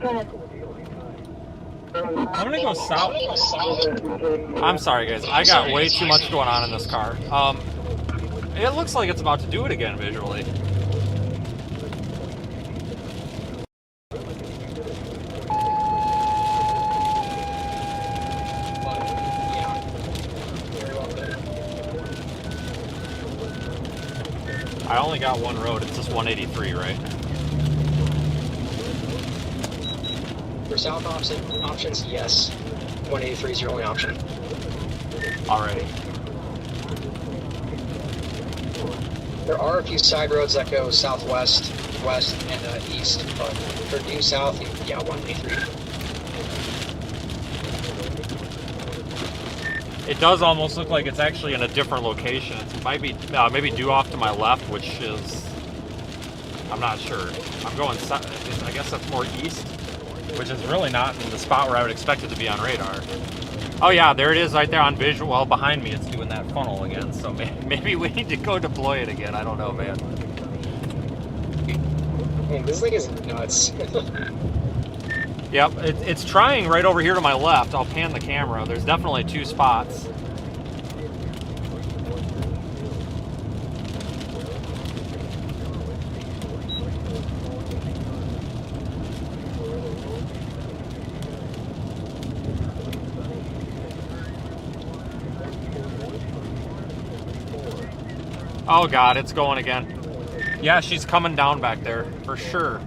Go ahead. I'm gonna go south. I'm sorry, guys. I got way too much going on in this car. It looks like it's about to do it again visually. I only got one road. It's just 183, right? For south options, yes. 183 is your only option. Alrighty. There are a few side roads that go southwest, west, and east, but for due south, yeah, 183. It does almost look like it's actually in a different location. It might be maybe due off to my left, which is, I'm not sure. I'm going, I guess that's more east, which is really not in the spot where I would expect it to be on radar. Oh yeah, there it is right there on visual. Well, behind me it's doing that funnel again, so maybe we need to go deploy it again. I don't know, man. Man, this thing is nuts. Yep, it's trying right over here to my left. I'll pan the camera. There's definitely 2 spots. Oh God, it's going again. Yeah, she's coming down back there, for sure.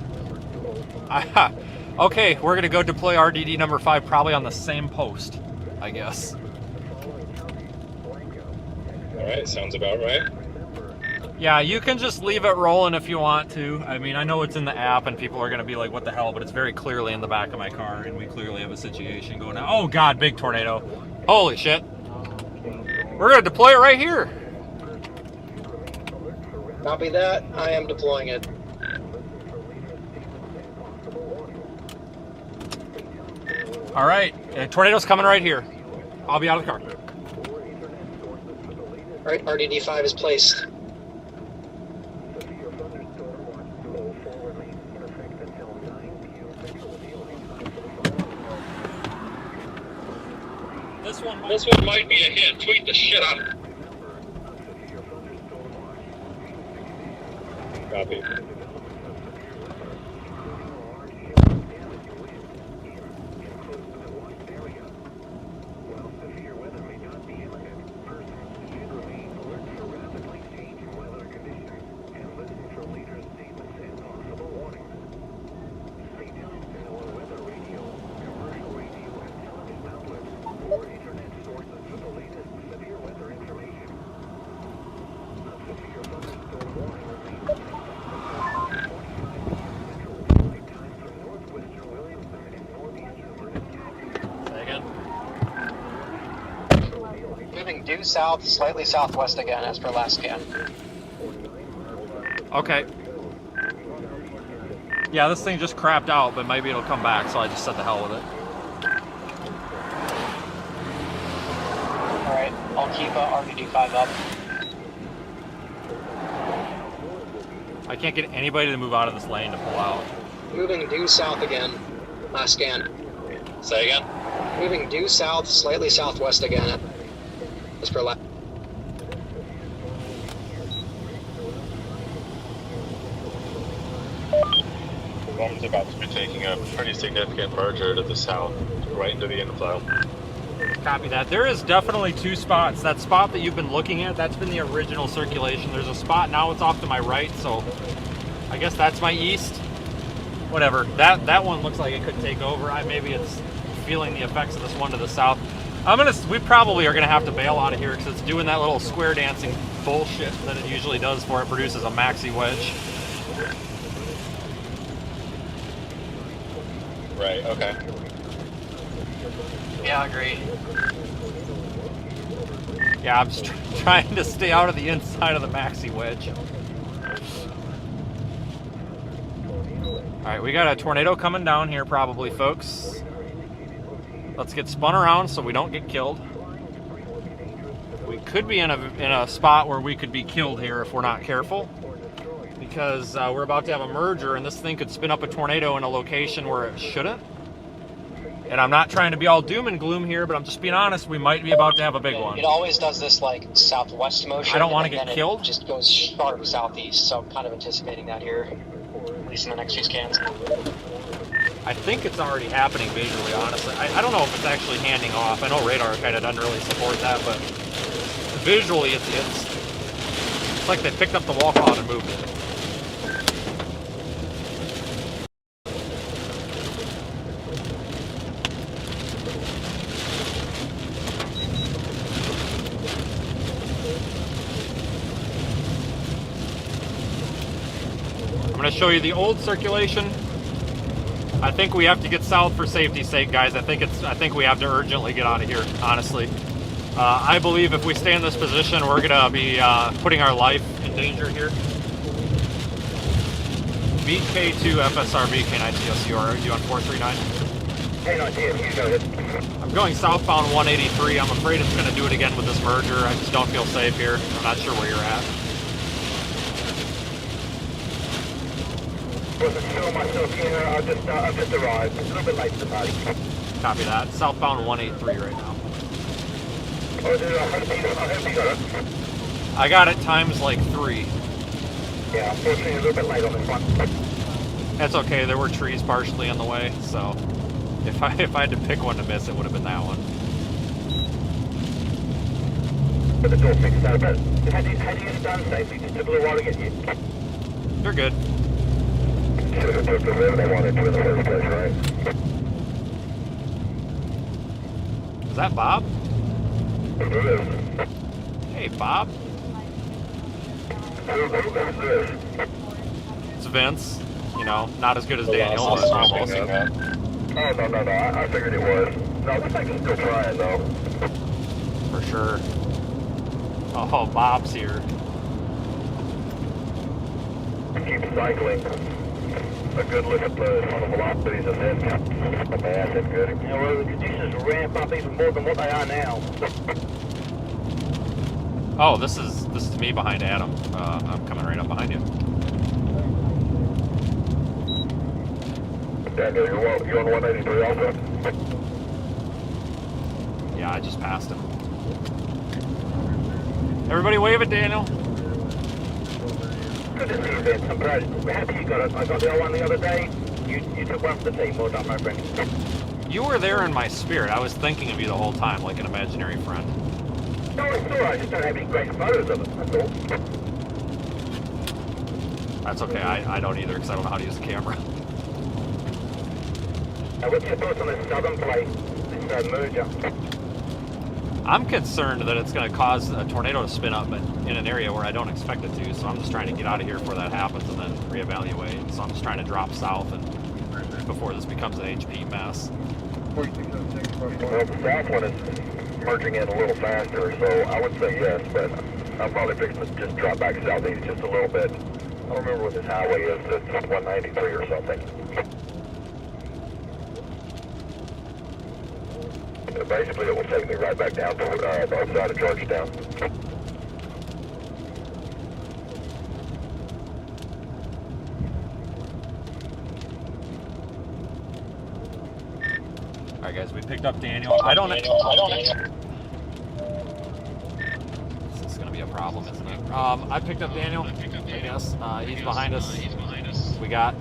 Okay, we're gonna go deploy RDD number 5 probably on the same post, I guess. Alright, sounds about right. Yeah, you can just leave it rolling if you want to. I mean, I know it's in the app and people are gonna be like, what the hell, but it's very clearly in the back of my car and we clearly have a situation going on. Oh God, big tornado. Holy shit. We're gonna deploy it right here. Copy that. I am deploying it. All right, tornado's coming right here. I'll be out of the car. All right, RDD5 is placed. This one might be a hit. Tweet the shit out of it. Copy. Due south, slightly southwest again, as per last scan. Okay. Yeah, this thing just crapped out, but maybe it'll come back, so I just said the hell with it. Alright, I'll keep RDD5 up. I can't get anybody to move out of this lane to pull out. Moving due south again, last scan. Say again? Moving due south, slightly southwest again. As per last. One's about to be taking a pretty significant merger to the south, right into the inflow. Copy that. There is definitely 2 spots. That spot that you've been looking at, that's been the original circulation. There's a spot now, it's off to my right, so I guess that's my east. Whatever. That one looks like it could take over. Maybe it's feeling the effects of this one to the south. We probably are gonna have to bail out of here because it's doing that little square dancing bullshit that it usually does for it produces a maxi wedge. Right, okay. Yeah, I agree. Yeah, I'm just trying to stay out of the inside of the maxi wedge. All right, we got a tornado coming down here probably, folks. Let's get spun around so we don't get killed. We could be in a spot where we could be killed here if we're not careful, because we're about to have a merger and this thing could spin up a tornado in a location where it shouldn't. And I'm not trying to be all doom and gloom here, but I'm just being honest, we might be about to have a big one. It always does this like southwest motion. I don't want to get killed. It just goes sharp southeast, so I'm kind of anticipating that here, at least in the next few scans. I think it's already happening visually, honestly. I don't know if it's actually handing off. I know radar kind of doesn't really support that, but visually it's like they picked up the wall cloud and moved it. I'm going to show you the old circulation. I think we have to get south for safety's sake, guys. I think we have to urgently get out of here, honestly. I believe if we stay in this position, we're going to be putting our life in danger here. Beat K2 FSRB K9TSU. Are you on 439? K9TSU, go ahead. I'm going southbound 183. I'm afraid it's going to do it again with this merger. I just don't feel safe here. I'm not sure where you're at. wasn't sure myself here. I've just arrived. It's a little bit late to the party. Copy that. Southbound 183 right now. Oh, dude, I hope you got it. I got it times like 3. Yeah, unfortunately a little bit late on this one. That's okay. There were trees partially in the way, so if I had to pick one to miss, it would have been that one. But the door fixed out, but how do you get it done safely? Just took a little while to get you. You're good. Should have took the road they wanted to in the first place, right? Is that Bob? It is. Hey, Bob. Who's this? It's Vince. You know, not as good as Daniel, but almost. Oh, no. I figured it was. No, this thing is still trying, though. For sure. Oh, Bob's here. Keep cycling. A good look at the velocities and then the mass is good. You know, well, the conditions ramp up even more than what they are now. Oh, this is me behind Adam. I'm coming right up behind you. Daniel, you're on 183 also? Yeah, I just passed him. Everybody wave at Daniel. Good to see you, Vince. I'm happy you got it. I got the other one the other day. You took one for the team. Well done, my friend. You were there in my spirit. I was thinking of you the whole time, like an imaginary friend. No, it's alright. I just don't have any great photos of it. That's all. That's okay. I don't either, because I don't know how to use the camera. Now, what's your thoughts on this southern play, this merger? I'm concerned that it's going to cause a tornado to spin up in an area where I don't expect it to, so I'm just trying to get out of here before that happens and then reevaluate. So I'm just trying to drop south and before this becomes an HP mess. Well, the south one is merging in a little faster, so I would say yes, but I'm probably fixing to just drop back southeast just a little bit. I don't remember what this highway is, it's 193 or something. Basically, it will take me right back down to the other side of Georgetown. Alright guys, we picked up Daniel. I don't know. This is going to be a problem, isn't it? I picked up Daniel, I guess. He's behind us. We got,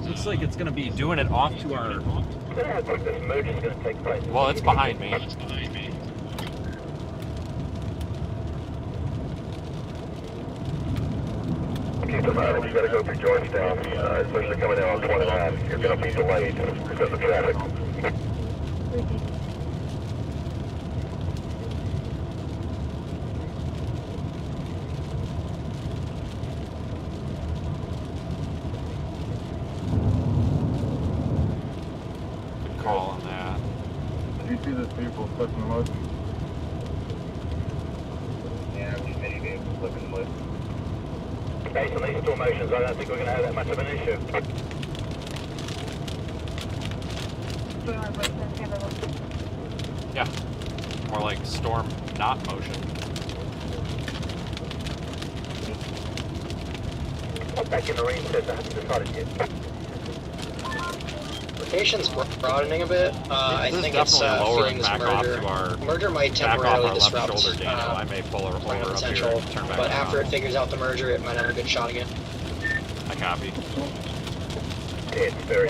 looks like it's going to be doing it off to our... Well, it's behind me. Keep in mind, if you got to go through Georgetown, especially coming in on 29, you're going to be delayed because of traffic. Call on that. Did you see this vehicle stuck in the mud? Yeah, we many vehicles stuck in the mud. Based on these storm motions, I don't think we're going to have that much of an issue. Yeah. More like storm not motion. I'm back in the range, I haven't decided yet. Location's broadening a bit. I think it's lowering feeling this back off merger. to our Merger might back off temporarily our left disrupt shoulder, Daniel. I may pull her over up potential, here and turn back but around. after it figures out the merger, it might have a good shot again. I copy. It's very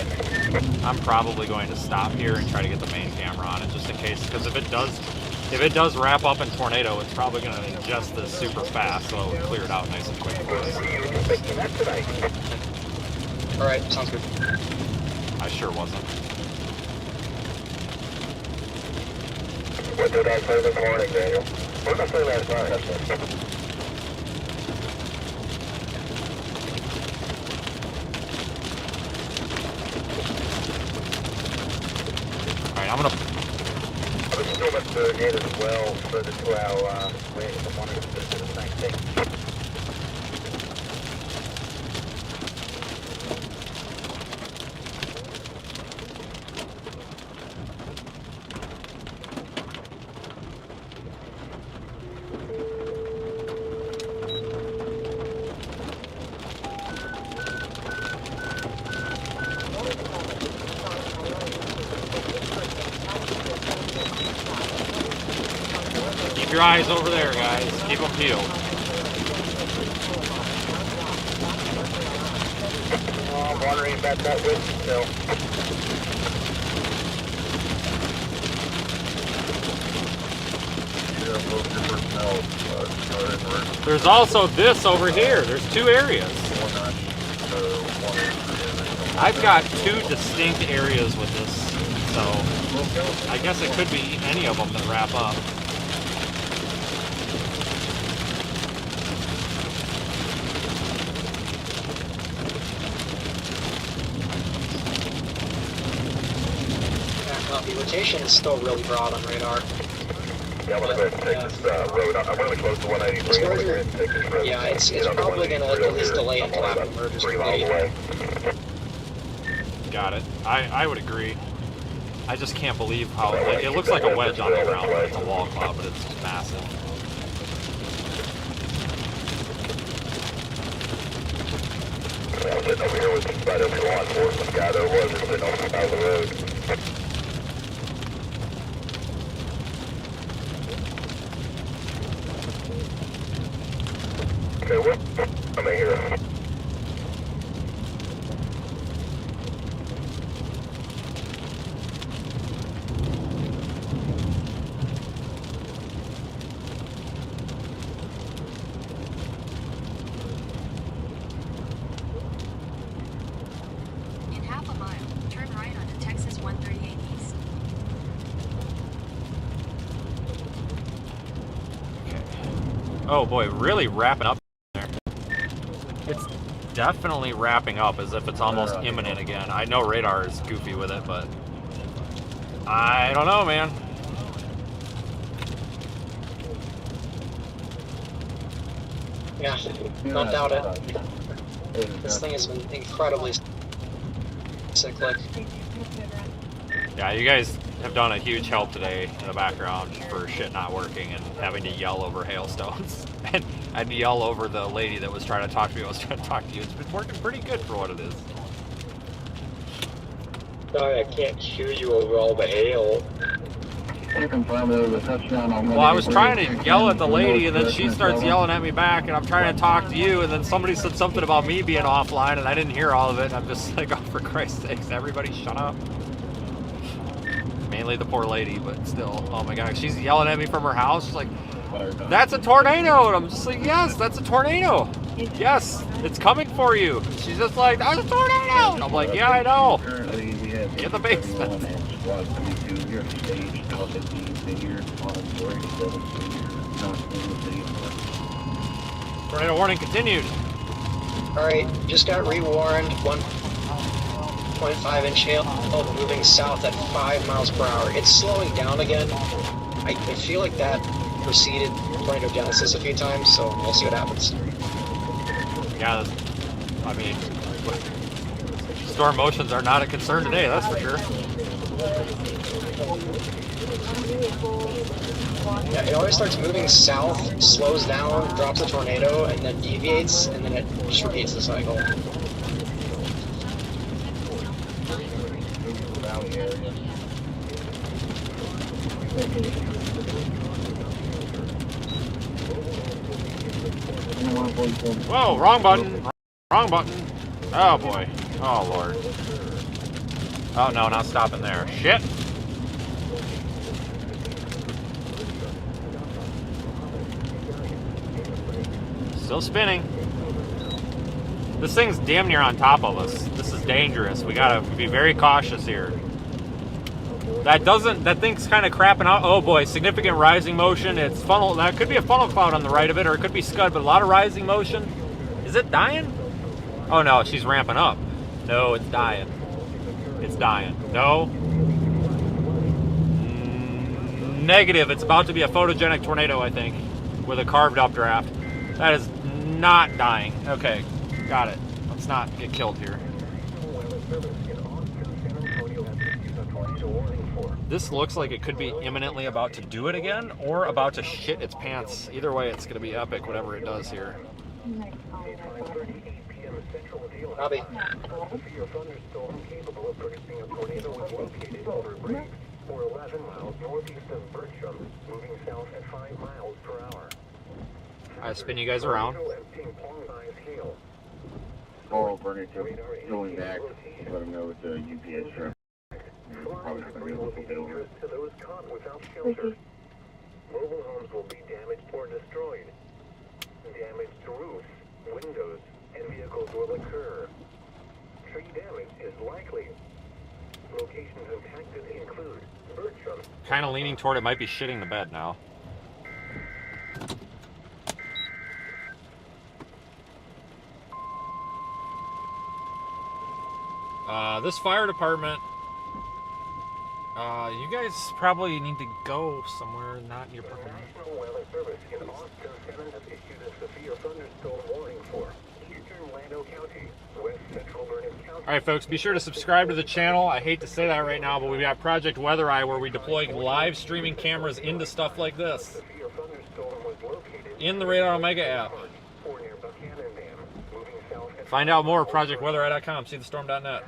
I'm probably going to stop here and try to get the main camera on it just in case, because if it does wrap up in tornado, it's probably going to ingest this super fast, so it'll clear it out nice and quick for us. Alright, sounds good. I sure wasn't. What did I say this morning, Daniel? What did I say last night? Alright, I'm gonna... I was still at the gate as well, further to our way, I wanted to do the same thing. your eyes over there, guys. Keep them peeled. I'm wondering about that wind still. There's also this over here. There's two areas. I've got two distinct areas with this, so I guess it could be any of them that wrap up. The rotation is still really broad on radar. Yeah, I'm gonna go ahead and take this road. I'm really close to 183. I'm gonna go ahead and take this road. Yeah, it's probably gonna at least delay until after mergers are made. Got it. I would agree. I just can't believe how it looks like a wedge on the ground, but it's a wall cloud, but it's massive. Yeah, I'm sitting over here with just about every law enforcement guy there was sitting on the side of the road. Okay, what? I'm in here. In half a mile, turn right onto Texas 138 East. Oh boy, really wrapping up there. It's definitely wrapping up as if it's almost imminent again. I know radar is goofy with it, but I don't know, man. Yeah, don't doubt it. This thing has been incredibly cyclic. Yeah, you guys have done a huge help today in the background for shit not working and having to yell over hailstones. And yell over the lady that was trying to talk to me. I was trying to talk to you. It's been working pretty good for what it is. Sorry, I can't hear you over all the hail. Well, I was trying to yell at the lady, and then she starts yelling at me back, and I'm trying to talk to you, and then somebody said something about me being offline, and I didn't hear all of it, and I'm just like, oh, for Christ's sakes, everybody shut up. Mainly the poor lady, but still, oh my God, she's yelling at me from her house. She's like, that's a tornado, and I'm just like, yes, that's a tornado. Yes, it's coming for you. She's just like, that's a tornado. And I'm like, yeah, I know. In the basement. Tornado warning continued. Alright, just got rewarned. 1.5-inch hail moving south at 5 miles per hour. It's slowing down again. I feel like that preceded tornado genesis a few times, so we'll see what happens. Yeah, I mean, storm motions are not a concern today, that's for sure. Yeah, it always starts moving south, slows down, drops a tornado, and then deviates, and then it just repeats the cycle. Whoa, wrong button. Wrong button. Oh boy. Oh Lord. Oh no, not stopping there. Shit. Still spinning. This thing's damn near on top of us. This is dangerous. We gotta be very cautious here. That thing's kind of crapping out. Oh boy, significant rising motion. It's funnel. That could be a funnel cloud on the right of it, or it could be scud, but a lot of rising motion. Is it dying? Oh no, she's ramping up. No, it's dying. It's dying. No. Negative. It's about to be a photogenic tornado, I think, with a carved updraft. That is not dying. Okay, got it. Let's not get killed here. This looks like it could be imminently about to do it again, or about to shit its pants. Either way, it's going to be epic, whatever it does here. Robbie. or 11 miles northeast of Bertram, moving south at 5 miles per hour. I spin you guys around. Call Bernie going back. Let them know it's a UPS truck. Probably not going to be able to get over. To those caught without shelter. Mobile homes will be damaged or destroyed. Damage to roofs, windows, and vehicles will occur. Tree damage is likely. Locations impacted include Bertram. Kind of leaning toward it might be shitting the bed now. This fire department, you guys probably need to go somewhere not in your parking lot. National Weather Service in Austin 7 has issued a severe thunderstorm warning for eastern Llano County, west central Vernon County. Alright folks, be sure to subscribe to the channel. I hate to say that right now, but we've got Project Weather Eye where we deploy live streaming cameras into stuff like this in the Radar Omega app. Find out more at projectweatherai.com. See the storm.net.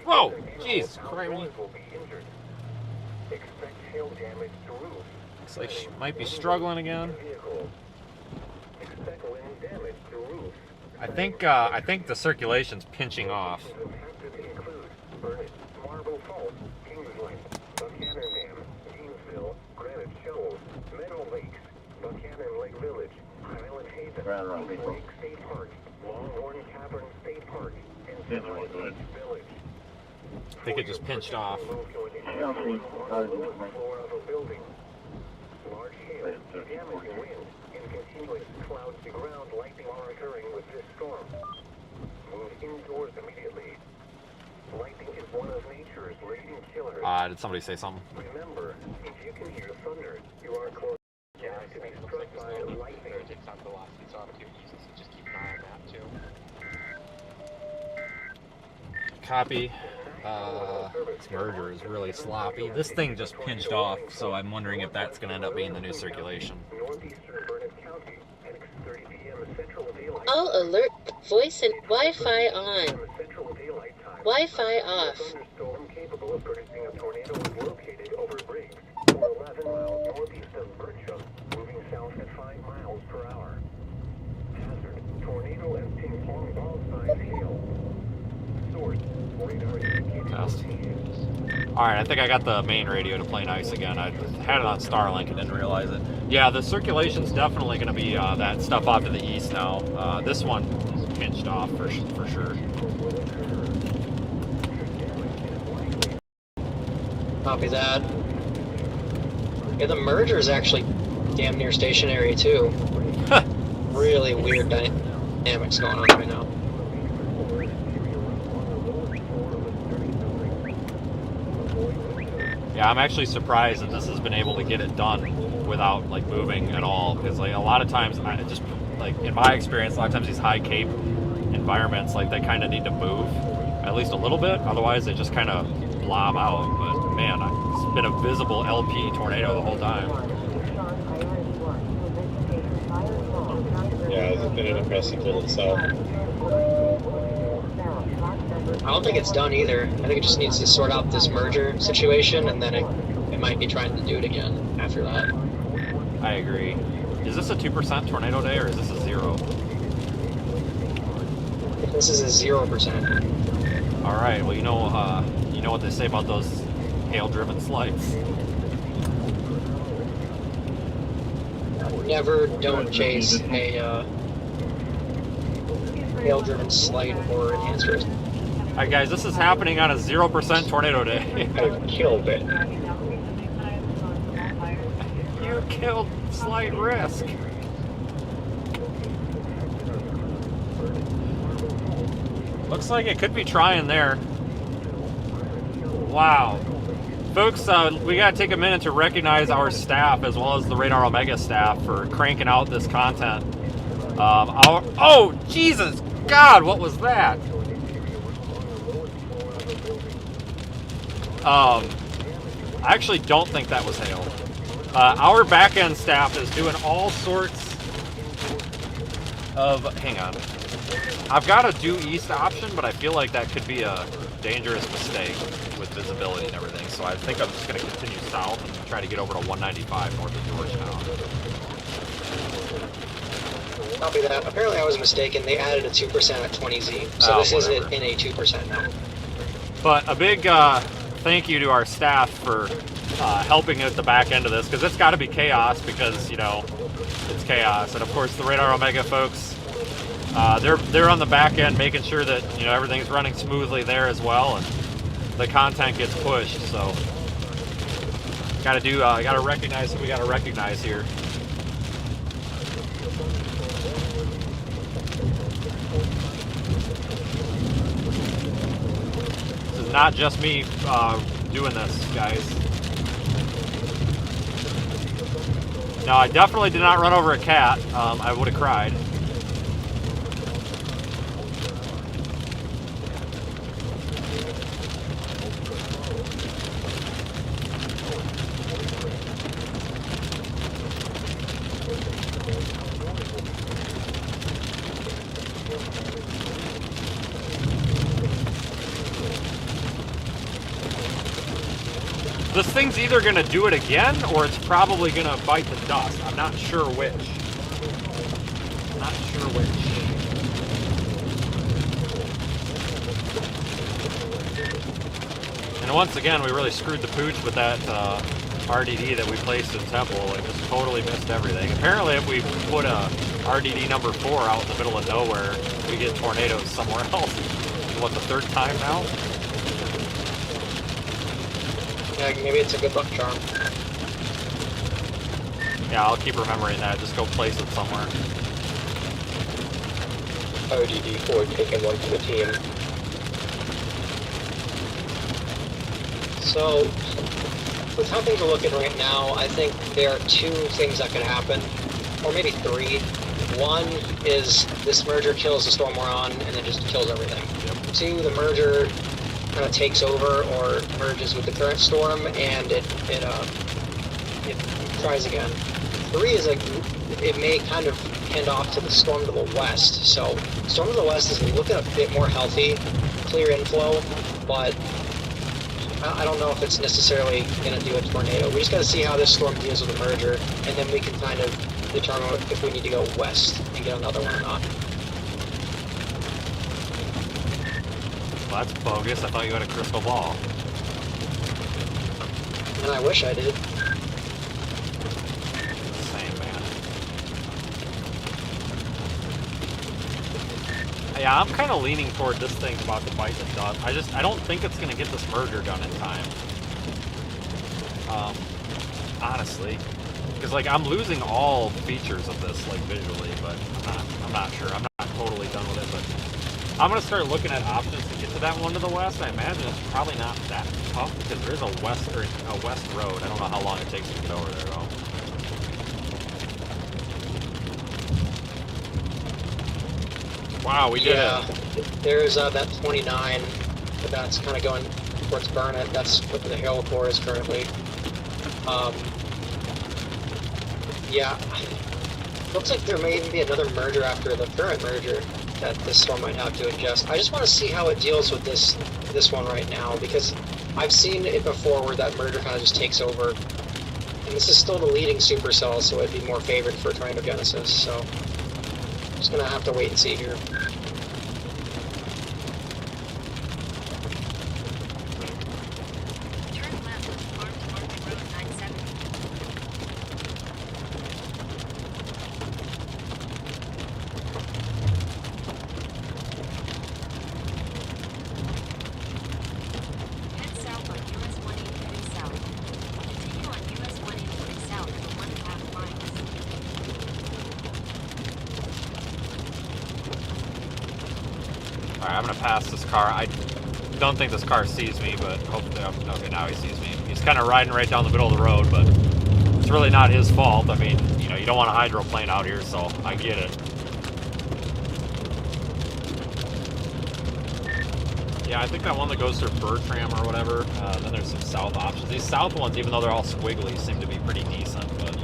Whoa! Jeez, criminy. Looks like she might be struggling again. I think the circulation's pinching off. State Park, Longhorn Cavern State Park, and Central Village. I think it just pinched off. Large hail, damaging wind, and continuous clouds to ground lightning are occurring with this storm. Move indoors immediately. Lightning is one of nature's leading killers. Did somebody say something? Remember, if you can hear thunder, you are close. To be struck by lightning. Just keep an eye on that too. Copy. This merger is really sloppy. This thing just pinched off, so I'm wondering if that's going to end up being the new circulation. All alert, voice and Wi-Fi on. Wi-Fi off. Thunderstorm capable of producing a tornado is located over Briggs, 11 miles northeast of Bertram, moving south at 5 miles per hour. Hazard, tornado and ping pong ball size hail. Source, radar indicated location. Alright, I think I got the main radio to play nice again. I had it on Starlink and didn't realize it. Yeah, the circulation's definitely going to be that stuff off to the east now. This one pinched off for sure. Copy that. Yeah, the merger is actually damn near stationary too. Really weird dynamics going on right now. Yeah, I'm actually surprised that this has been able to get it done without like moving at all. Because like a lot of times, in my experience, a lot of times these high cape environments, like they kind of need to move at least a little bit. Otherwise, they just kind of blob out. But man, it's been a visible LP tornado the whole time. Yeah, it's been an impressive little cell. I don't think it's done either. I think it just needs to sort out this merger situation, and then it might be trying to do it again after that. I agree. Is this a 2% tornado day, or is this a 0? This is a 0%. All right. Well, you know what they say about those hail-driven slides. Never don't chase a hail-driven slight or enhancers. All right, guys, this is happening on a 0% tornado day. I killed it. You killed Slight Risk. Looks like it could be trying there. Wow. Folks, we got to take a minute to recognize our staff as well as the Radar Omega staff for cranking out this content. Oh, Jesus! God, what was that? I actually don't think that was hail. Our back-end staff is doing all sorts hang on. I've got a due east option, but I feel like that could be a dangerous mistake with visibility and everything. So I think I'm just going to continue south and try to get over to 195 north of Georgetown. Copy that. Apparently I was mistaken. They added a 2% at 20Z, so this is in a 2% now. But a big thank you to our staff for helping at the back end of this, because it's got to be chaos because, you know, it's chaos. And of course the Radar Omega folks, they're on the back end making sure that, you know, everything's running smoothly there as well, and the content gets pushed. So gotta recognize what we gotta recognize here. This is not just me doing this, guys. No, I definitely did not run over a cat. I would have cried. This thing's either going to do it again, or it's probably going to bite the dust. I'm not sure which. And once again, we really screwed the pooch with that RDD that we placed in Temple. It just totally missed everything. Apparently, if we put a RDD number 4 out in the middle of nowhere, we get tornadoes somewhere else. What, the third time now? Yeah, maybe it's a good luck charm. Yeah, I'll keep remembering that. Just go place it somewhere. ODD 4 taking one for the team. So, with how things are looking right now, I think there are 2 things that could happen, or maybe 3. One is this merger kills the storm we're on, and then just kills everything. Yep. 2, the merger kind of takes over or merges with the current storm, and it tries again. 3 is it may kind of hand off to the storm to the west. So storm to the west is looking a bit more healthy, clear inflow, but I don't know if it's necessarily going to do a tornado. We just got to see how this storm deals with the merger, and then we can kind of determine if we need to go west and get another one or not. Well, that's bogus. I thought you had a crystal ball. And I wish I did. Same, man. Yeah, I'm kind of leaning toward this thing's about to bite the dust. I don't think it's going to get this merger done in time. Honestly. Because, like, I'm losing all features of this, like, visually, but I'm not sure. I'm not totally done with it, but I'm going to start looking at options to get to that one to the west. I imagine it's probably not that tough because there's a west road. I don't know how long it takes to get over there, though. Wow, we did it. There's that 29, but that's kind of going towards Burnett. That's what the hail core is currently. Yeah, looks like there may even be another merger after the current merger that this storm might have to adjust. I just want to see how it deals with this one right now, because I've seen it before where that merger kind of just takes over. And this is still the leading supercell, so it'd be more favored for tornadogenesis. So just gonna have to wait and see here. Alright, I'm gonna pass this car. I don't think this car sees me, but hopefully, okay, now he sees me. He's kind of riding right down the middle of the road, but it's really not his fault. I mean, you know, you don't want a hydroplane out here, so I get it. Yeah, I think that one that goes through Bertram or whatever, then there's some south options. These south ones, even though they're all squiggly, seem to be pretty decent, but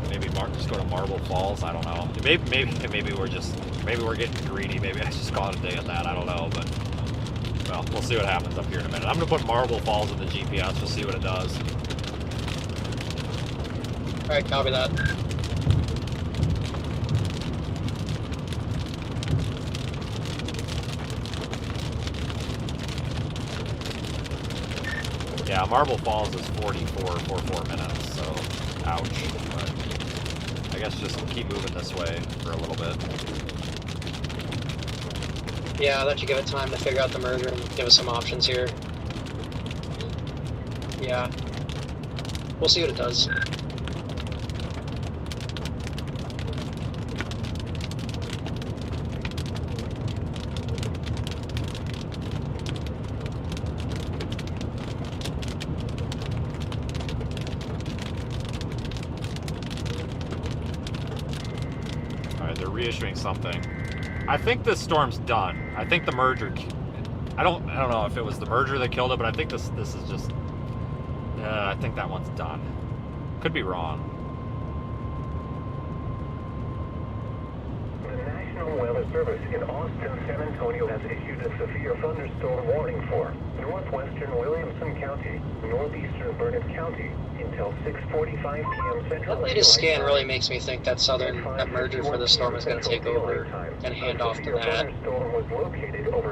maybe just go to Marble Falls. I don't know. Maybe we're getting greedy. Maybe I just call it a day at that. I don't know, but well, we'll see what happens up here in a minute. I'm gonna put Marble Falls in the GPS. We'll see what it does. All right, copy that. Yeah, Marble Falls is 44 minutes, so ouch. But I guess just keep moving this way for a little bit. Yeah, that should give it time to figure out the merger and give us some options here. Yeah. We'll see what it does. Reissuing something. I think this storm's done. I think the merger. I don't know if it was the merger that killed it, but I think this is just. I think that one's done. Could be wrong. The National Weather Service in Austin, San Antonio has issued a severe thunderstorm warning for northwestern Williamson County, northeastern Burnett County until 6:45 p.m. Central. That latest scan really makes me think that that merger for the storm is going to take over and hand off to that.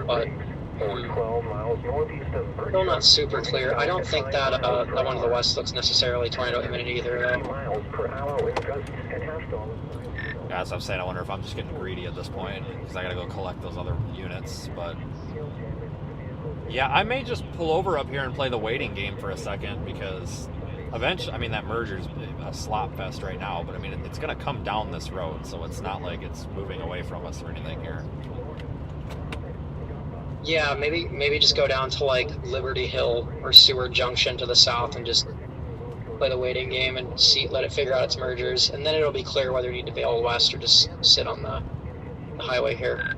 But still not super clear. I don't think that that one to the west looks necessarily tornado imminent either, though. Yeah, as I'm saying, I wonder if I'm just getting greedy at this point because I got to go collect those other units. But yeah, I may just pull over up here and play the waiting game for a second because eventually, I mean, that merger's a slop fest right now, but I mean, it's going to come down this road, so it's not like it's moving away from us or anything here. Yeah, maybe just go down to like Liberty Hill or Seward Junction to the south and just play the waiting game and let it figure out its mergers, and then it'll be clear whether you need to bail west or just sit on the highway here.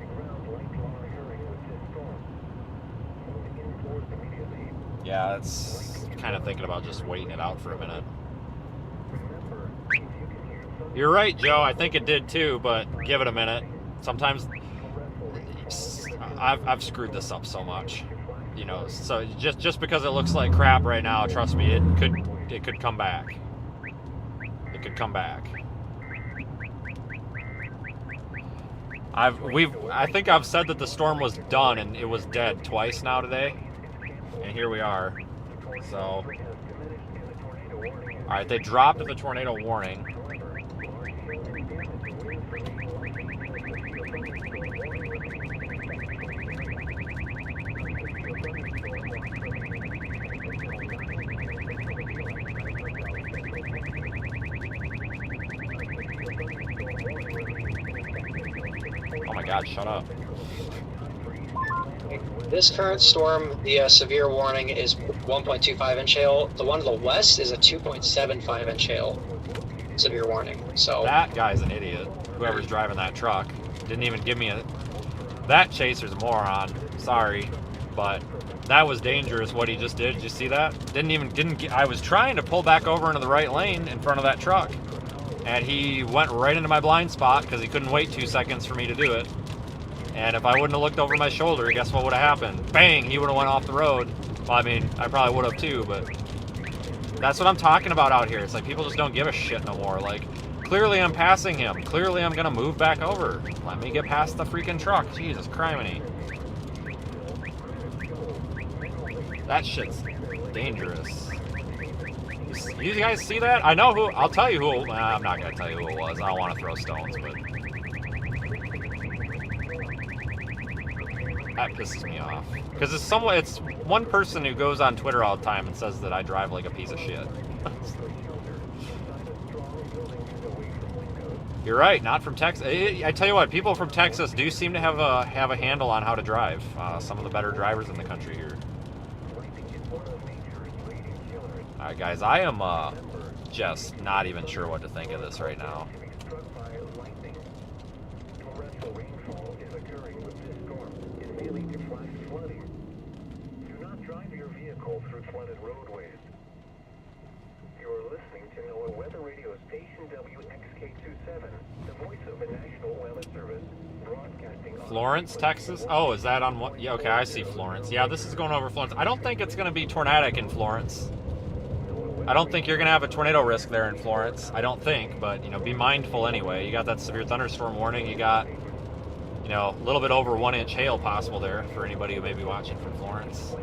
Yeah, it's kind of thinking about just waiting it out for a minute. You're right, Joe. I think it did too, but give it a minute. Sometimes I've screwed this up so much, you know. So just because it looks like crap right now, trust me, it could come back. It could come back. I think I've said that the storm was done and it was dead twice now today, and here we are. So, all right, they dropped the tornado warning. Oh my God, shut up. This current storm, the severe warning is 1.25 inch hail. The one to the west is a 2.75 inch hail severe warning. So that guy's an idiot. Whoever's driving that truck didn't even give me a. That chaser's a moron. Sorry, but that was dangerous. What he just did. Did you see that? I was trying to pull back over into the right lane in front of that truck, and he went right into my blind spot because he couldn't wait 2 seconds for me to do it. And if I wouldn't have looked over my shoulder, guess what would have happened? Bang! He would have went off the road. Well, I mean, I probably would have too, but that's what I'm talking about out here. It's like people just don't give a shit no more. Like, clearly I'm passing him. Clearly I'm gonna move back over. Let me get past the freaking truck. Jesus criminy. That shit's dangerous. You guys see that? I know who. I'll tell you who. I'm not gonna tell you who it was. I don't want to throw stones, but that pisses me off. Because it's one person who goes on Twitter all the time and says that I drive like a piece of shit. You're right, not from Texas. I tell you what, people from Texas do seem to have a handle on how to drive. Some of the better drivers in the country here. Alright guys, I am just not even sure what to think of this right now. Through flooded roadways. You are listening calling to NOAA Weather Radio Station WXK27, the voice of the National Weather Service, broadcasting on Florence, Texas? Oh, is that on what? Yeah, okay, I see Florence. Yeah, this is going over Florence. I don't think it's going to be tornadic in Florence. I don't think you're going to have a tornado risk there in Florence. I don't think, but, you know, be mindful anyway. You got that severe thunderstorm warning. You got, you know, a little bit over 1-inch hail possible there for anybody who may be watching from Florence.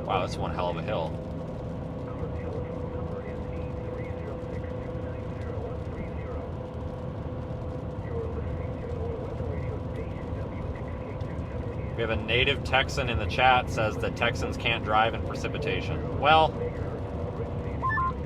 Wow, that's one hell of a hill. We have a native Texan in the chat says that Texans can't drive in precipitation. Well,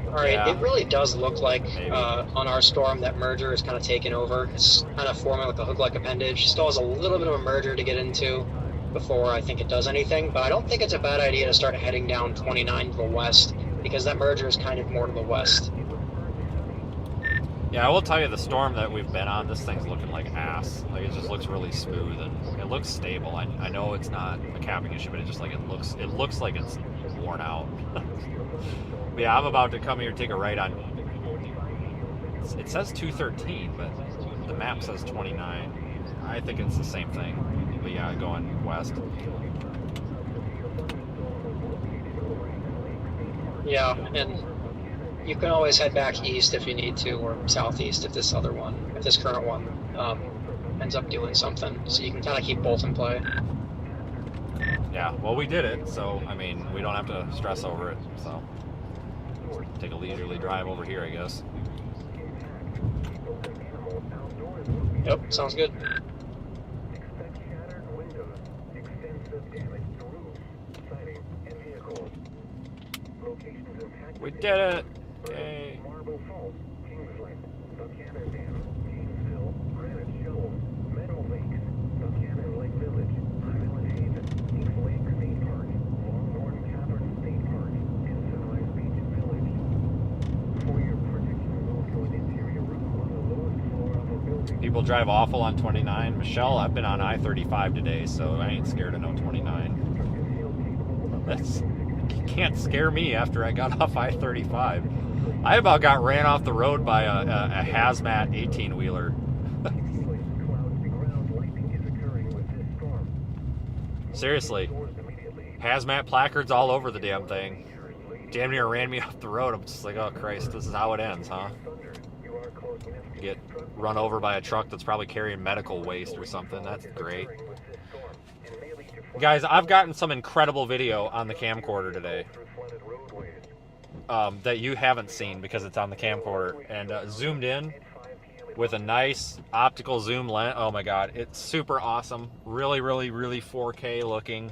all right, yeah, it really does look like on our storm that merger is kind of taking over. It's kind of forming like a hook-like appendage. Still has a little bit of a merger to get into before I think it does anything, but I don't think it's a bad idea to start heading down 29 to the west because that merger is kind of more to the west. Yeah, I will tell you the storm that we've been on, this thing's looking like ass. Like, it just looks really smooth and it looks stable. I know it's not a capping issue, but it just like it looks like it's worn out. But yeah, I'm about to come here and take a right on. It says 213, but the map says 29. I think it's the same thing. But yeah, going west. Yeah, and you can always head back east if you need to, or southeast if this current one ends up doing something. So you can kind of keep both in play. Yeah, well, we did it, so, I mean, we don't have to stress over it, so. Take a leisurely drive over here, I guess. Yep, sounds good. We did it! Yay! People drive awful on 29. Michelle, I've been on I-35 today, so I ain't scared of no 29. You can't scare me after I got off I-35. I about got ran off the road by a hazmat 18-wheeler. Seriously. Hazmat placards all over the damn thing. Damn near ran me off the road. I'm just like, oh Christ, this is how it ends, huh? Get run over by a truck that's probably carrying medical waste or something. That's great. Guys, I've gotten some incredible video on the camcorder today that you haven't seen because it's on the camcorder, and zoomed in with a nice optical zoom lens. Oh my god, it's super awesome. Really, really, really 4K looking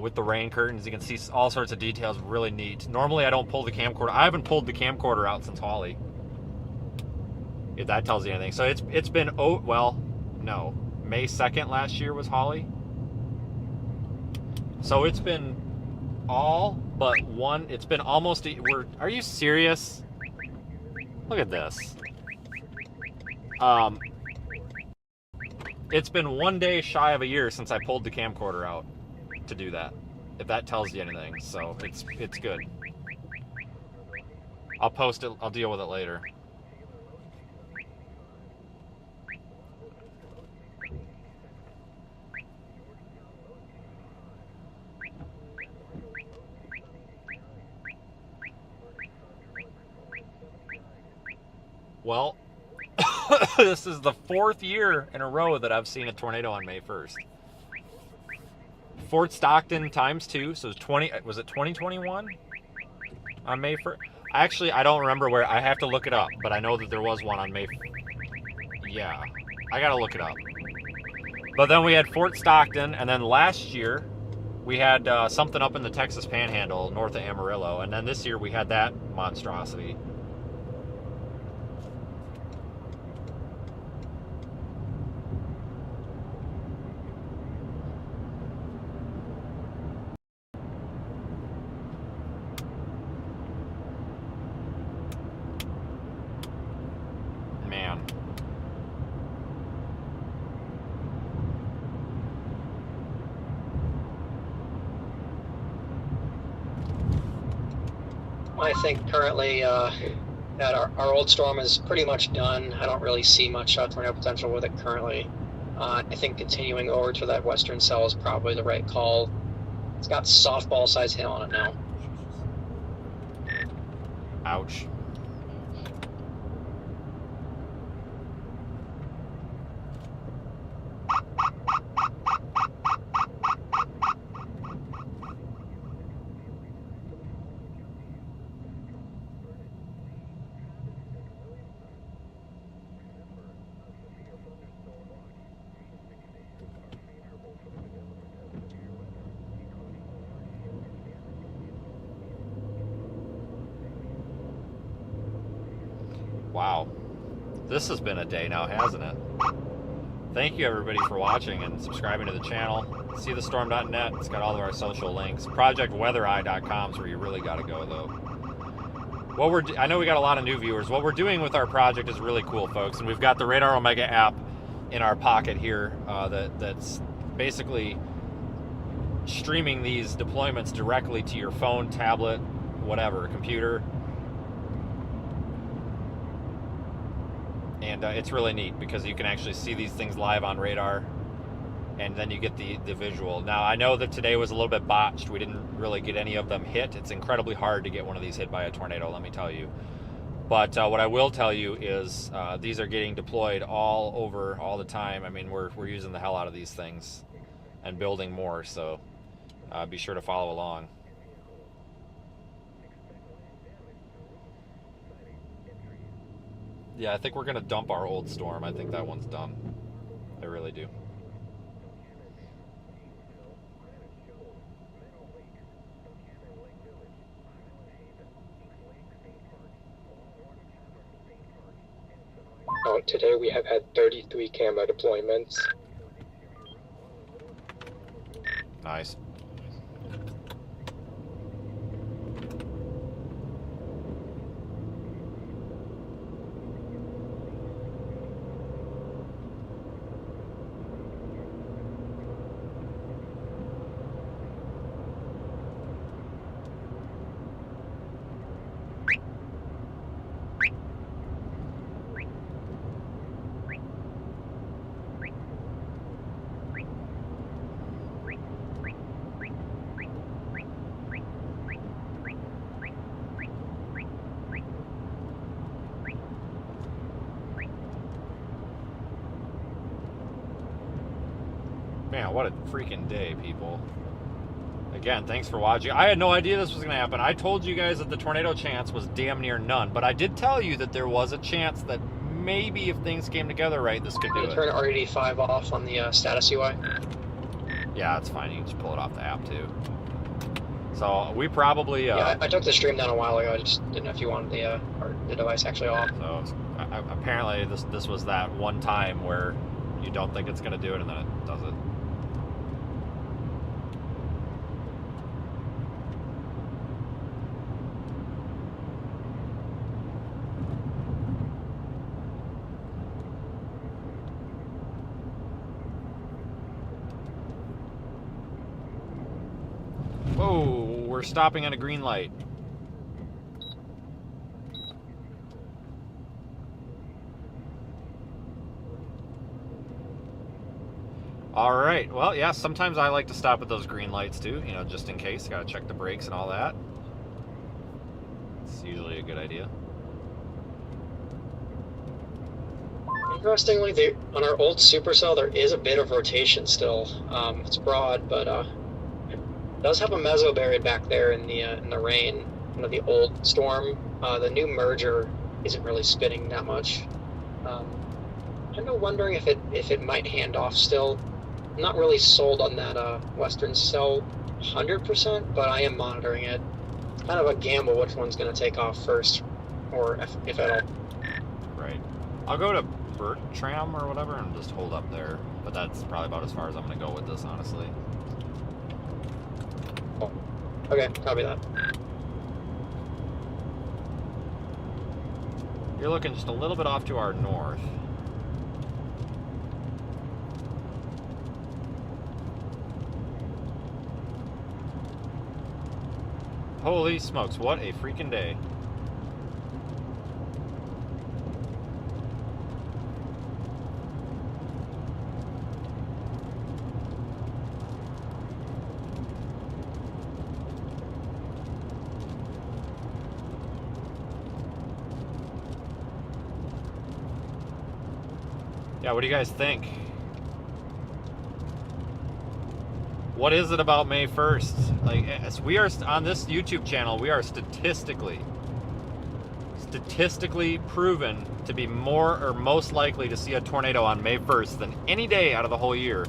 with the rain curtains. You can see all sorts of details. Really neat. Normally I don't pull the camcorder. I haven't pulled the camcorder out since Holly, if that tells you anything. So it's been, oh, well, no, May 2nd last year was Holly. So it's been all but one, it's been almost, are you serious? Look at this. It's been 1 day shy of a year since I pulled the camcorder out to do that, if that tells you anything. So it's good. I'll post it, I'll deal with it later. Well, this is the 4th year in a row that I've seen a tornado on May 1st. Fort Stockton times 2, so was it 2021 on May 1st? Actually, I don't remember where. I have to look it up, but I know that there was one on May 1st. Yeah, I gotta look it up. But then we had Fort Stockton, and then last year we had something up in the Texas Panhandle north of Amarillo, and then this year we had that monstrosity. I think currently that our old storm is pretty much done. I don't really see much tornado potential with it currently. I think continuing over to that western cell is probably the right call. It's got softball-sized hail on it now. Ouch. Wow. This has been a day now, hasn't it? Thank you everybody for watching and subscribing to the channel. SeeTheStorm.net, it's got all of our social links. ProjectWeatherEye.com is where you really got to go though. I know we got a lot of new viewers. What we're doing with our project is really cool, folks, and we've got the Radar Omega app in our pocket here that's basically streaming these deployments directly to your phone, tablet, whatever, computer. And it's really neat because you can actually see these things live on radar, and then you get the visual. Now, I know that today was a little bit botched. We didn't really get any of them hit. It's incredibly hard to get one of these hit by a tornado, let me tell you. But what I will tell you is these are getting deployed all over all the time. I mean, we're using the hell out of these things and building more, so be sure to follow along. Yeah, I think we're going to dump our old storm. I think that one's done. I really do. Today we have had 33 camera deployments. Nice. Man, what a freaking day, people. Again, thanks for watching. I had no idea this was going to happen. I told you guys that the tornado chance was damn near none, but I did tell you that there was a chance that maybe if things came together right, this could do it. Turn RED5 off on the status UI. Yeah, that's fine. You can just pull it off the app, too. So, we probably... yeah, I took the stream down a while ago. I just didn't know if you wanted the device actually off. So, apparently this was that one time where you don't think it's going to do it, and then it does it. Whoa, we're stopping on a green light. All right, well, yeah, sometimes I like to stop at those green lights too, you know, just in case. Gotta check the brakes and all that. It's usually a good idea. Interestingly, on our old supercell, there is a bit of rotation still. It's broad, but it does have a meso buried back there in the rain. You know, the old storm. The new merger isn't really spinning that much. I'm kind of wondering if it might hand off still. I'm not really sold on that western cell 100%, but I am monitoring it. It's kind of a gamble which one's going to take off first, or if at all. Right. I'll go to Bertram or whatever and just hold up there, but that's probably about as far as I'm going to go with this, honestly. Oh. Okay, copy that. You're looking just a little bit off to our north. Holy smokes, what a freaking day. Yeah, what do you guys think? What is it about May 1st? Like, as we are on this YouTube channel, we are statistically proven to be more or most likely to see a tornado on May 1st than any day out of the whole year.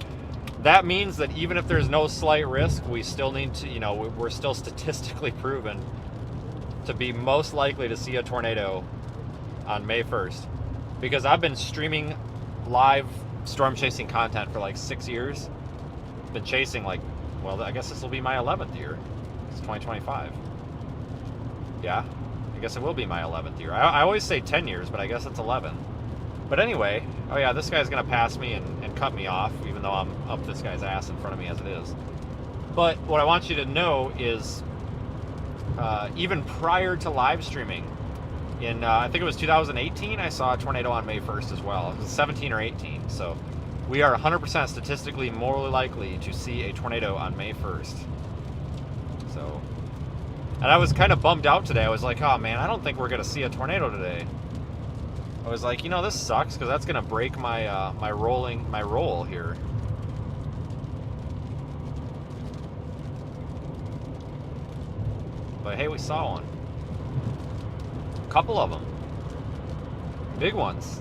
That means that even if there's no slight risk, we still need to, you know, we're still statistically proven to be most likely to see a tornado on May 1st. Because I've been streaming live storm chasing content for like 6 years. Been chasing like, well, I guess this will be my 11th year. It's 2025. Yeah, I guess it will be my 11th year. I always say 10 years, but I guess it's 11. But anyway, oh yeah, this guy's gonna pass me and cut me off, even though I'm up this guy's ass in front of me as it is. But what I want you to know is, even prior to live streaming, in I think it was 2018, I saw a tornado on May 1st as well. It was 17 or 18, so we are 100% statistically more likely to see a tornado on May 1st. So, and I was kind of bummed out today. I was like, oh man, I don't think we're going to see a tornado today. I was like, you know, this sucks because that's going to break my my roll here. But hey, we saw one. A couple of them. Big ones.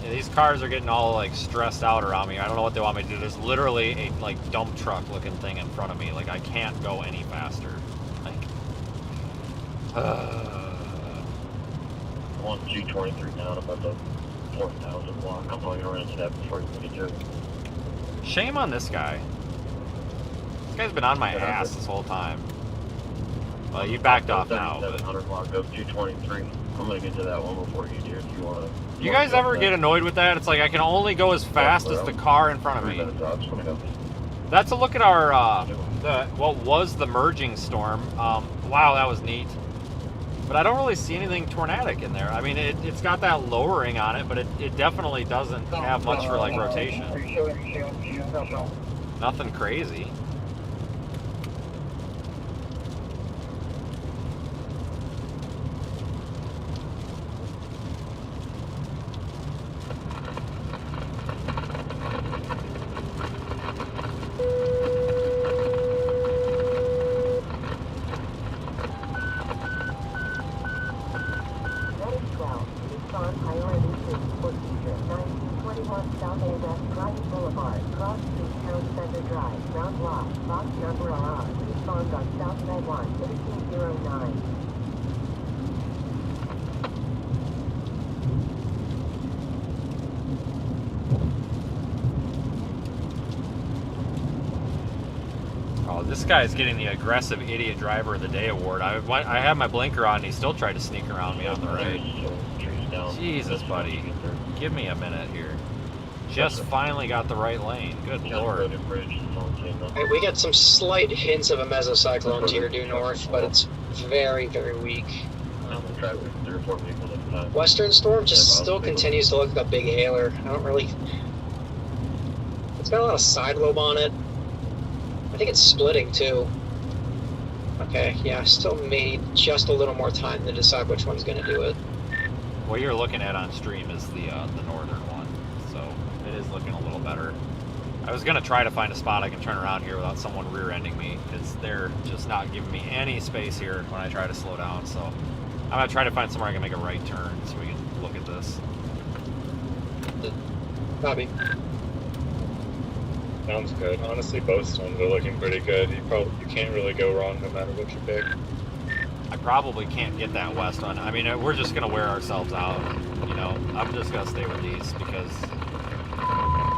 These cars are getting all like stressed out around me. I don't know what they want me to do. There's literally a like dump truck looking thing in front of me. Like I can't go any faster. Like, One G23 down about the 4,000 block. I'm probably gonna run into that before you get to it. Shame on this guy. This guy's been on my ass this whole time. Well, you backed off now. 700 block goes 223. I'm gonna get to that one before you do if you want to. You guys ever get annoyed with that? It's like I can only go as fast as the car in front of me. That's a look at our what was the merging storm. Wow, that was neat. But I don't really see anything tornadic in there. I mean, it's got that lowering on it, but it definitely doesn't have much for like rotation. Nothing crazy. This guy's getting the aggressive idiot driver of the day award. I had my blinker on and he still tried to sneak around me on the right. Jesus, buddy. Give me a minute here. Just finally got the right lane. Good lord. Hey, we got some slight hints of a mesocyclone to your due north, but it's very, very weak. Western storm just still continues to look like a big hailer. I don't really... It's got a lot of side lobe on it. I think it's splitting too. Okay, yeah, still may need just a little more time to decide which one's going to do it. What you're looking at on stream is the northern one, so it is looking a little better. I was going to try to find a spot I can turn around here without someone rear-ending me, because they're just not giving me any space here when I try to slow down, so I'm gonna try to find somewhere I can make a right turn so we can look at this. Copy. Sounds good. Honestly, both storms are looking pretty good. You can't really go wrong no matter what you pick. I probably can't get that west one. I mean, we're just gonna wear ourselves out. You know, I'm just gonna stay with these because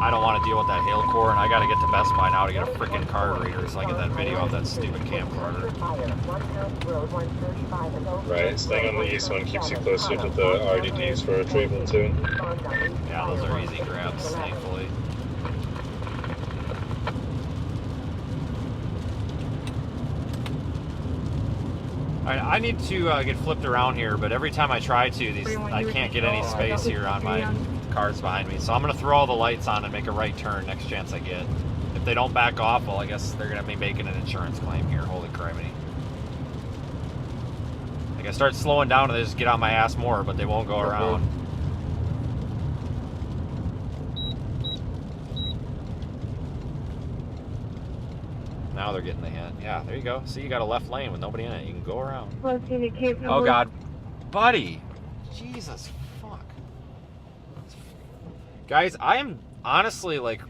I don't want to deal with that hail core, and I got to get to Best Buy now to get a freaking card reader so I get that video of that stupid camcorder. Right, staying on the east one keeps you closer to the RDDs for retrieval too. Yeah, those are easy grabs, thankfully. Alright, I need to get flipped around here, but every time I try to, I can't get any space here on my cars behind me. So I'm going to throw all the lights on and make a right turn next chance I get. If they don't back off, well, I guess they're going to be making an insurance claim here. Holy criminy. Like, I start slowing down and they just get on my ass more, but they won't go around. Now they're getting the hint. Yeah, there you go. See, you got a left lane with nobody in it. You can go around. Oh, God. Buddy. Jesus, fuck. Guys, I am honestly, like,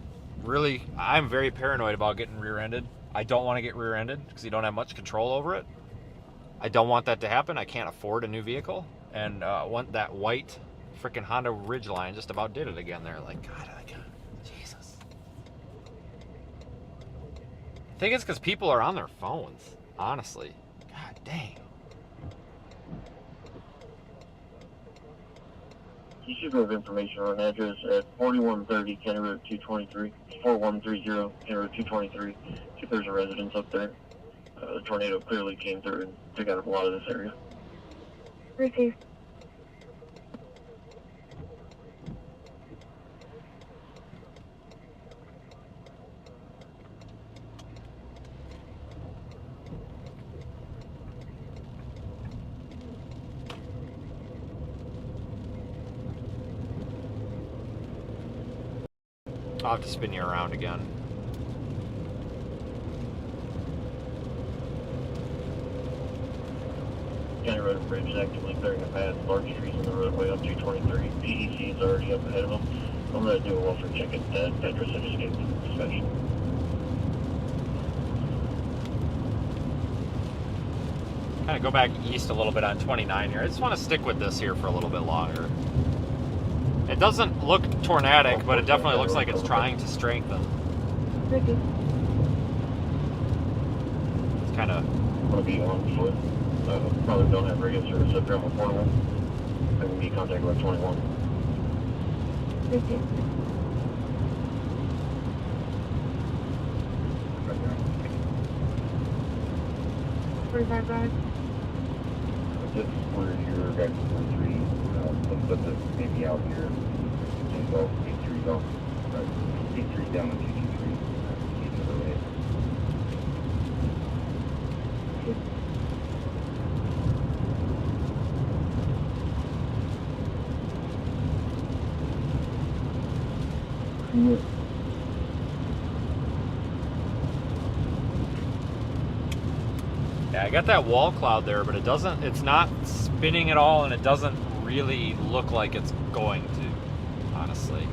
really, I'm very paranoid about getting rear-ended. I don't want to get rear-ended because you don't have much control over it. I don't want that to happen. I can't afford a new vehicle. And that white freaking Honda Ridgeline just about did it again there. Like, God, Jesus. I think it's because people are on their phones, honestly. God dang. You should have information on address at 4130 County Road 223, 4130 County Road 223. If there's a residence up there. The tornado clearly came through and took out a lot of this area. Receive. I'll have to spin you around again. County Road Bridge is actively clearing a path. Large trees in the roadway on 223. PDC is already up ahead of them. I'm going to do a welfare check at that address I just gave dispatch. Kind of go back east a little bit on 29 here. I just want to stick with this here for a little bit longer. It doesn't look tornadic, but it definitely looks like it's trying to strengthen. It's kind of... I'm going to be on foot. Probably don't have radio service up there on the portable. I can be contacted by 21. 45 drive. Just where your guys' 43, let's put this maybe out here. And go, 83 go. 83 down to 223. Keep to the right. Yeah, I got that wall cloud there, but it's not spinning at all, and it doesn't really look like it's going to, honestly.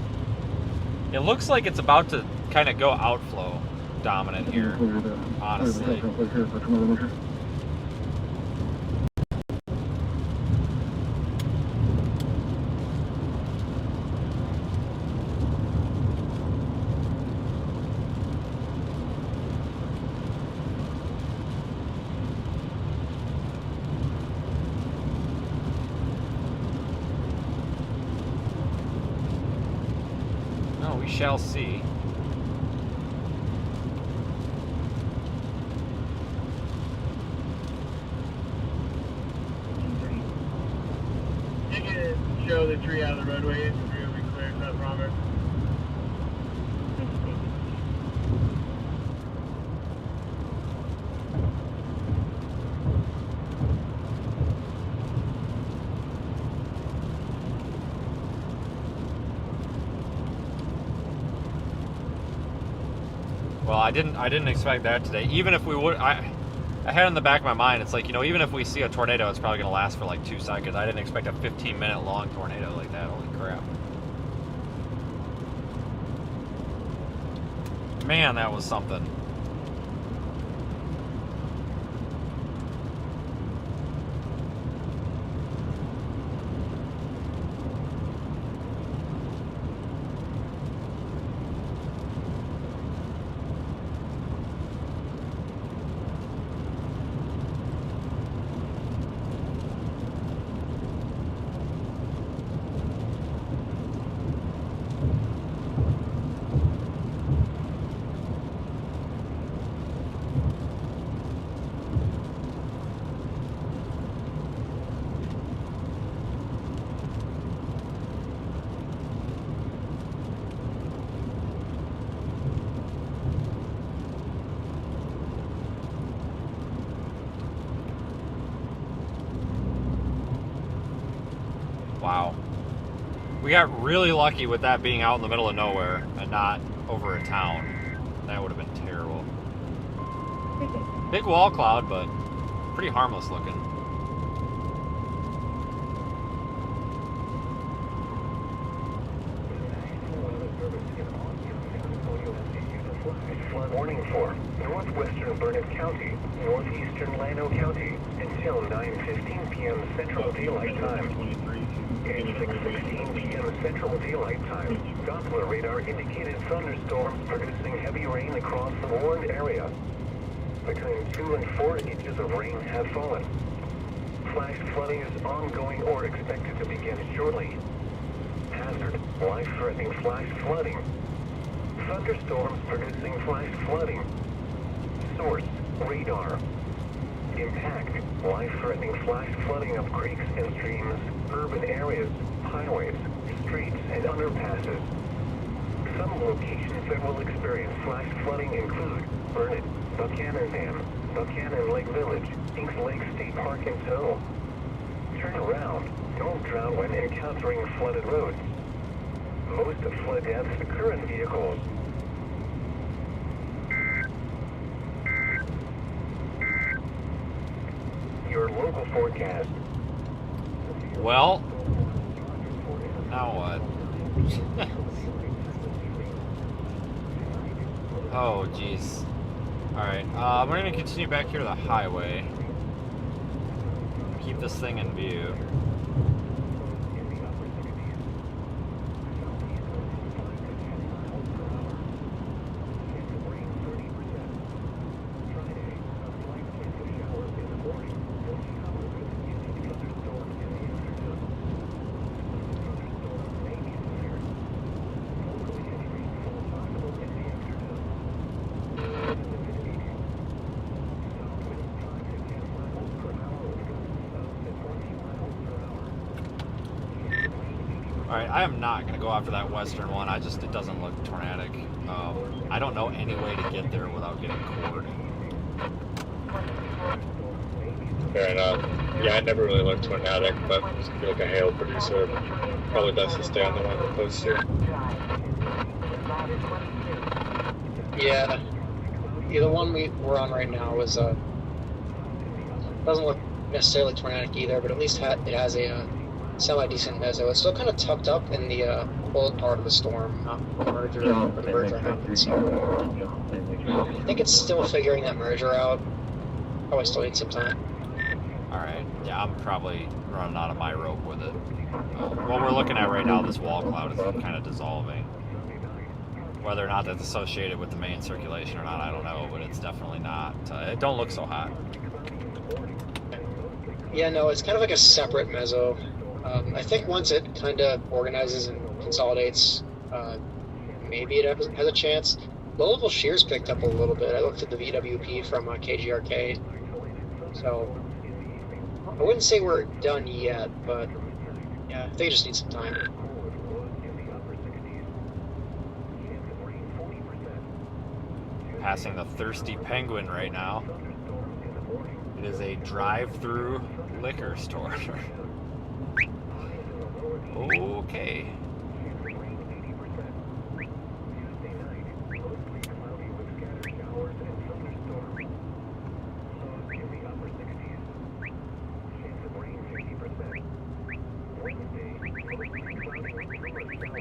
It looks like it's about to kind of go outflow dominant here, honestly. Shall see. You can show the tree out of the roadway. It's really clear. Is that Robert? Well, I didn't expect that today. Even if we would, I had in the back of my mind, it's like, you know, even if we see a tornado, it's probably going to last for like 2 seconds. I didn't expect a 15-minute long tornado like that. Holy crap. Man, that was something. Wow. We got really lucky with that being out in the middle of nowhere and not over a town. That would have been terrible. Big wall cloud, but pretty harmless looking. Flood warning for northwestern Burnett County, northeastern Llano County until 9:15 p.m. Central Daylight Time. At 6:16 p.m. Central Daylight Time, Doppler radar indicated thunderstorms producing heavy rain across the warned area. Between 2 and 4 inches of rain have fallen. Flash flooding is ongoing or expected to begin shortly. Hazard, life-threatening flash flooding. Thunderstorms producing flash flooding. Source, radar. Impact, life-threatening flash flooding of creeks and streams, urban areas, highways, streets, and underpasses. Some locations that will experience flash flooding include Burnett, Buchanan Dam, Buchanan Lake Village, Inks Lake State Park and Tow. Turn around, don't drown when encountering flooded roads. Most of flood deaths occur in vehicles. Your local forecast. Well, now what? Oh, jeez. Alright, we're going to continue back here to the highway. Keep this thing in view. Alright, I am not going to go after that western one. It doesn't look tornadic. I don't know any way to get there without getting cored. Fair enough. Yeah, I never really looked tornadic, but it's gonna be like a hail producer. Probably best to stay on the one we're close to. Yeah. Yeah, the one we're on right now is doesn't look necessarily tornadic either, but at least it has a semi-decent mezzo. It's still kind of tucked up in the old part of the storm, not the merger, where the merger happened. So I think it's still figuring that merger out. Probably still need some time. Alright, yeah, I'm probably running out of my rope with it. What we're looking at right now, this wall cloud is kind of dissolving. Whether or not that's associated with the main circulation or not, I don't know, but it's definitely not. It don't look so hot. Yeah, no, it's kind of like a separate mezzo. I think once it kind of organizes and consolidates, maybe it has a chance. Low-level shear's picked up a little bit. I looked at the VWP from KGRK. So I wouldn't say we're done yet, but yeah, they just need some time. Passing the Thirsty Penguin right now. It is a drive-through liquor store. Okay.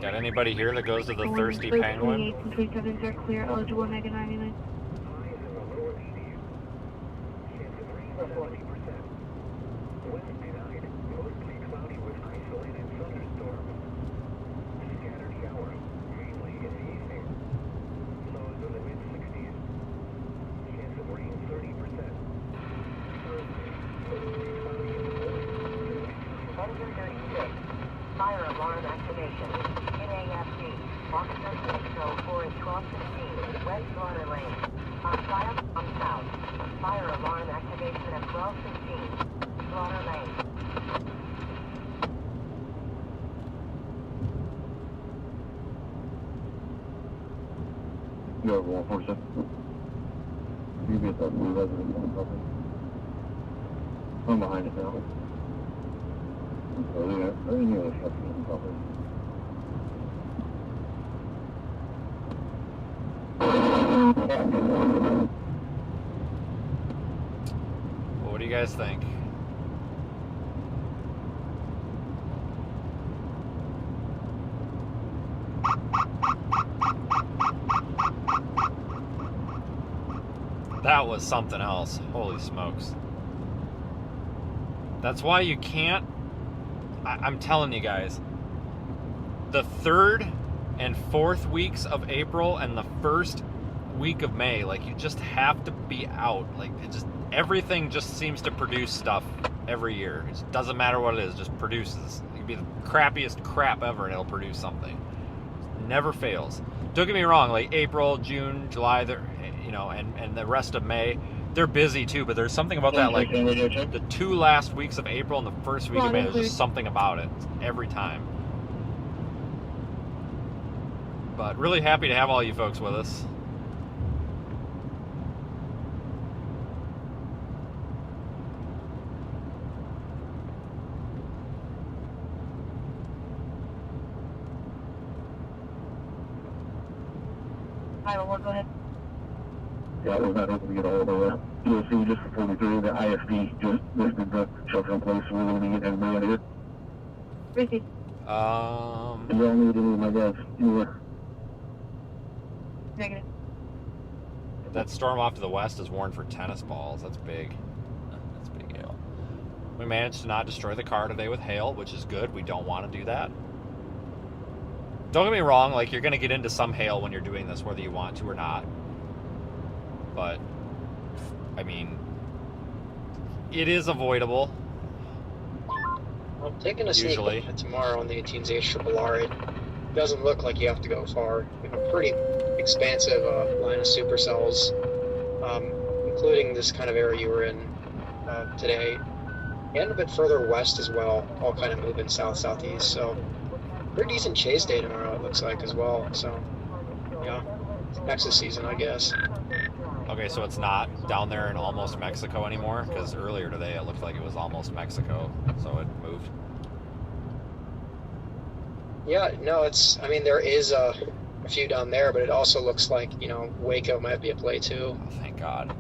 Got anybody here that goes to the Thirsty Penguin? 27s are clear, eligible Mega 99. Fire alarm activation. NAFD. Officer Mexico 4 at 1215. West Slaughter Lane. On fire, on south. Fire alarm activation at 1215. Slaughter Lane. You have 147. You get that blue resident on property. I'm behind it now. Oh, yeah, I didn't know the truck on property. Well, what do you guys think? That was something else. Holy smokes. That's why you can't... I'm telling you guys, the 3rd and 4th weeks of April and the 1st week of May, like, you just have to be out. Like, it just, everything just seems to produce stuff every year. It just doesn't matter what it is, just produces. It could be the crappiest crap ever and it'll produce something. It never fails. Don't get me wrong, like April, June, July, you know, and the rest of May, they're busy too, but there's something about that, like the 2 last weeks of April and the 1st week of May, there's just something about it every time. But really happy to have all you folks with us. Iowa, go ahead. Yeah, I was not able to get all the way up. You'll see just for 43, the IFD just listed the shelter in place, so we're going to get everybody out of here. Ricky. You don't need any of my guys anywhere. Negative. That storm off to the west is warned for tennis balls. That's big. That's big hail. We managed to not destroy the car today with hail, which is good. We don't want to do that. Don't get me wrong, like, you're going to get into some hail when you're doing this, whether you want to or not. But, I mean, it is avoidable. I'm taking a sneak peek at tomorrow on the 18Z Triple It doesn't look like you have to go far. We have a pretty expansive line of supercells, including this kind of area you were in today, and a bit further west as well, all kind of moving south-southeast. So, pretty decent chase day tomorrow, it looks like, as well. So, yeah, Texas season, I guess. Okay, so it's not down there in almost Mexico anymore? Because earlier today it looked like it was almost Mexico, so it moved. Yeah, no, it's, I mean, there is a few down there, but it also looks like, you know, Waco might be a play too. Oh, thank God.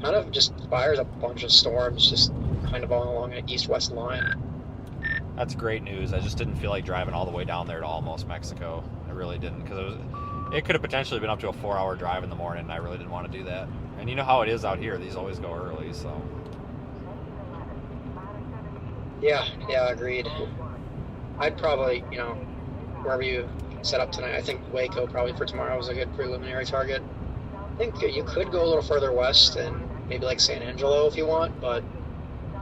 Kind of just fires a bunch of storms, just kind of all along an east-west line. That's great news. I just didn't feel like driving all the way down there to almost Mexico. I really didn't, because it could have potentially been up to a 4-hour drive in the morning, and I really didn't want to do that. And you know how it is out here. These always go early, so. Yeah, agreed. I'd probably, you know, wherever you set up tonight, I think Waco probably for tomorrow is a good preliminary target. I think you could go a little further west and maybe like San Angelo if you want, but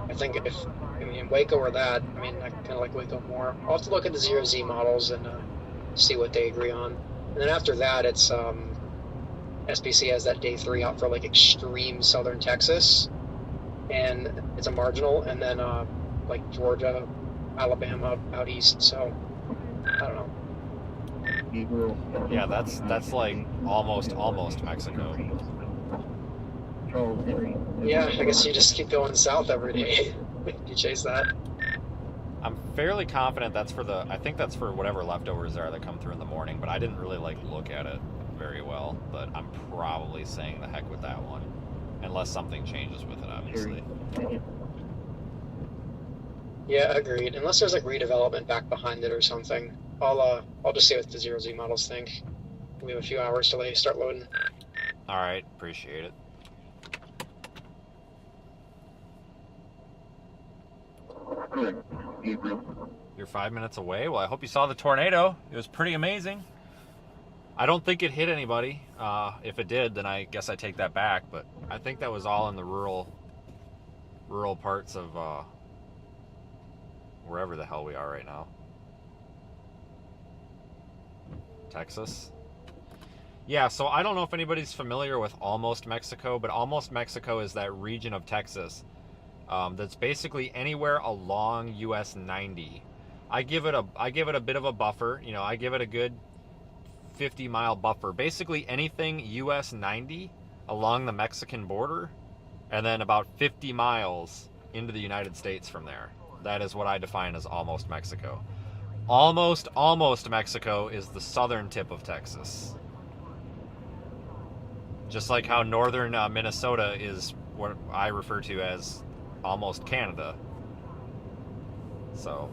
I think if, I mean, Waco or that, I mean, I kind of like Waco more. I'll have to look at the 0Z models and see what they agree on. And then after that, it's SPC has that day 3 out for like extreme southern Texas, and it's a marginal, and then like Georgia, Alabama out east. So I don't know. Yeah, that's like almost Mexico. Yeah, I guess you just keep going south every day. You chase that. I'm fairly confident that's for I think that's for whatever leftovers are that come through in the morning, but I didn't really like look at it very well, but I'm probably saying the heck with that one, unless something changes with it, obviously. Yeah, agreed. Unless there's like redevelopment back behind it or something. I'll just see what the 0Z models think. We have a few hours till they start loading. All right, appreciate it. You're 5 minutes away? Well, I hope you saw the tornado. It was pretty amazing. I don't think it hit anybody. If it did, then I guess I take that back. But I think that was all in the rural parts of wherever the hell we are right now. Texas. Yeah, so I don't know if anybody's familiar with Almost Mexico, but Almost Mexico is that region of Texas that's basically anywhere along US 90. I give it a bit of a buffer. You know, I give it a good 50-mile buffer. Basically anything US 90 along the Mexican border, and then about 50 miles into the United States from there. That is what I define as Almost Mexico. Almost Mexico is the southern tip of Texas. Just like how northern Minnesota is what I refer to as almost Canada. So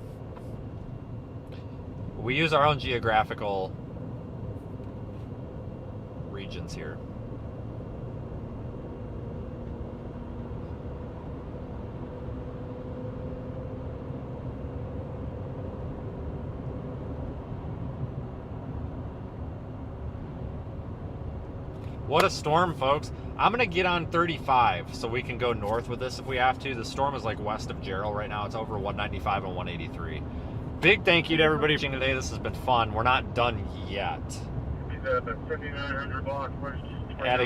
we use our own geographical regions here. What a storm, folks. I'm going to get on 35 so we can go north with this if we have to. The storm is like west of Gerald right now. It's over 195 and 183. Big thank you to everybody watching today. This has been fun. We're not done yet. 5,900 blocks. And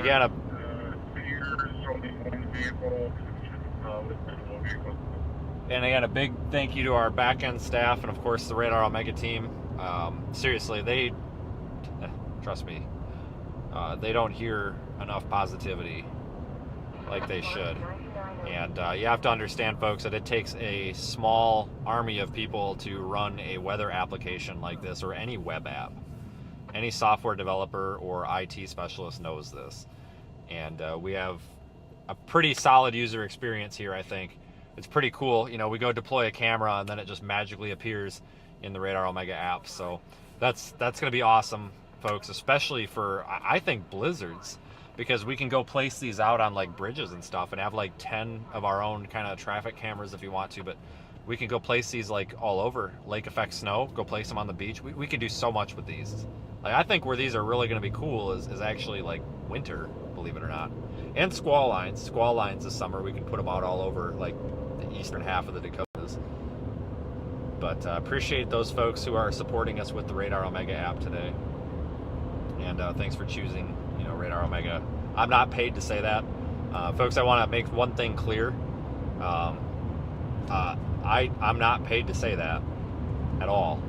again, a big thank you to our back-end staff and, of course, the Radar Omega team. Seriously, they, trust me, they don't hear enough positivity like they should. And you have to understand, folks, that it takes a small army of people to run a weather application like this, or any web app. Any software developer or IT specialist knows this. And we have a pretty solid user experience here, I think. It's pretty cool. You know, we go deploy a camera and then it just magically appears in the Radar Omega app. So that's going to be awesome, folks, especially for, I think, blizzards, because we can go place these out on like bridges and stuff and have like 10 of our own kind of traffic cameras if you want to, but we can go place these like all over. Lake effect snow, go place them on the beach. We can do so much with these. Like, I think where these are really going to be cool is actually like winter, believe it or not. And squall lines. Squall lines this summer, we can put them out all over like the eastern half of the Dakotas. But appreciate those folks who are supporting us with the Radar Omega app today. And thanks for choosing, you know, Radar Omega. I'm not paid to say that. Folks, I want to make one thing clear. I'm not paid to say that at all.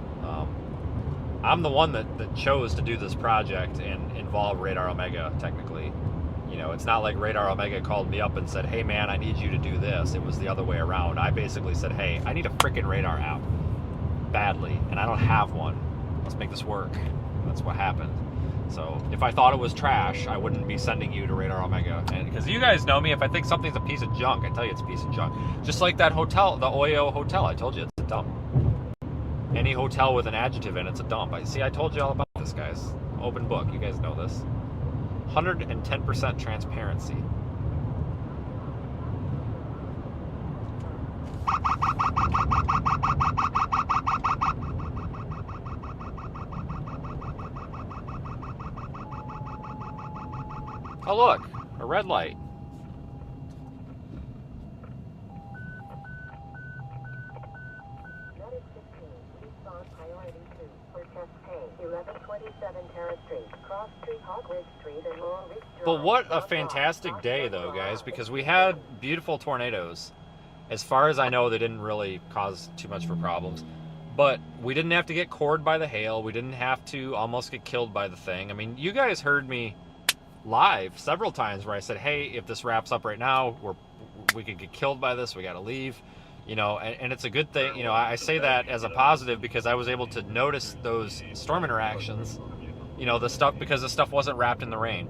I'm the one that chose to do this project and involve Radar Omega, technically. You know, it's not like Radar Omega called me up and said, hey man, I need you to do this. It was the other way around. I basically said, hey, I need a freaking radar app badly, and I don't have one. Let's make this work. That's what happened. So if I thought it was trash, I wouldn't be sending you to Radar Omega. And because you guys know me, if I think something's a piece of junk, I tell you it's a piece of junk. Just like that hotel, the Oyo hotel, I told you it's a dump. Any hotel with an adjective in it's a dump. See, I told you all about this, guys. Open book, you guys know this. 110% transparency. Oh look, a red light. But what a fantastic day, though, guys, because we had beautiful tornadoes. As far as I know, they didn't really cause too much for problems. But we didn't have to get cored by the hail. We didn't have to almost get killed by the thing. I mean, you guys heard me live several times where I said, hey, if this wraps up right now, we could get killed by this. We got to leave. You know, and it's a good thing. You know, I say that as a positive because I was able to notice those storm interactions. You know, the stuff, because the stuff wasn't wrapped in the rain.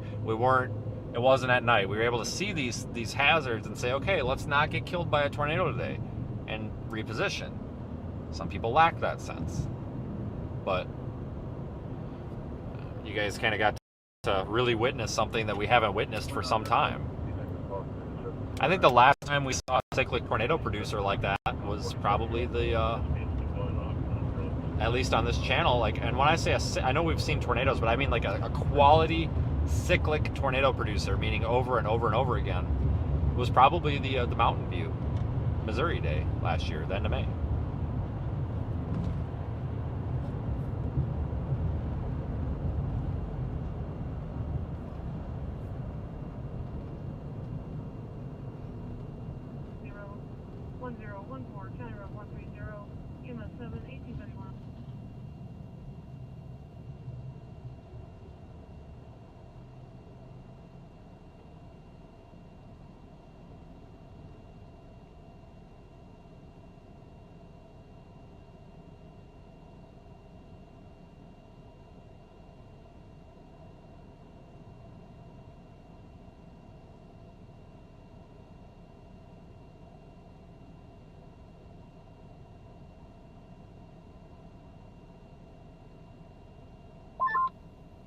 It wasn't at night. We were able to see these hazards and say, okay, let's not get killed by a tornado today, and reposition. Some people lack that sense. but you guys kind of got to really witness something that we haven't witnessed for some time. I think the last time we saw a cyclic tornado producer like that was probably the, at least on this channel, like, and when I say I know we've seen tornadoes, but I mean like a quality cyclic tornado producer, meaning over and over and over again, was probably the Mountain View, Missouri day last year, the end of May.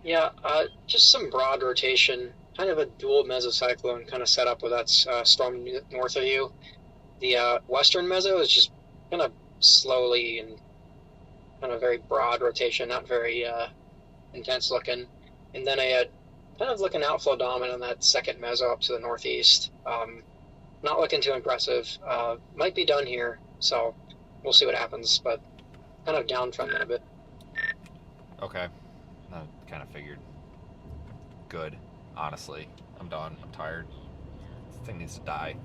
Yeah, just some broad rotation, kind of a dual mesocyclone kind of setup with that storm north of you. The western meso is just kind of slowly and kind of very broad rotation, not very intense looking. And then I kind of looking outflow dominant on that second meso up to the northeast. Not looking too impressive. Might be done here, so we'll see what happens, but kind of down from that a bit. Okay. I kind of figured. Good. Honestly. I'm done. I'm tired. This thing needs to die.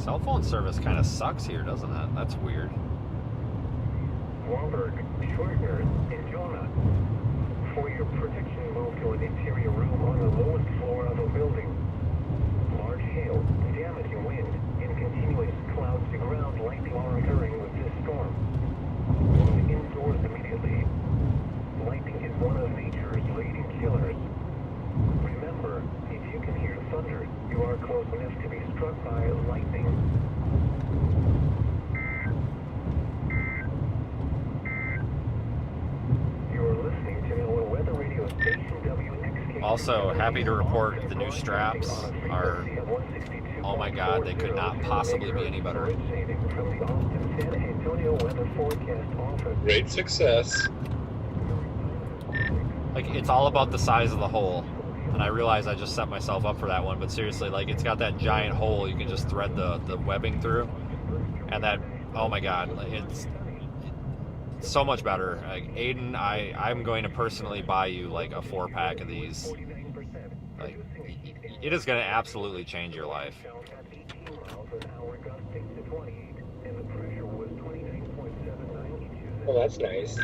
Cell phone service kind of sucks here, doesn't it? That's weird. Wahlberg, Schwartner, and Jonah. For your protection, move to an interior room on the lowest floor of a building. Large hail, damaging wind, and continuous clouds to ground lightning are occurring with this storm. Move indoors immediately. Lightning is one of nature's leading killers. Remember, if you can hear thunder, you are close enough to be struck by lightning. You're listening to the weather radio station WXK. Also, happy to report the new straps are, oh my god, they could not possibly be any better. Great success. Like, it's all about the size of the hole. And I realize I just set myself up for that one, but seriously, like, it's got that giant hole you can just thread the webbing through. And that, oh my god, it's so much better. Like, Aiden, I'm going to personally buy you like a 4-pack of these. Like, it is going to absolutely change your life. Well, that's nice.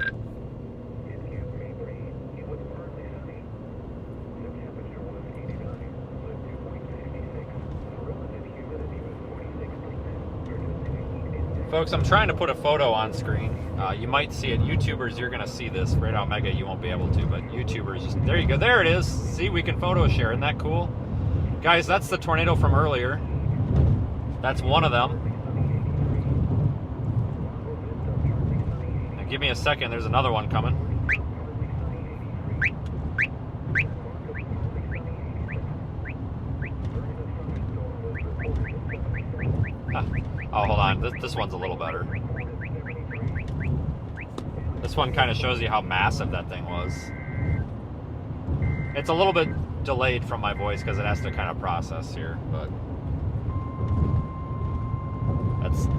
Folks, I'm trying to put a photo on screen. You might see it. YouTubers, you're going to see this. Radar Mega, you won't be able to, but YouTubers, just, there you go. There it is. See, we can photo share. Isn't that cool? Guys, that's the tornado from earlier. That's one of them. Now, give me a second. There's another one coming. Oh, hold on. This one's a little better. This one kind of shows you how massive that thing was. It's a little bit delayed from my voice because it has to kind of process here, but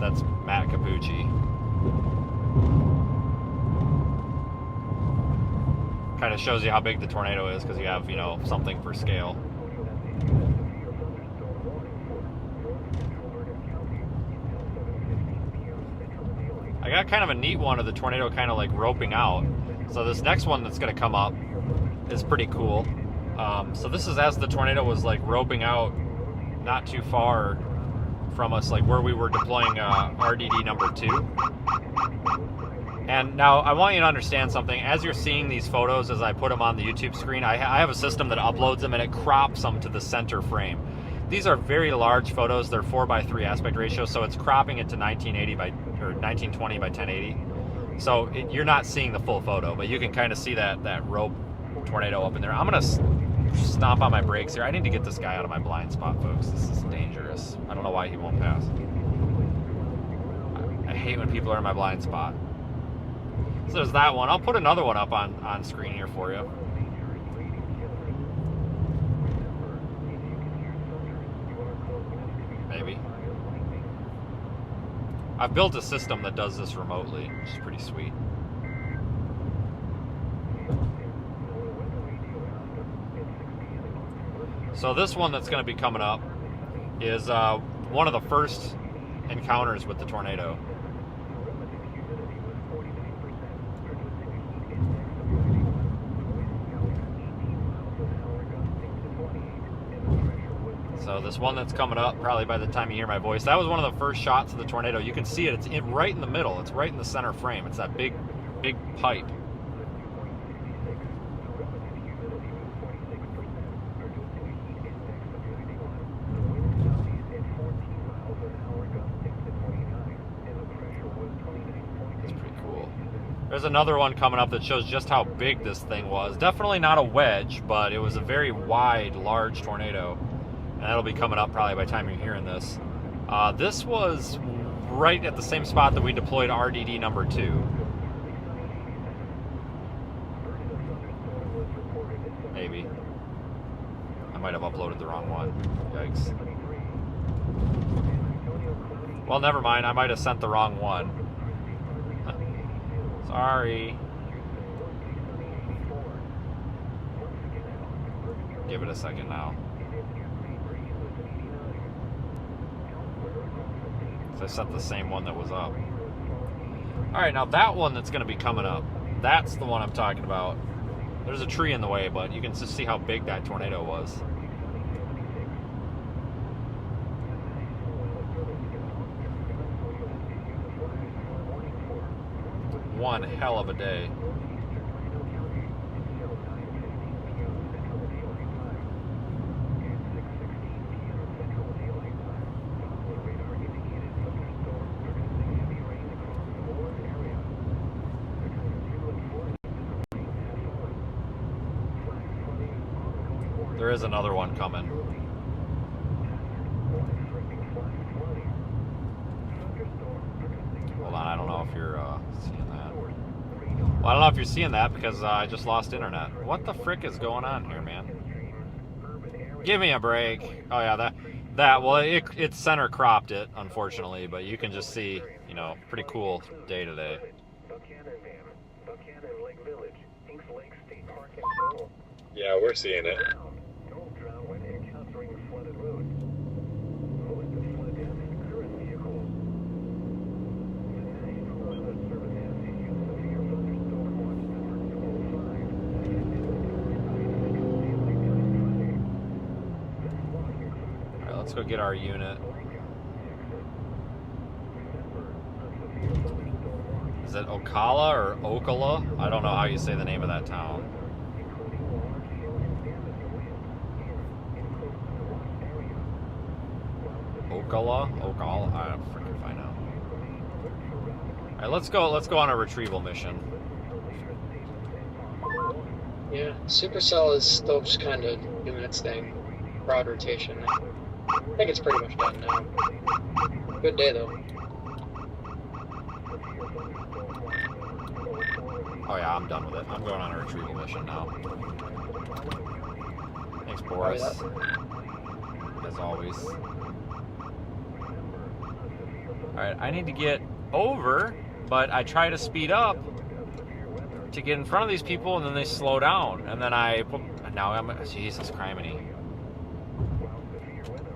that's Matt Capucci. Kind of shows you how big the tornado is because you have, you know, something for scale. I got kind of a neat one of the tornado kind of like roping out. So this next one that's going to come up is pretty cool. So this is as the tornado was like roping out not too far from us, like where we were deploying RDD number 2. And now I want you to understand something. As you're seeing these photos, as I put them on the YouTube screen, I have a system that uploads them and it crops them to the center frame. These are very large photos. They're 4:3 aspect ratio, so it's cropping it to 1980 by or 1920 by 1080. So you're not seeing the full photo, but you can kind of see that rope tornado up in there. I'm gonna stomp on my brakes here. I need to get this guy out of my blind spot, folks. This is dangerous. I don't know why he won't pass. I hate when people are in my blind spot. So there's that one. I'll put another one up on screen here for you. Maybe. I've built a system that does this remotely, which is pretty sweet. So this one that's going to be coming up is one of the first encounters with the tornado. So this one that's coming up, probably by the time you hear my voice, that was one of the first shots of the tornado. You can see it. It's right in the middle. It's right in the center frame. It's that big pipe. There's another one coming up that shows just how big this thing was. Definitely not a wedge, but it was a very wide, large tornado. And that'll be coming up probably by the time you're hearing this. This was right at the same spot that we deployed RDD number 2. Maybe. I might have uploaded the wrong one. Yikes. Well, never mind. I might have sent the wrong one. Sorry. Give it a second now. So I sent the same one that was up. Alright, now that one that's going to be coming up, that's the one I'm talking about. There's a tree in the way, but you can just see how big that tornado was. One hell of a day. There is another one coming. Hold on, I don't know if you're seeing that. Well, I don't know if you're seeing that because I just lost internet. What the frick is going on here, man? Give me a break. Oh yeah, well, it center cropped it, unfortunately, but you can just see, you know, pretty cool day today. Yeah, we're seeing it. Let's go get our unit. Is it Ocala or Ocala? I don't know how you say the name of that town. Ocala? I don't freaking find out. Alright, let's go on a retrieval mission. Yeah, Supercell is still just kind of doing its thing. Broad rotation. I think it's pretty much done now. Good day, though. Oh yeah, I'm done with it. I'm going on a retrieval mission now. Thanks, Boris. As always. Alright, I need to get over, but I try to speed up to get in front of these people, and then they slow down. And then now I'm... Jesus criminy.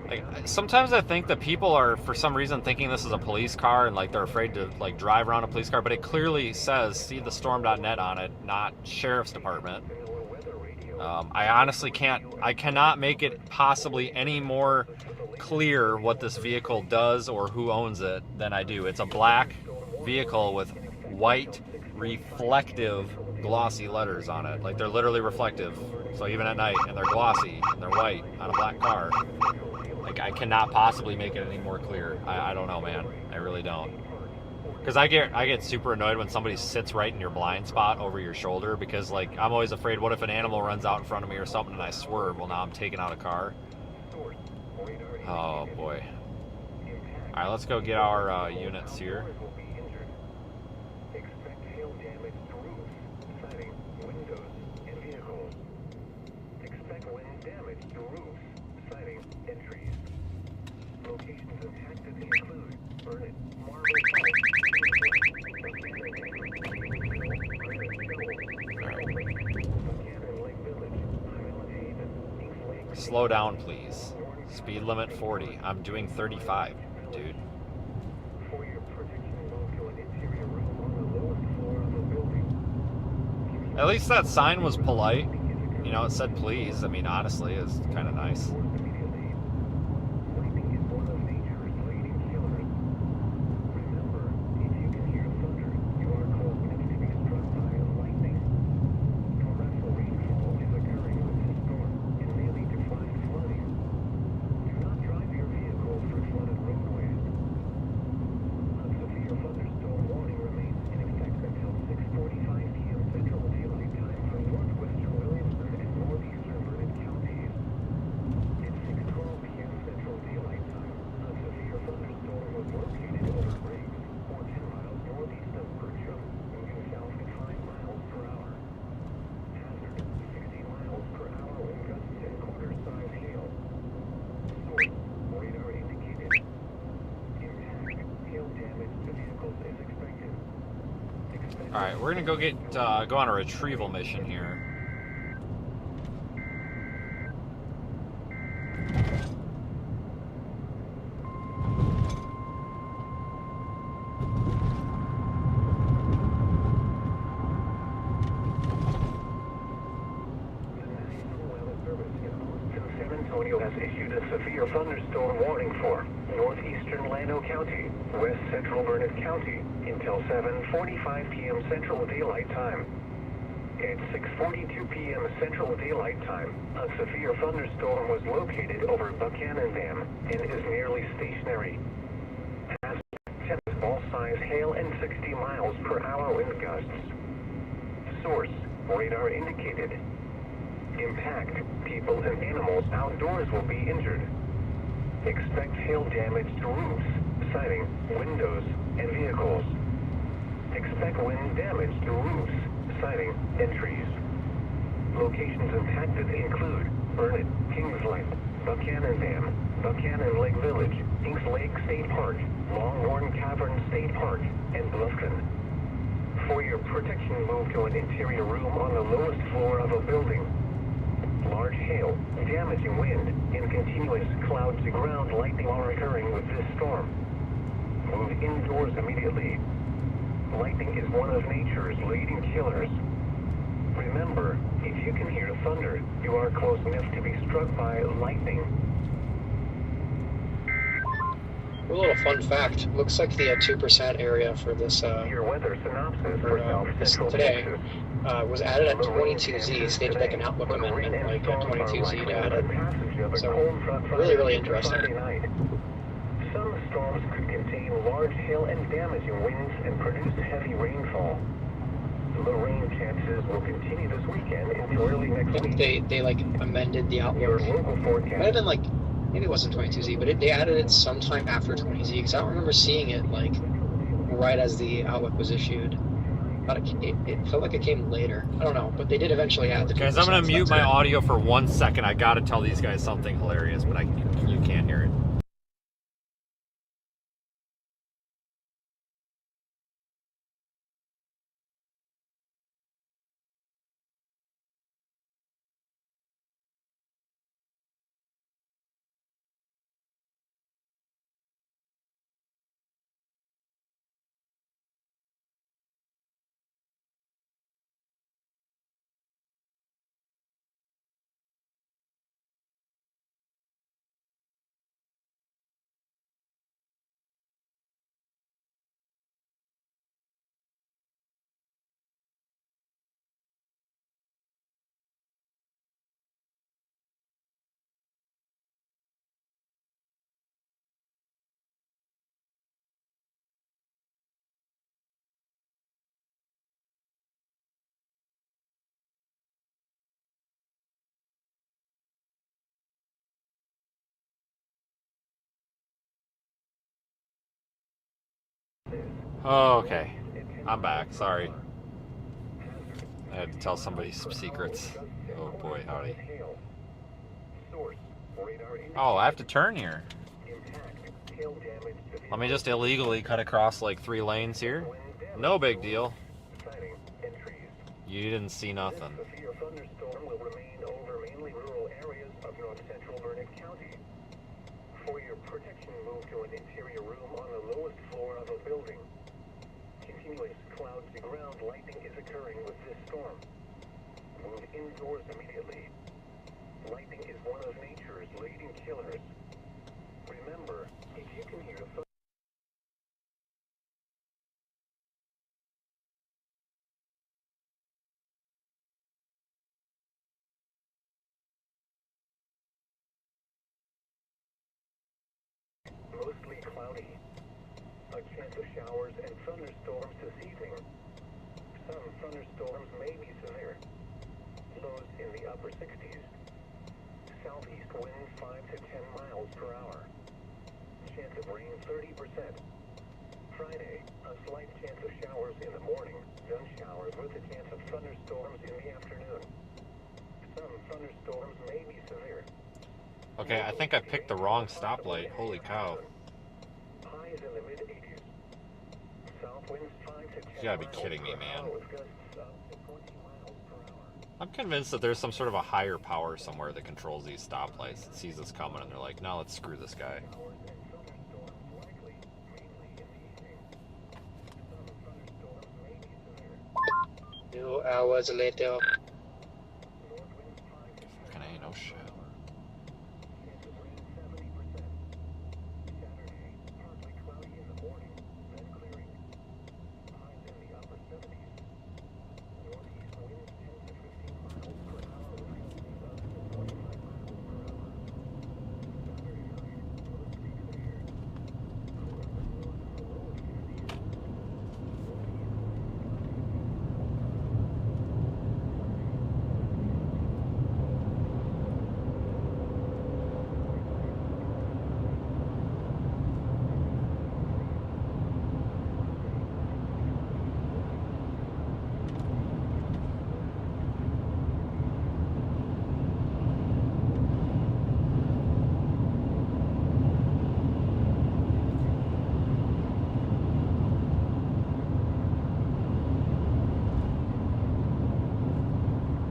Like, sometimes I think that people are, for some reason, thinking this is a police car and like they're afraid to like drive around a police car, but it clearly says see the storm.net on it, not sheriff's department. I honestly cannot make it possibly any more clear what this vehicle does or who owns it than I do. It's a black vehicle with white reflective glossy letters on it. Like, they're literally reflective. So even at night, and they're glossy and they're white on a black car. Like, I cannot possibly make it any more clear. I don't know, man. I really don't. Because I get super annoyed when somebody sits right in your blind spot over your shoulder, because like I'm always afraid, what if an animal runs out in front of me or something and I swerve? Well, now I'm taking out a car. Oh boy. Alright, let's go get our units here. Slow down, please. Speed limit 40. I'm doing 35, dude. At least that sign was polite. You know, it said please. I mean, honestly, it's kind of nice. Alright, we're gonna go on a retrieval mission here. Has issued a severe thunderstorm warning for northeastern Llano County, west central Burnett County, until 7:45 p.m. Central Daylight Time. At 6:42 p.m. Central Daylight Time, a severe thunderstorm was located over Buchanan Dam and is nearly stationary. Has tennis ball size hail and 60 miles per hour wind gusts. Source: radar indicated. Impact: people and animals outdoors will be injured. Expect hail damage to roofs, siding, windows, and vehicles. Expect wind damage to roofs, siding, and trees. Locations impacted include Burnett, Kingsland, Buchanan Dam, Buchanan Lake Village, Inks Lake State Park, Longhorn Cavern State Park, and Bluffton. For your protection, move to an interior room on the lowest floor of a building. Large hail, damaging wind, and continuous cloud-to-ground lightning are occurring with this storm. Move indoors immediately. Lightning is one of nature's leading killers. Remember, if you can hear thunder, you are close enough to be struck by lightning. A little fun fact, looks like the 2% area for this Your weather synopsis for today was added at 22Z, stated like an Outlook amendment, like 22Z added. So, really, really interesting. Some storms could contain large hail and damaging winds and produce heavy rainfall. The rain chances will continue this weekend into early next week. I think they like amended the Outlook. Might have been like, maybe it wasn't 22Z, but they added it sometime after 20Z, because I don't remember seeing it like right as the Outlook was issued. But it felt like it came later. I don't know, but they did eventually add the 2%. Guys, I'm gonna mute my audio for 1 second. I gotta tell these guys something hilarious, but you can't hear it. Oh, okay. I'm back. Sorry. I had to tell somebody some secrets. Oh boy, howdy. Oh, I have to turn here. Let me just illegally cut across like 3 lanes here. No big deal. You didn't see nothing. For your protection, move to an interior room on the lowest floor of a building. Continuous clouds to ground lightning is occurring with this storm. Move indoors immediately. Lightning is one of nature's leading killers. Remember, if you can hear the mostly cloudy. A chance of showers and thunderstorms this evening. Some thunderstorms may be severe. Lows in the upper 60s. Southeast winds 5 to 10 miles per hour. Chance of rain 30%. Friday, a slight chance of showers in the morning, then showers with a chance of thunderstorms in the afternoon. Some thunderstorms may be severe. Okay, I think I picked the wrong stoplight. Holy cow. Highs in the mid-80s. South winds 5 to 10 You gotta be miles kidding me, per man. hour with gusts up to 20 miles per hour. I'm convinced that there's some sort of a higher power somewhere that controls these stoplights. It sees us coming and they're like, no, let's screw this guy. Few hours later. Fucking A, no shit.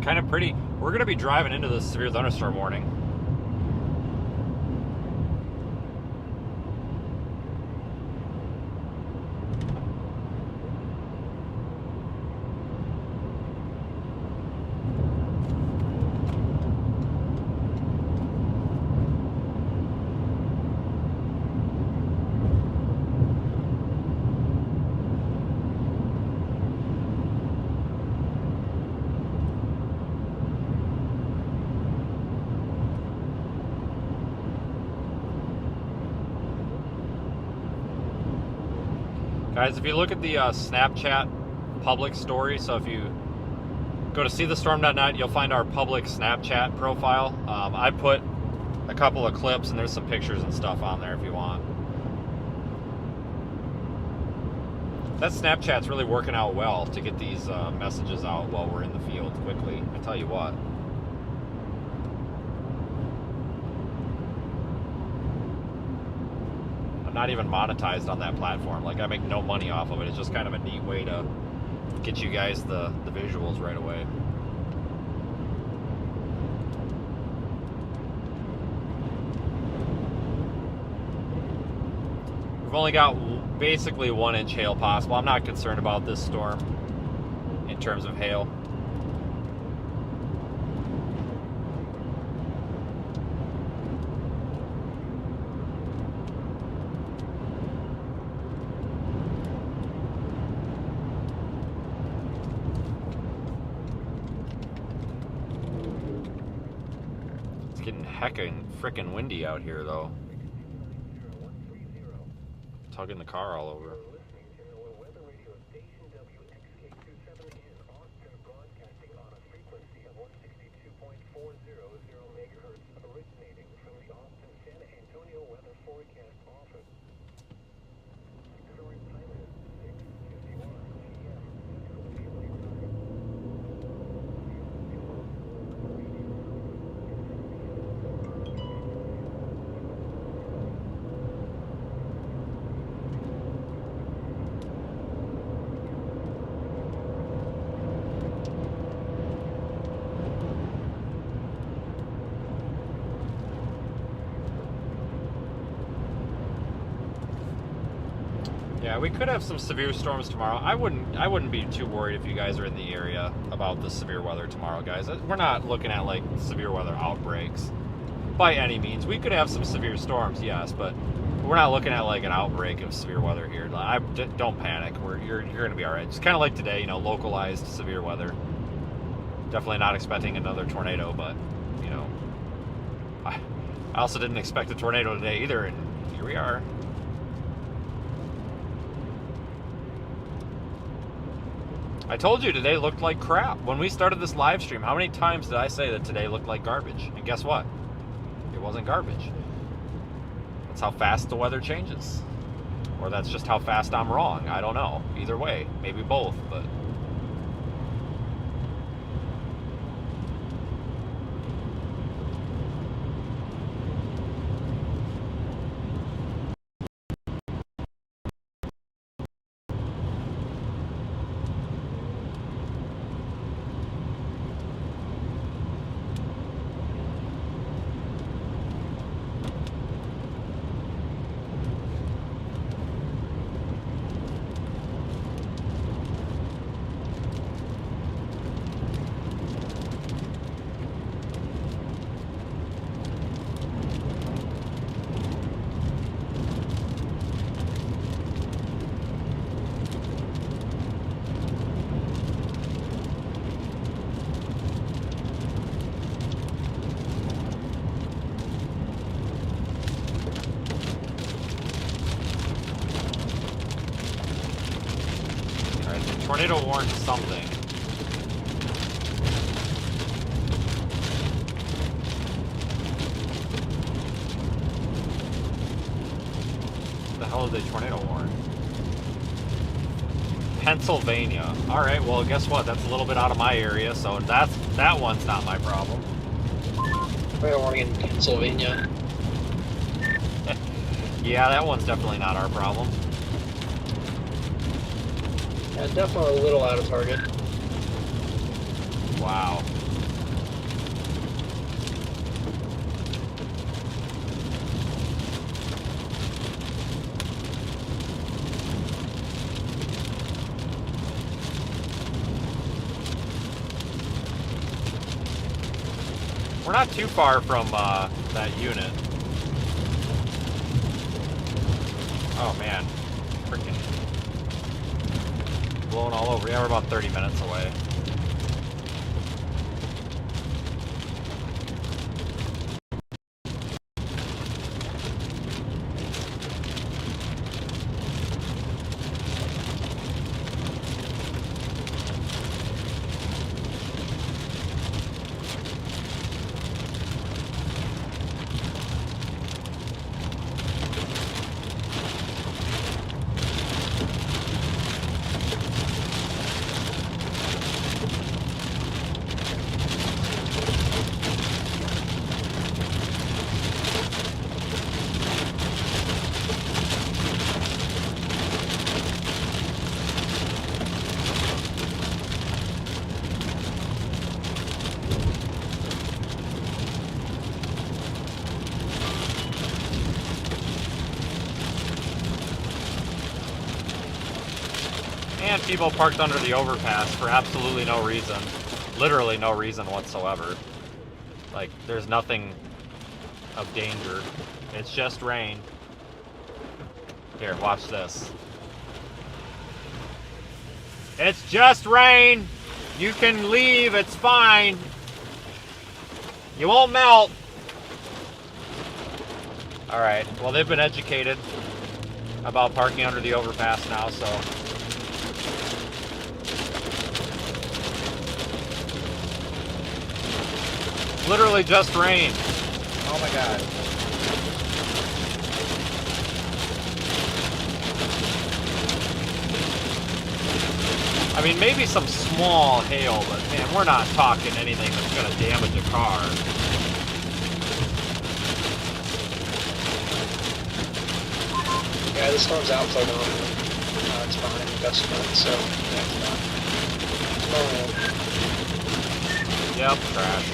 Kind of pretty. We're going to be driving into this severe thunderstorm warning. Guys, if you look at the Snapchat public story, so if you go to seethestorm.net, you'll find our public Snapchat profile. I put a couple of clips and there's some pictures and stuff on there if you want. That Snapchat's really working out well to get these messages out while we're in the field quickly. I tell you what. Not even monetized on that platform. Like, I make no money off of it. It's just kind of a neat way to get you guys the visuals right away. We've only got basically 1 inch hail possible. I'm not concerned about this storm in terms of hail. Heckin' frickin' windy out here, though. Tugging the car all over. Yeah, we could have some severe storms tomorrow. I wouldn't be too worried if you guys are in the area about the severe weather tomorrow, guys. We're not looking at like severe weather outbreaks by any means. We could have some severe storms, yes, but we're not looking at like an outbreak of severe weather here. Don't panic. You're going to be all right. It's kind of like today, you know, localized severe weather. Definitely not expecting another tornado, but you know, I also didn't expect a tornado today either, and here we are. I told you today looked like crap. When we started this live stream, how many times did I say that today looked like garbage? And guess what? It wasn't garbage. That's how fast the weather changes. Or that's just how fast I'm wrong. I don't know. Either way. Maybe both, but... Tornado warned something. What the hell did they tornado warn? Pennsylvania. Alright, well guess what? That's a little bit out of my area, so that one's not my problem. Tornado warning in Pennsylvania. Yeah, that one's definitely not our problem. Yeah, definitely a little out of target. Wow. We're not too far from that unit. Oh man, freaking blowing all over. Yeah, we're about 30 minutes away. And people parked under the overpass for absolutely no reason. Literally no reason whatsoever. Like, there's nothing of danger. It's just rain. Here, watch this. It's just rain! You can leave, it's fine. You won't melt. Alright, well they've been educated about parking under the overpass now, so... Literally just rain. Oh my god. I mean, maybe some small hail, but man, we're not talking anything that's gonna damage a car. Yeah, the storm's outside on. It's behind the gust, so yeah, it's not. Yep, trash.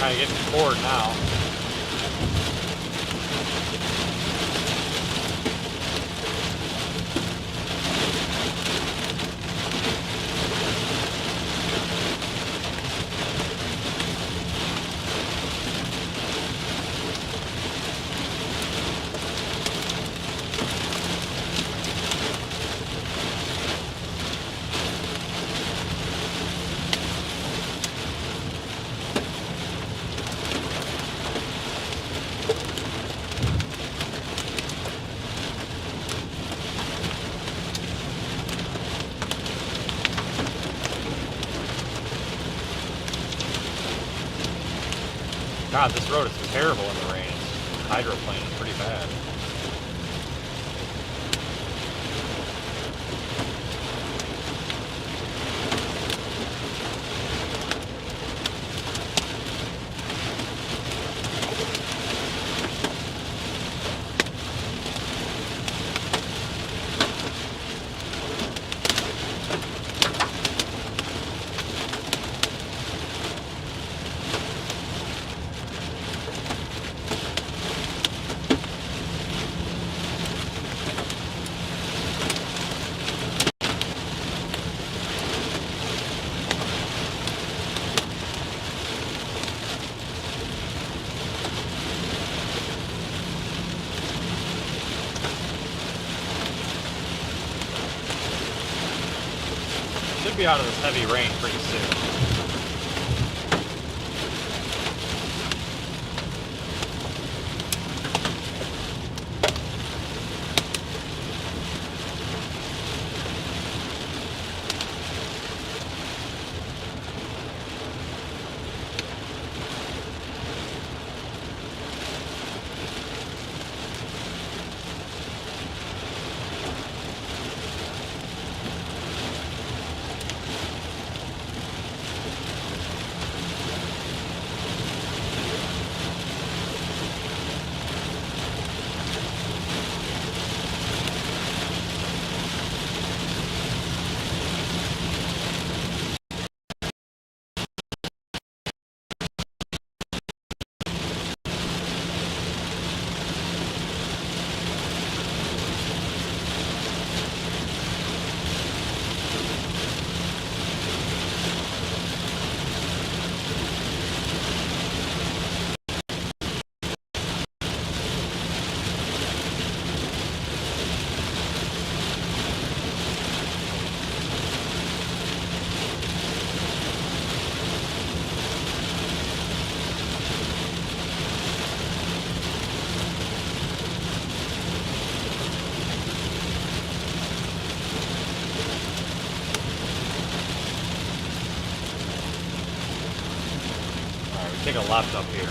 kind of getting bored now. God, this road is terrible in the rain. It's hydroplaning pretty bad. Should be out of this heavy rain pretty soon. Take a left up here.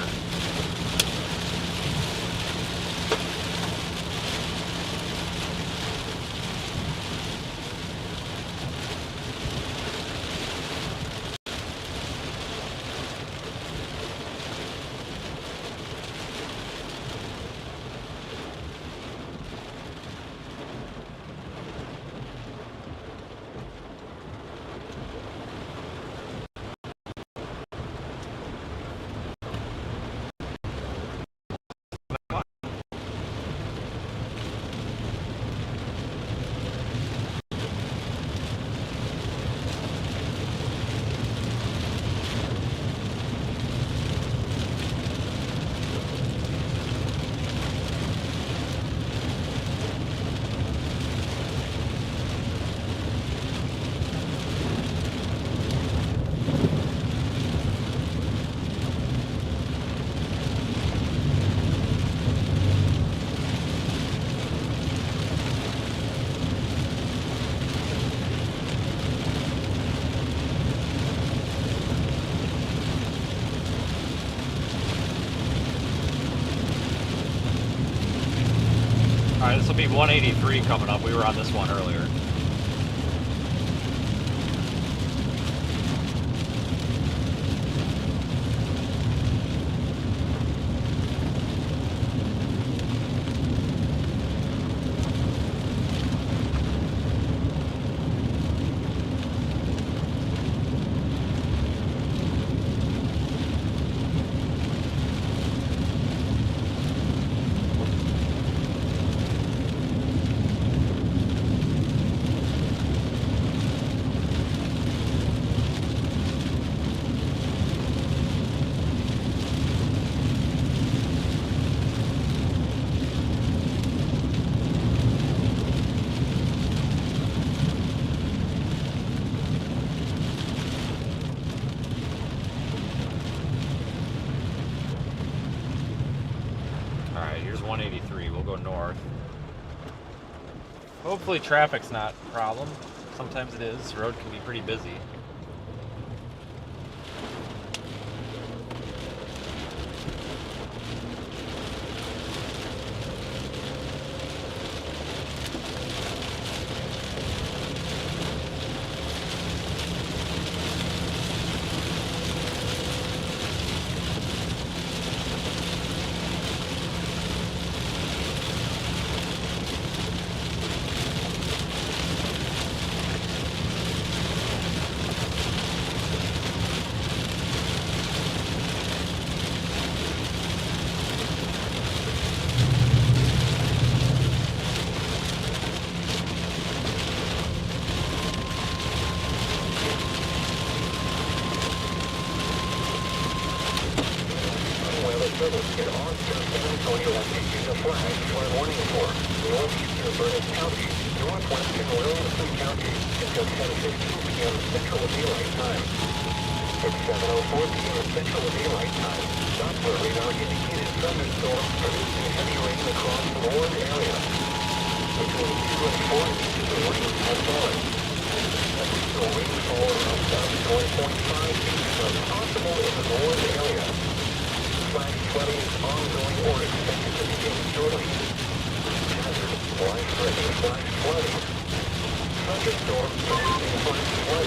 Alright, this will be 183 coming up. We were on this one earlier. Hopefully traffic's not a problem. Sometimes it is. The road can be pretty busy.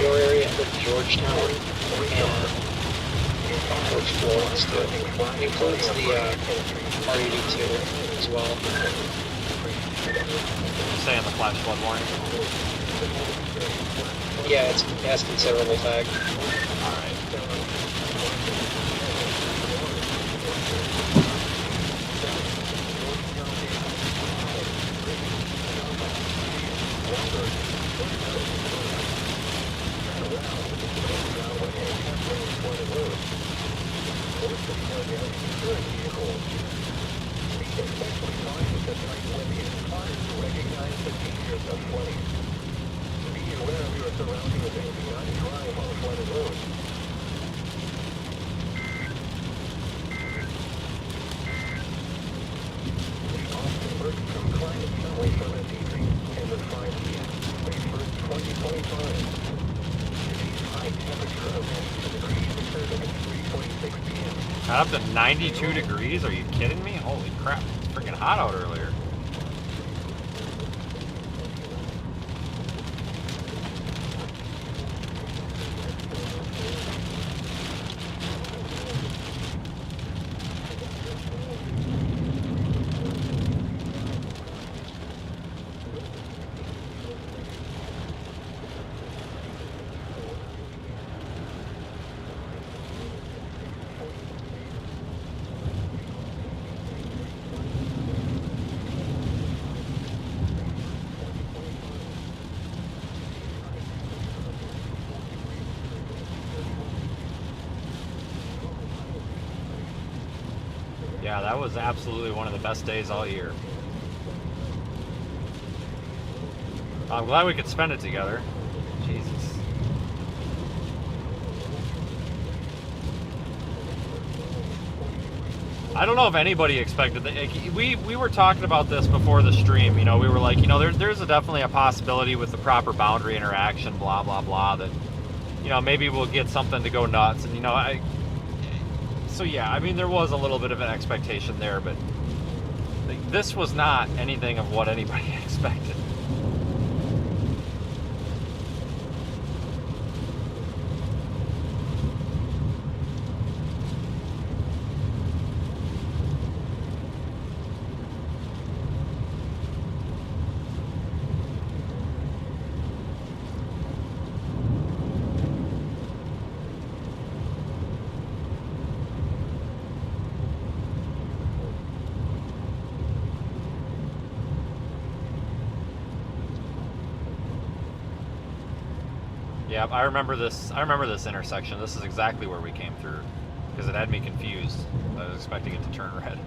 Your area of Georgetown and Florence includes the R82 as well. Saying the flash flood warning. Yeah, it has considerable tag. Alright. Got up to 92 degrees? Are you kidding me? Holy crap, it's freaking hot out earlier. Yeah, that was absolutely one of the best days all year. I'm glad we could spend it together. Jesus. I don't know if anybody expected that. We were talking about this before the stream. You know, we were like, you know, there's definitely a possibility with the proper boundary interaction, blah, blah, blah, that, you know, maybe we'll get something to go nuts. And, you know, so yeah, I mean, there was a little bit of an expectation there, but this was not anything of what anybody expected. Yeah, I remember this intersection. This is exactly where we came through, because it had me confused. I was expecting it to turn red.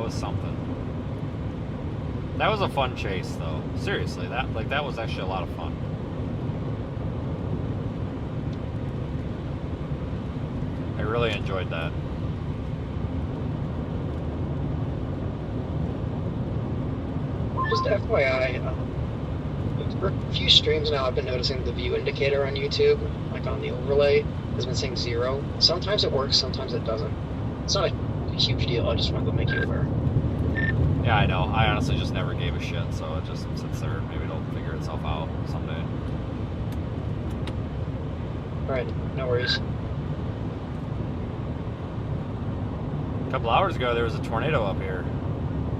was something. That was a fun chase, though. Seriously, that was actually a lot of fun. I really enjoyed that. Just FYI, for a few streams now, I've been noticing the view indicator on YouTube, like on the overlay, has been saying 0. Sometimes it works, sometimes it doesn't. It's not a huge deal. I just wanted to make you aware. Yeah, I know. I honestly just never gave a shit, so it just sits there. Maybe it'll figure itself out someday. Alright, no worries. A couple hours ago, there was a tornado up here.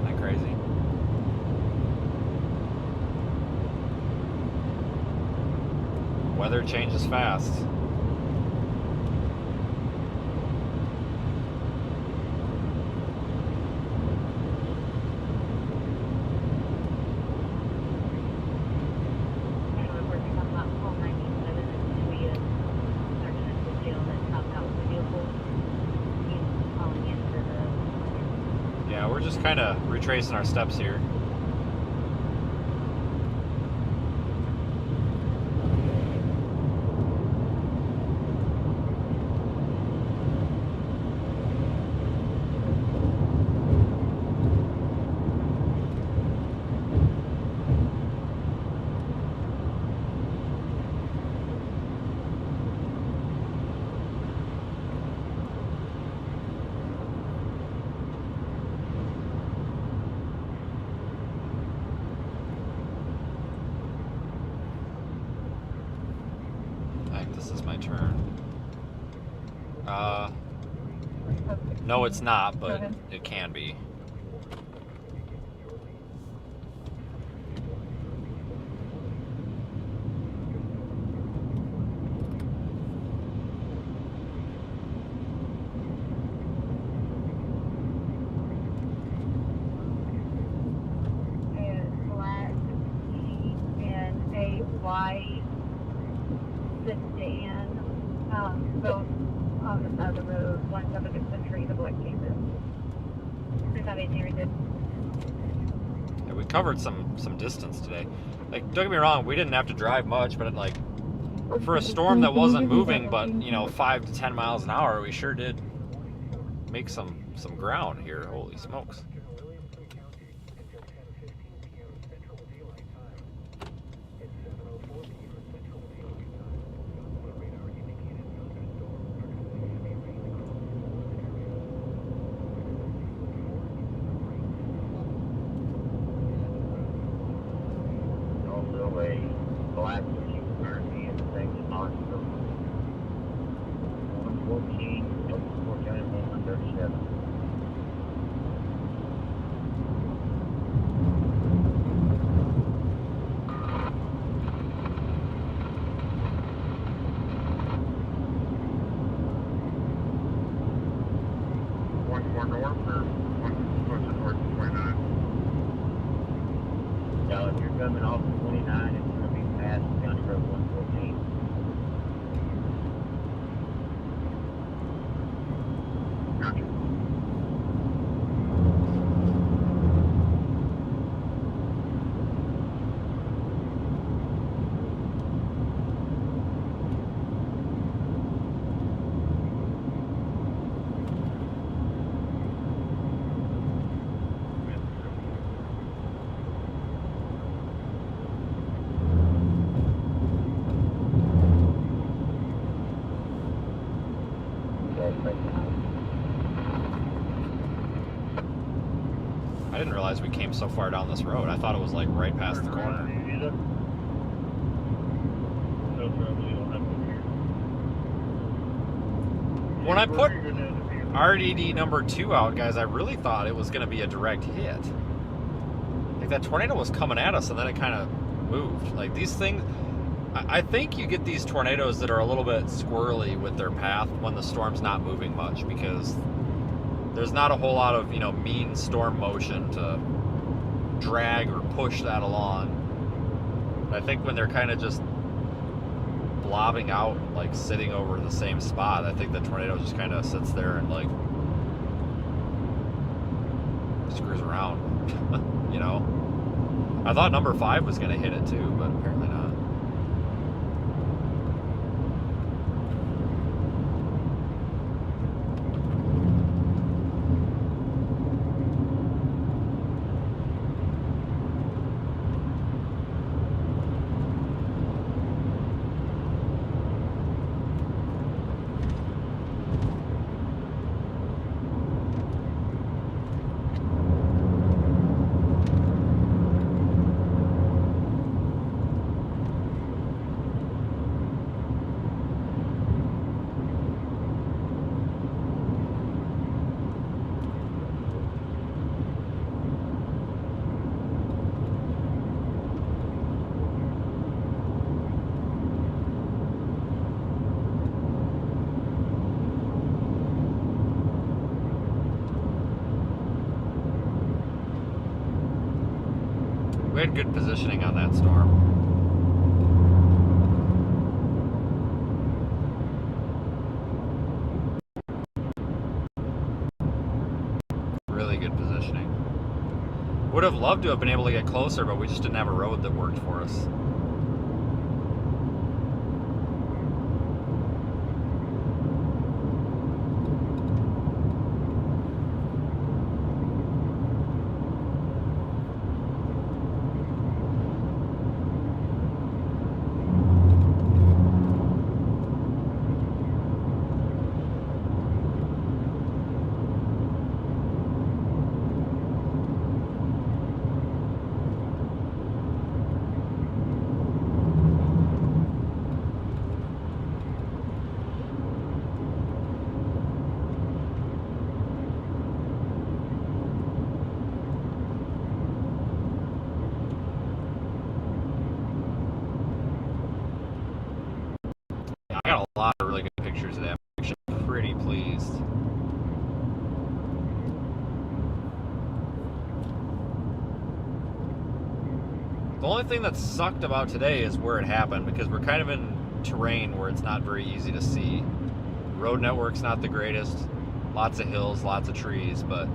Isn't that crazy? Weather changes fast. Yeah, we're just kind of retracing our steps here. No, it's not, but it can be. white sedan, both on the side of the road, one's up against the tree, the black cases. Yeah, we covered some distance today. Like, don't get me wrong, we didn't have to drive much, but like for a storm that wasn't moving but 5 to 10 miles an hour, we sure did make some ground here. Holy smokes. I didn't realize we came so far down this road. I thought it was like right past the corner. When I put RDD number 2 out, guys, I really thought it was going to be a direct hit. Like, that tornado was coming at us and then it kind of moved. Like, these things, I think you get these tornadoes that are a little bit squirrely with their path when the storm's not moving much, because there's not a whole lot of, mean storm motion to drag or push that along. I think when they're kind of just blobbing out, like sitting over the same spot, I think the tornado just kind of sits there and like screws around. You know? I thought number 5 was going to hit it too, but apparently not. We had good positioning on that storm. Really good positioning. Would have loved to have been able to get closer, but we just didn't have a road that worked for us. I got a lot of really good pictures of that. I'm actually pretty pleased. The only thing that sucked about today is where it happened, because we're kind of in terrain where it's not very easy to see. Road network's not the greatest. Lots of hills, lots of trees, but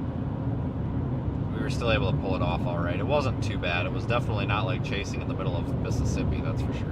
we were still able to pull it off all right. It wasn't too bad. It was definitely not like chasing in the middle of Mississippi, that's for sure.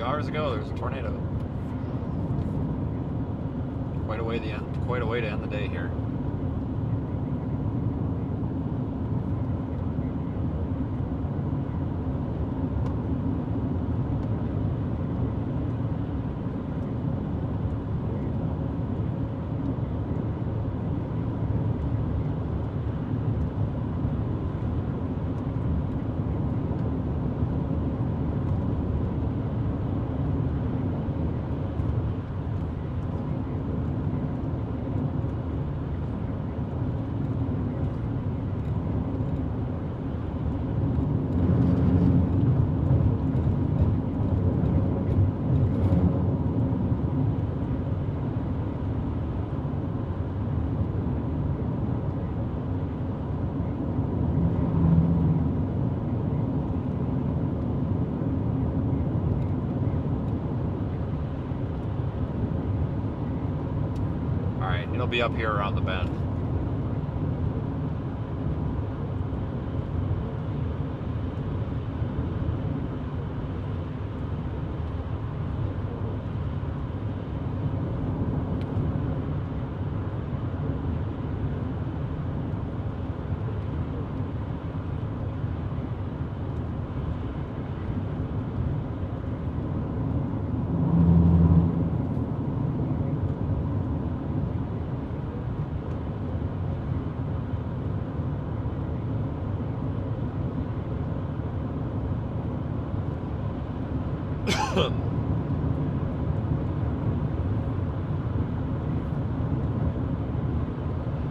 Hours ago, there was a tornado. Quite a way to end the day here. It'll be up here around the bend.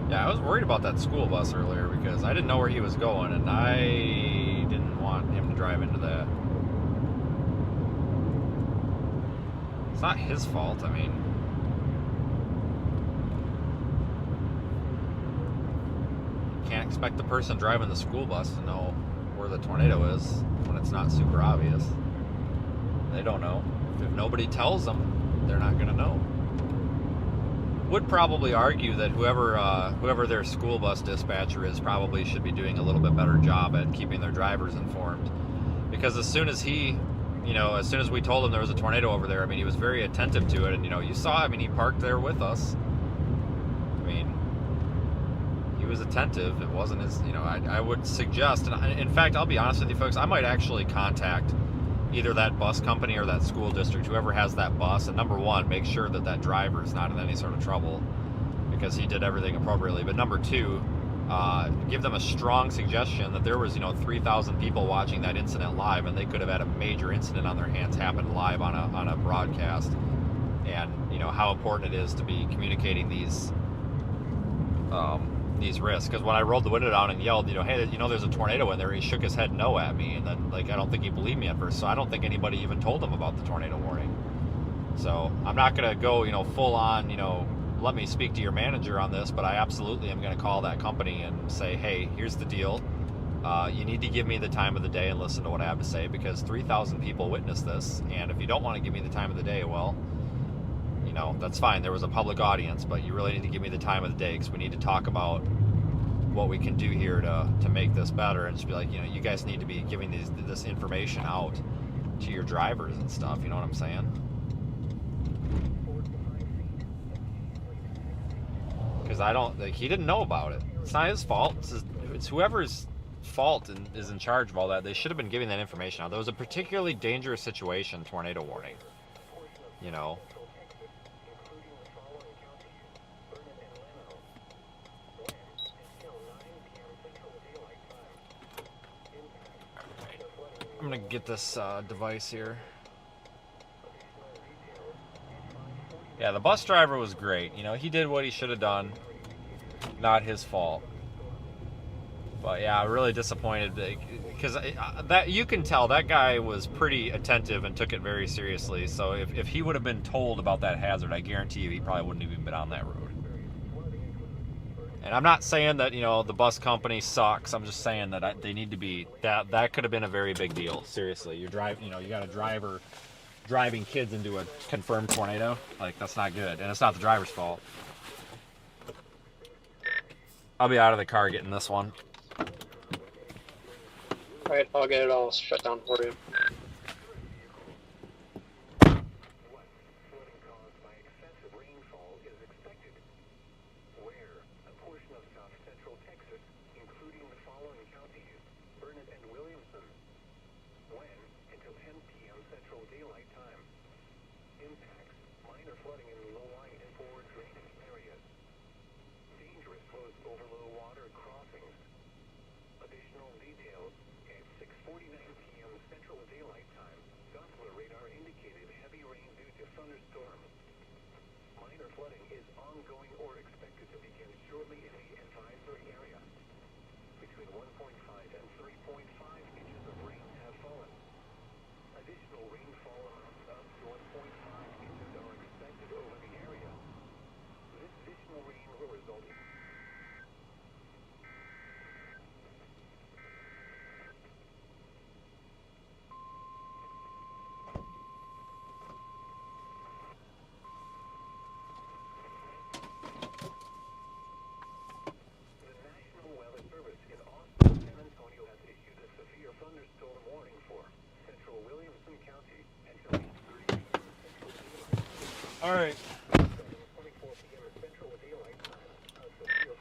Yeah, I was worried about that school bus earlier because I didn't know where he was going, and I didn't want him to drive into that. It's not his fault, I mean. You can't expect the person driving the school bus to know where the tornado is when it's not super obvious. They don't know. If nobody tells them, they're not going to know. Would probably argue that whoever their school bus dispatcher is probably should be doing a little bit better job at keeping their drivers informed, because as soon as we told him there was a tornado over there, I mean, he was very attentive to it, and you saw, I mean, he parked there with us. I mean, he was attentive. It wasn't his, I would suggest, and in fact, I'll be honest with you folks, I might actually contact either that bus company or that school district, whoever has that bus, and number one, make sure that that driver is not in any sort of trouble because he did everything appropriately. But number two, give them a strong suggestion that there was 3,000 people watching that incident live, and they could have had a major incident on their hands happen live on a broadcast. And how important it is to be communicating these risks. Because when I rolled the window down and yelled, hey, there's a tornado in there, he shook his head no at me, and then I don't think he believed me at first. So I don't think anybody even told him about the tornado warning. So I'm not gonna go full on let me speak to your manager on this, but I absolutely am gonna call that company and say, hey, here's the deal, you need to give me the time of the day and listen to what I have to say, because 3,000 people witnessed this, and if you don't want to give me the time of the day, well, that's fine. There was a public audience, but you really need to give me the time of the day, because we need to talk about what we can do here to make this better, and just be like, you guys need to be giving this information out to your drivers and stuff. You know what I'm saying? Because he didn't know about it. It's not his fault. It's whoever's fault and is in charge of all that. They should have been giving that information out. There was a particularly dangerous situation, tornado warning. I'm gonna get this device here. Yeah, the bus driver was great. He did what he should have done. Not his fault. But yeah, really disappointed because that you can tell that guy was pretty attentive and took it very seriously. So if he would have been told about that hazard, I guarantee you he probably wouldn't have even been on that road. And I'm not saying that the bus company sucks. I'm just saying that they need to be that could have been a very big deal. Seriously, you got a driver driving kids into a confirmed tornado. Like, that's not good, and it's not the driver's fault. I'll be out of the car getting this one. All right, I'll get it all shut down for you.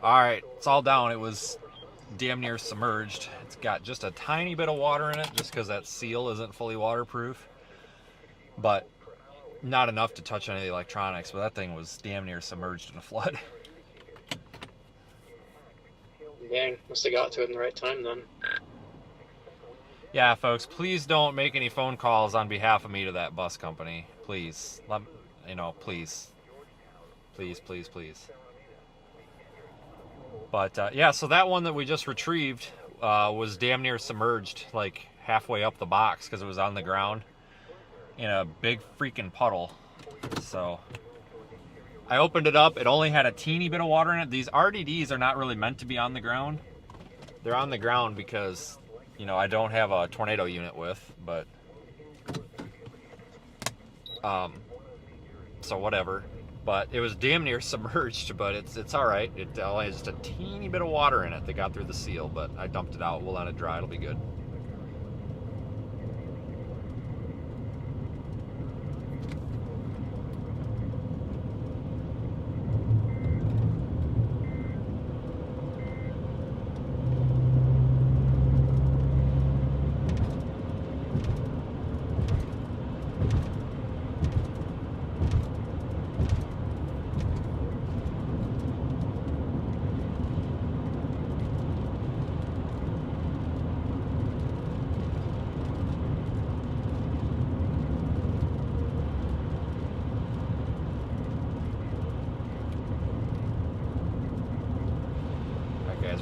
All right, it's all down. It was damn near submerged. It's got just a tiny bit of water in it, just because that seal isn't fully waterproof, but not enough to touch any of the electronics. But that thing was damn near submerged in a flood. Dang, must have got to it in the right time then. Yeah, folks, please don't make any phone calls on behalf of me to that bus company. Please. Please. Please, please, please. But, yeah, so that one that we just retrieved was damn near submerged, like, halfway up the box because it was on the ground in a big freaking puddle. So I opened it up. It only had a teeny bit of water in it. These RDDs are not really meant to be on the ground. They're on the ground because, I don't have a tornado unit with, but so whatever. But it was damn near submerged, but it's all right. It only has just a teeny bit of water in it that got through the seal, but I dumped it out. We'll let it dry. It'll be good.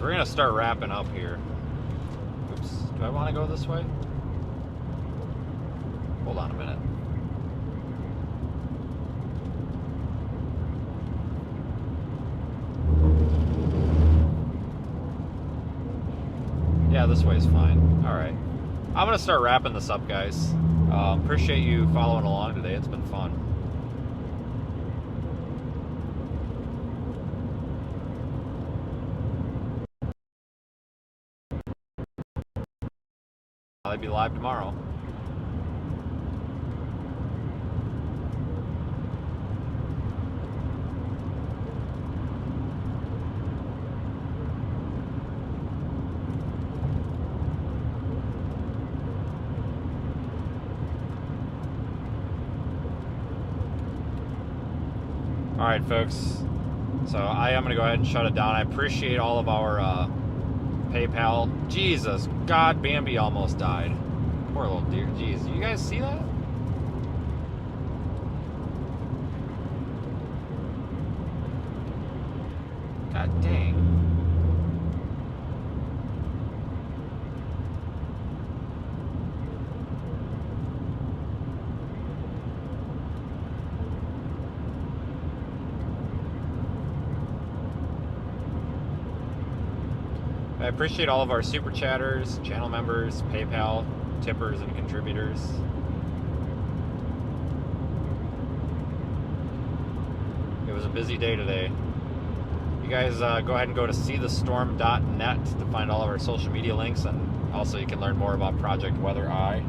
We're gonna start wrapping up here. Oops, do I want to go this way? Hold on a minute. Yeah, this way is fine. All right, I'm gonna start wrapping this up, guys. Appreciate you following along today. It's been fun. I'll be live tomorrow. All right, folks. So I am going to go ahead and shut it down. I appreciate all of our PayPal. Jesus, God, Bambi almost died. Poor little deer. Jeez, you guys see that? God dang. I appreciate all of our super chatters, channel members, PayPal, tippers, and contributors. It was a busy day today. You guys go ahead and go to seethestorm.net to find all of our social media links, and also you can learn more about Project Weather Eye.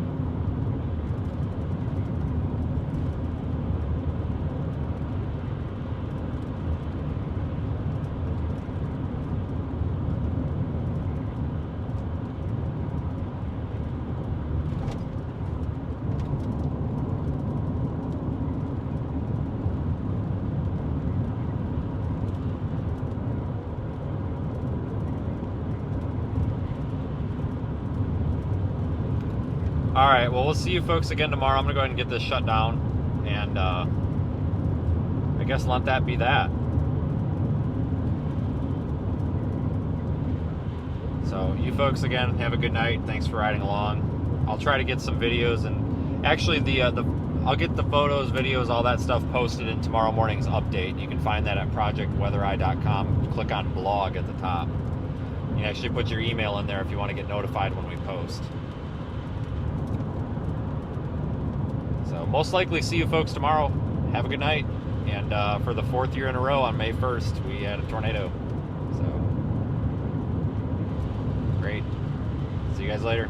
All right, well, we'll see you folks again tomorrow. I'm going to go ahead and get this shut down, and I guess let that be that. So you folks, again, have a good night. Thanks for riding along. I'll try to get some videos, and actually I'll get the photos, videos, all that stuff posted in tomorrow morning's update. You can find that at projectweathereye.com. Click on blog at the top. You can actually put your email in there if you want to get notified when we post. So most likely see you folks tomorrow. Have a good night. And for the 4th year in a row on May 1st, we had a tornado. So, great. See you guys later.